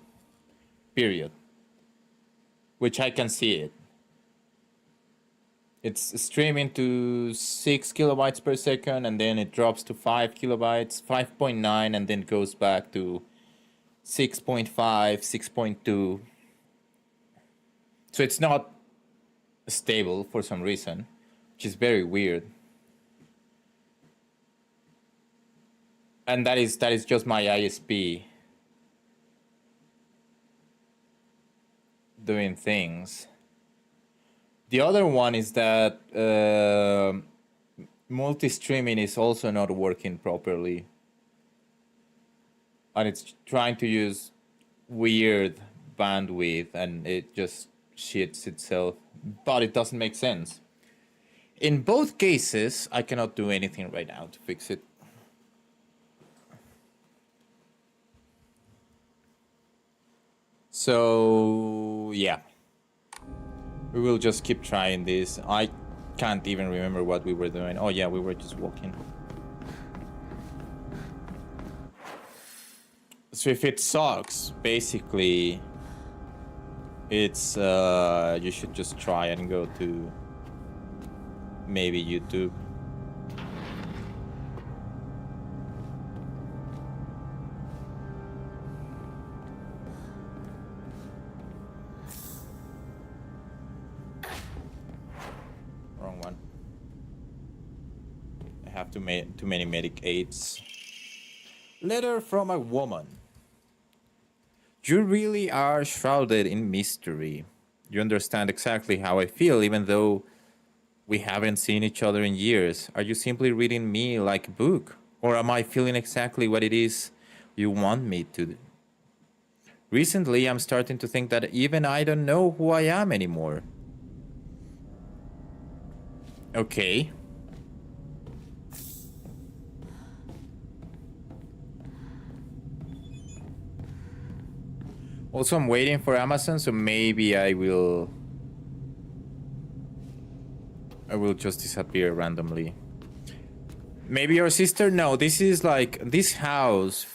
A: Period. Which I can see it. It's streaming to 6 kilobytes per second, and then it drops to 5 kilobytes, 5.9, and then goes back to 6.5, 6.2. So it's not stable for some reason, which is very weird. And that is just my ISP doing things. The other one is that multi-streaming is also not working properly. And it's trying to use weird bandwidth and it just shits itself. But it doesn't make sense. In both cases, I cannot do anything right now to fix it. So, yeah. We will just keep trying this. I can't even remember what we were doing. Oh yeah, we were just walking. So if it sucks, basically, it's you should just try and go to maybe YouTube. have too many medic aids. Letter from a woman. You really are shrouded in mystery. You understand exactly how I feel, even though we haven't seen each other in years. Are you simply reading me like a book? Or am I feeling exactly what it is you want me to? Recently, I'm starting to think that even I don't know who I am anymore. Okay. Also, I'm waiting for Amazon, so maybe I will just disappear randomly. Maybe your sister? No, this is like, this house,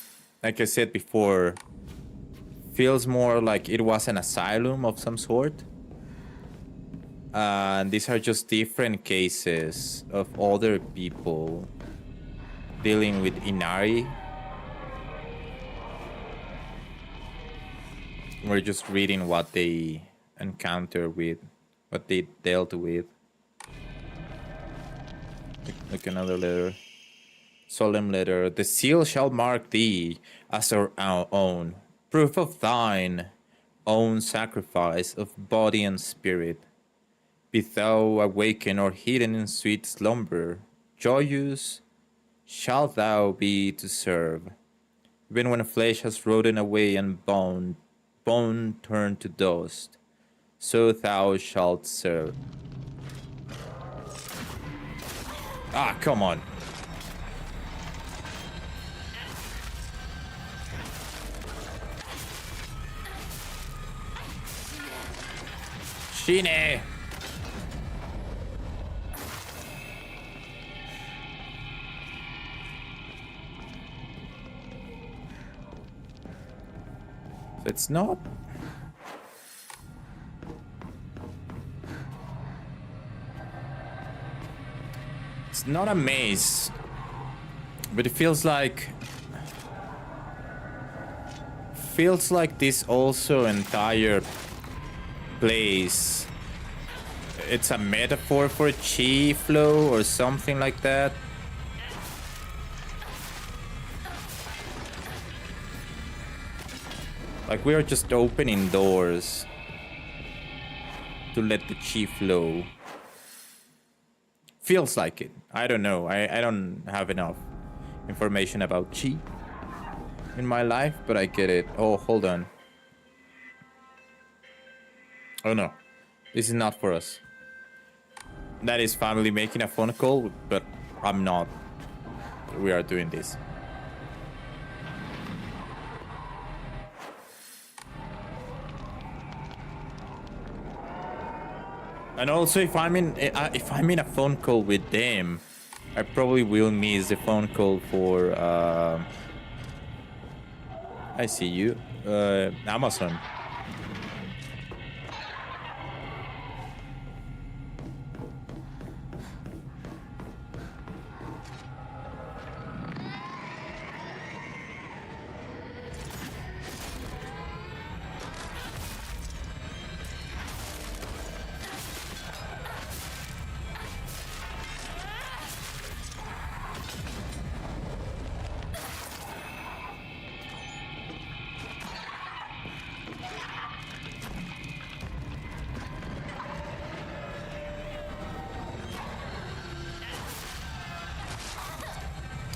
A: like I said before, feels more like it was an asylum of some sort. And these are just different cases of other people dealing with Inari. We're just reading what they encounter with, what they dealt with. Like another letter. Solemn letter. The seal shall mark thee as our own. Proof of thine own sacrifice of body and spirit. Be thou awakened or hidden in sweet slumber. Joyous shalt thou be to serve. Even when flesh has rotted away and bone turned to dust, so thou shalt serve. Ah, come on. Shine! It's not. It's not a maze, but it feels like this also entire place. It's a metaphor for chi flow or something like that. Like we are just opening doors to let the chi flow. Feels like it. I don't know. I don't have enough information about chi in my life, but I get it. Oh, hold on. Oh no. This is not for us. That is family making a phone call, but I'm not. We are doing this. And also, if I'm in a phone call with them, I probably will miss the phone call for I see you, Amazon.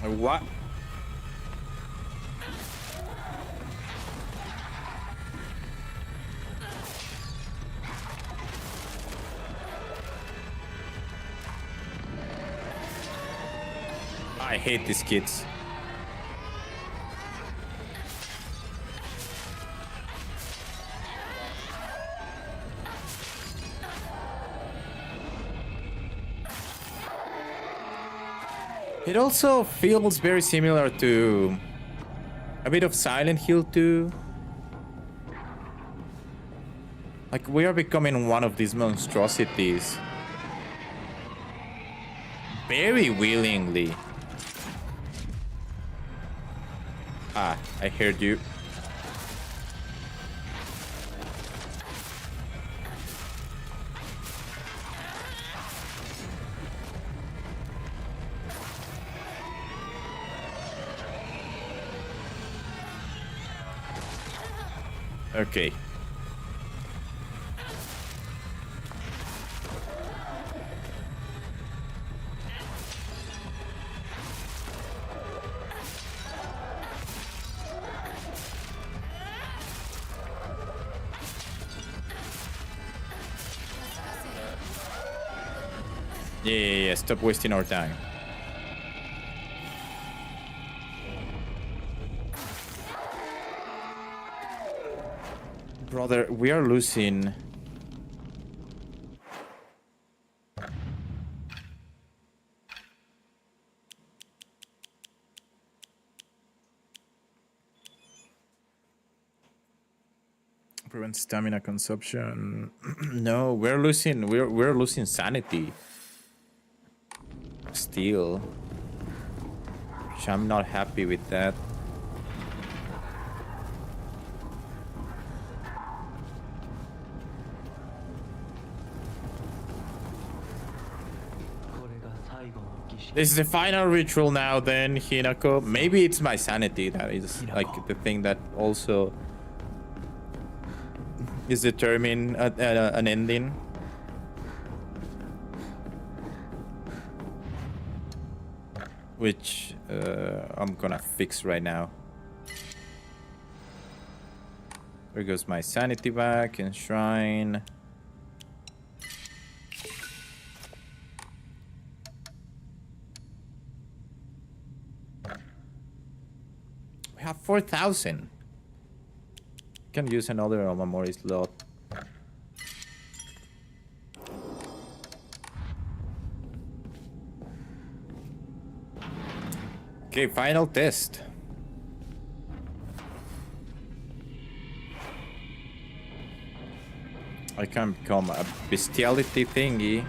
A: What? I hate these kids. It also feels very similar to a bit of Silent Hill 2. Like we are becoming one of these monstrosities. Very willingly. Ah, I heard you. Okay. Yeah. Stop wasting our time. Brother, we are losing. Prevent stamina consumption. No, we're losing. We're losing sanity. Still, which I'm not happy with that. This is the final ritual now then, Hinako. Maybe it's my sanity that is like the thing that also is determine an ending. Which I'm gonna fix right now. There goes my sanity back and shrine. We have 4,000. Can use another Omamori slot. Okay, final test. I can become a bestiality thingy.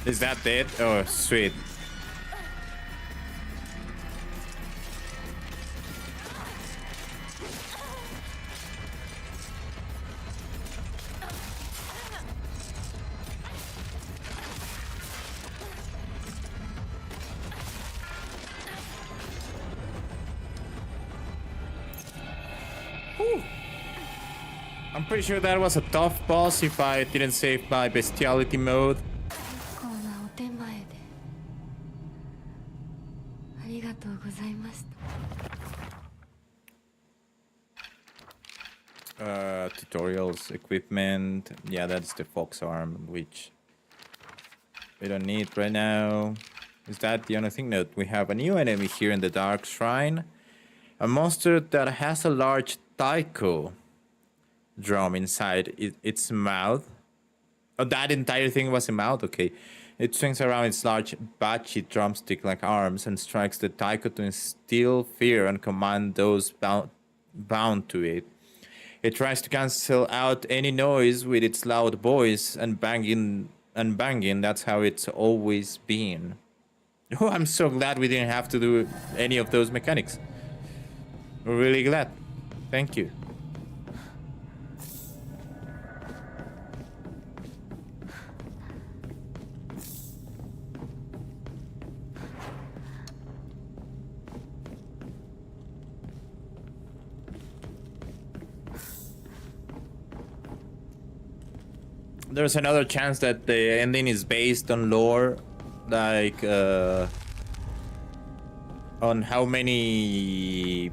A: Is that it? Oh, sweet. Whew. I'm pretty sure that was a tough boss if I didn't save my bestiality mode.
C: 結構なお点前でありがとうございました。
A: Tutorials, equipment. Yeah, that's the fox arm, which we don't need right now. Is that the only thing? No, we have a new enemy here in the Dark Shrine. A monster that has a large taiko drum inside its mouth. Oh, that entire thing was a mouth? Okay. It swings around its large bachi drumstick-like arms and strikes the taiko to instill fear and command those bound to it. It tries to cancel out any noise with its loud voice and banging. That's how it's always been. Oh, I'm so glad we didn't have to do any of those mechanics. We're really glad. Thank you. There's another chance that the ending is based on lore, like on how many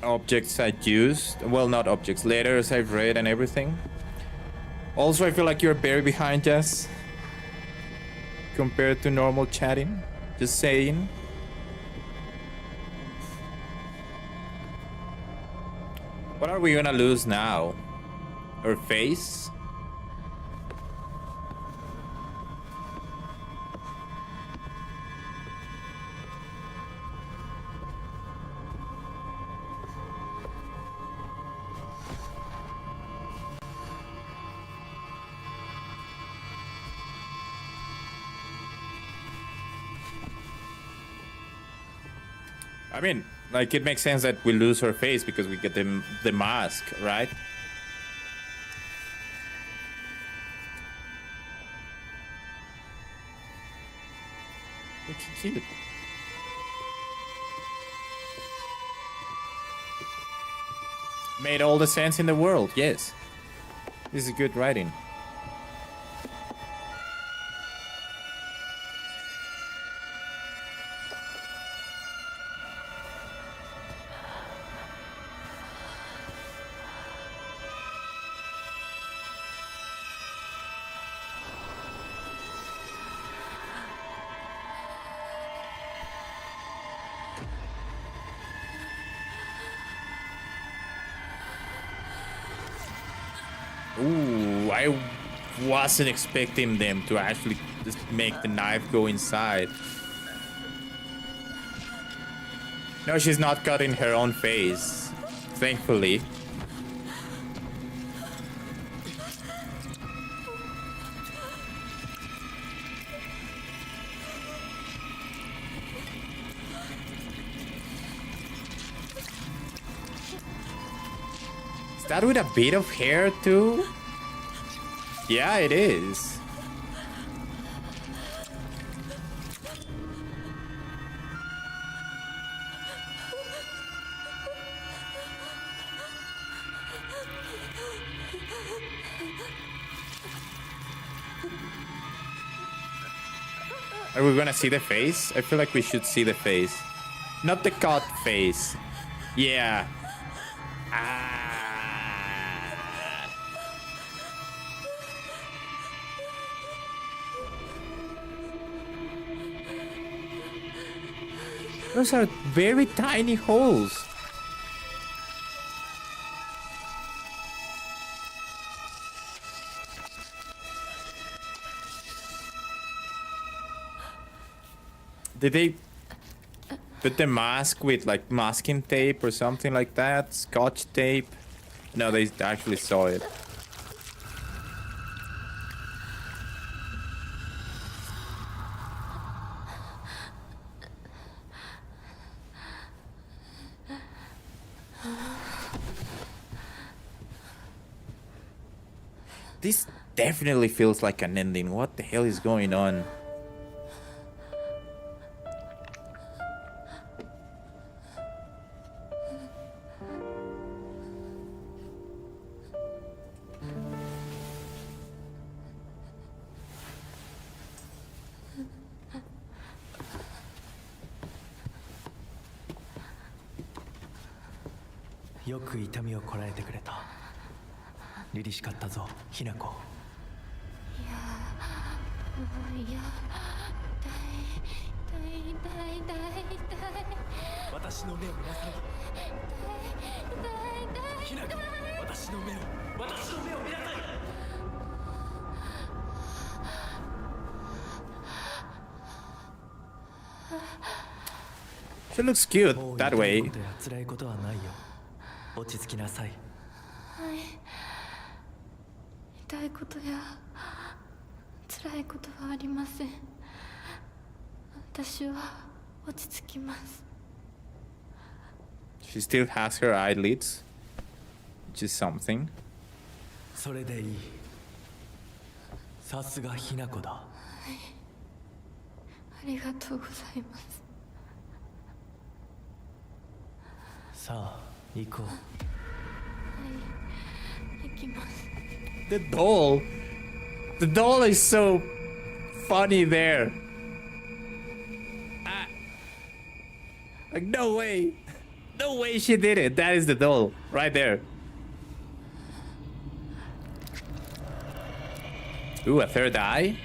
A: objects I used. Well, not objects, letters I've read and everything. Also, I feel like you're very behind us. compared to normal chatting. Just saying. What are we gonna lose now? Her face? I mean, like, it makes sense that we lose her face because we get the mask, right? Looks cute. Made all the sense in the world, yes. This is good writing. Ooh, I wasn't expecting them to actually just make the knife go inside. No, she's not cutting her own face, thankfully. Is that with a bit of hair too? Yeah, it is. Are we gonna see the face? I feel like we should see the face. Not the cut face. Yeah. Ah. Those are very tiny holes. Did they put the mask with like masking tape or something like that? Scotch tape? No, they actually saw it. This definitely feels like an ending. What the hell is going on?
B: よく痛みをこらえてくれた。凛々しかったぞ、ひな子。
C: いや痛い。
B: 私の目を見なさい。
C: 痛い。
B: ひな子、私の目を見なさい。
A: She looks cute that way.
B: 辛いことはないよ。落ち着きなさい。
C: 痛いことや辛いことはありません。私は落ち着きます。
A: She still has her eyelids, which is something.
B: それでいい。さすがひな子だ。
C: ありがとうございます。
B: さあ、行こう。
C: 行きます。
A: The doll is so funny there. Like, no way she did it. That is the doll right there. Ooh, a third eye.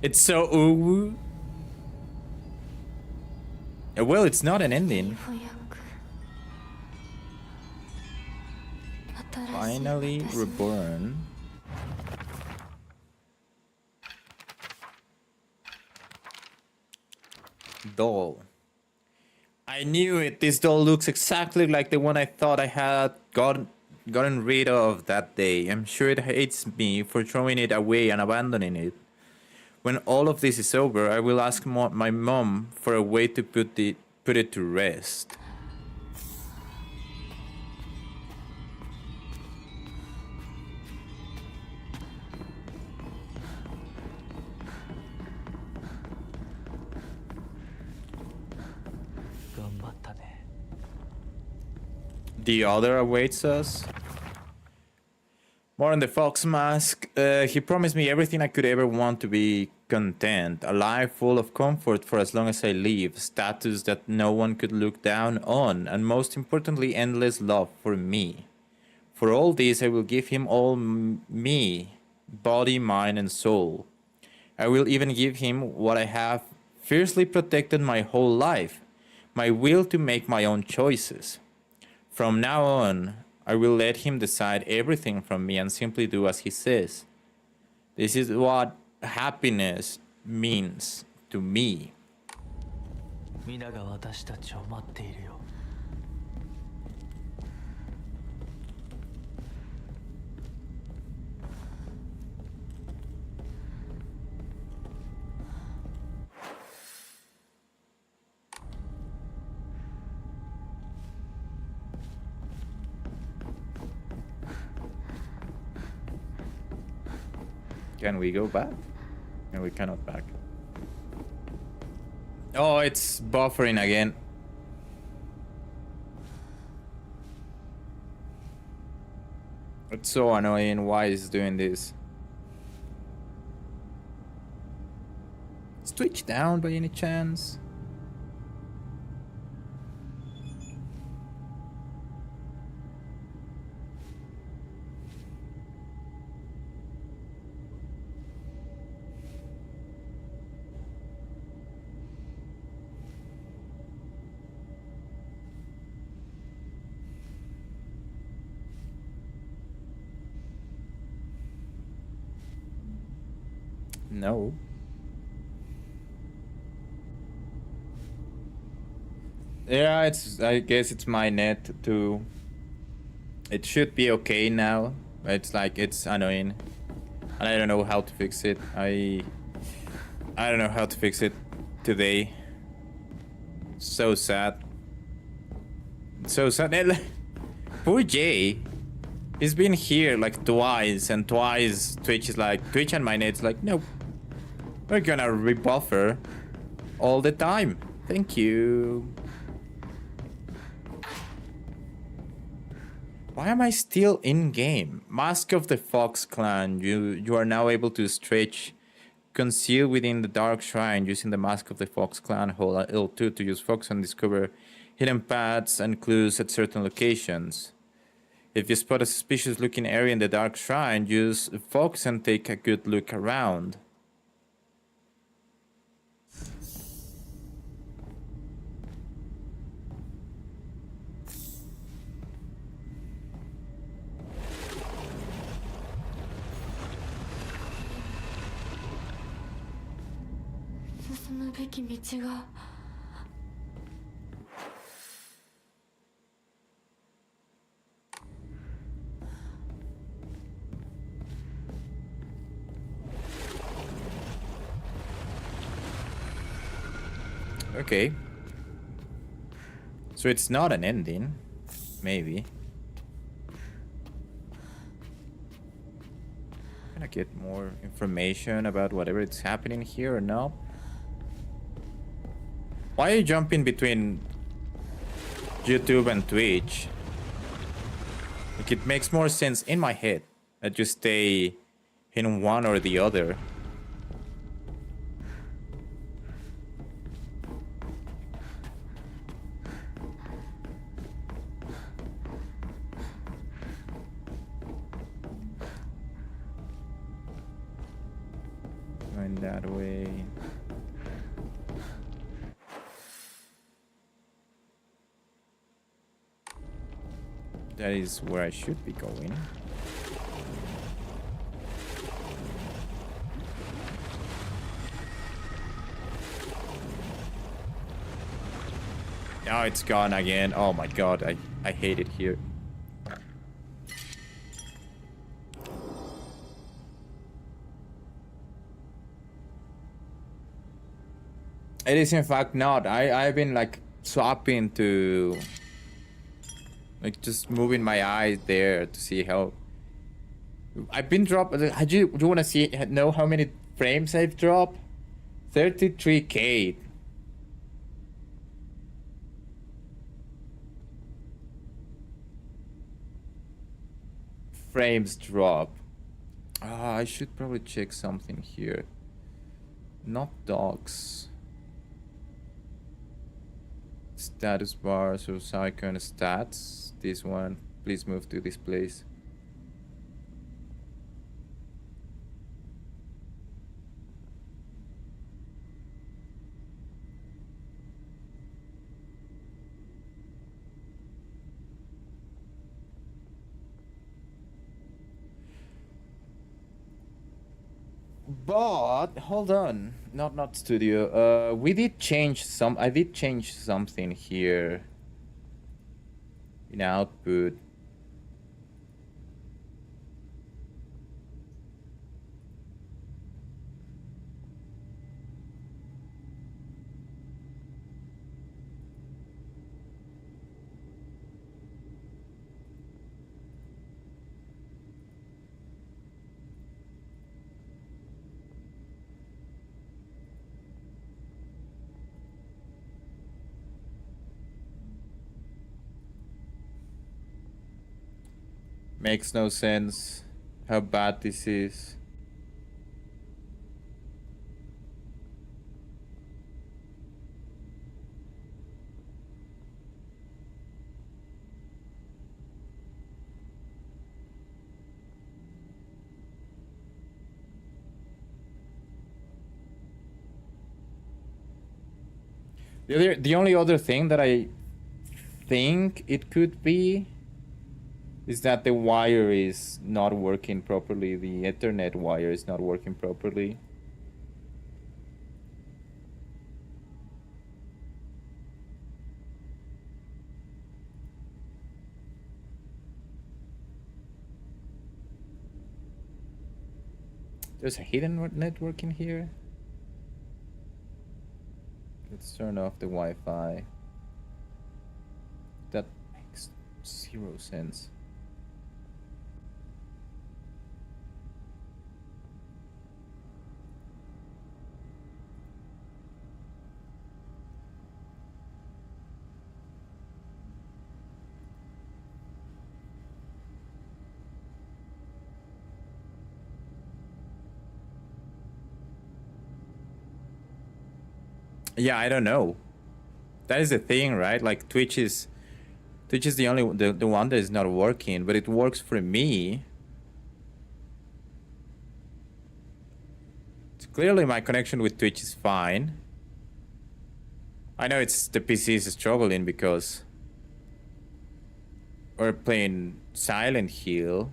A: It's so ooh. Well, it's not an ending.
C: ようやく新しい
A: Finally
C: 私に
A: reborn. Doll. I knew it. This doll looks exactly like the one I thought I had gotten rid of that day. I'm sure it hates me for throwing it away and abandoning it. When all of this is over, I will ask my mom for a way to put it to rest. The other awaits us. More on the Fox Mask. He promised me everything I could ever want to be content. A life full of comfort for as long as I live. Status that no one could look down on. And most importantly, endless love for me. For all this, I will give him all me. Body, mind, and soul. I will even give him what I have fiercely protected my whole life. My will to make my own choices. From now on, I will let him decide everything from me and simply do as he says. This is what happiness means to me.
B: 皆が私たちを待っているよ。
A: Can we go back? No, we cannot back. Oh, it's buffering again. It's so annoying. Why is it doing this? Is Twitch down by any chance? No. Yeah, I guess it's my net too. It should be okay now. It's like, it's annoying. And I don't know how to fix it. I don't know how to fix it today. So sad. So sad. Poor Jay. He's been here like twice, and twice Twitch is like, Twitch and my net's like, no. We're gonna rebuffer all the time. Thank you. Why am I still in game? Mask of the Fox Clan. You are now able to stretch conceal within the Dark Shrine using the Mask of the Fox Clan. Hold L2 to use Fox and discover hidden paths and clues at certain locations. If you spot a suspicious looking area in the Dark Shrine, use Fox and take a good look around. Okay. So it's not an ending. Maybe. Can I get more information about whatever is happening here or no? Why are you jumping between YouTube and Twitch? Like, it makes more sense in my head that you stay in one or the other. that way. That is where I should be going. Now it's gone again. Oh my god, I hate it here. It is in fact not. I've been like swapping to like just moving my eyes there to see how I've been dropped. Do you want to know how many frames I've dropped? 33k. Frames drop. I should probably check something here. Not dogs. Status bar, so icon stats. This one. Please move to this place. But hold on, not studio. We did change some. I did change something here in output. Makes no sense how bad this is. The only other thing that I think it could be is that the wire is not working properly. The Ethernet wire is not working properly. There's a hidden network in here. Let's turn off the Wi-Fi. That makes 0 sense. Yeah, I don't know. That is the thing, right? Like Twitch is the only the one that is not working, but it works for me. It's clearly my connection with Twitch is fine. I know it's the PC is struggling because we're playing Silent Hill.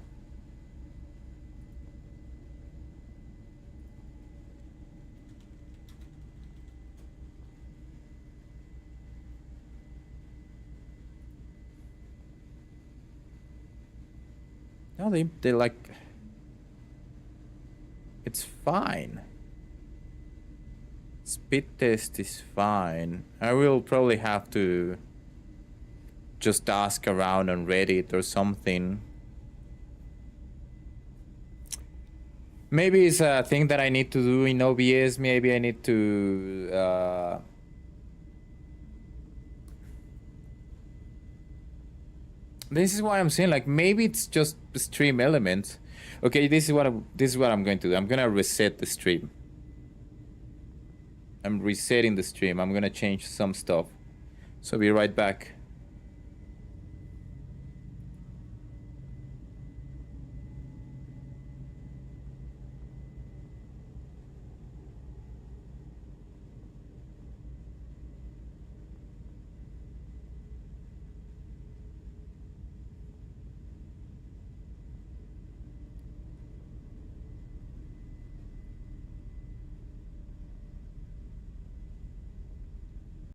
A: No, they like, it's fine. Speed test is fine. I will probably have to just ask around on Reddit or something. Maybe it's a thing that I need to do in OBS. Maybe I need to this is why I'm saying, like, maybe it's just the stream elements. Okay, this is what I'm going to do. I'm gonna reset the stream. I'm resetting the stream. I'm gonna change some stuff. So be right back.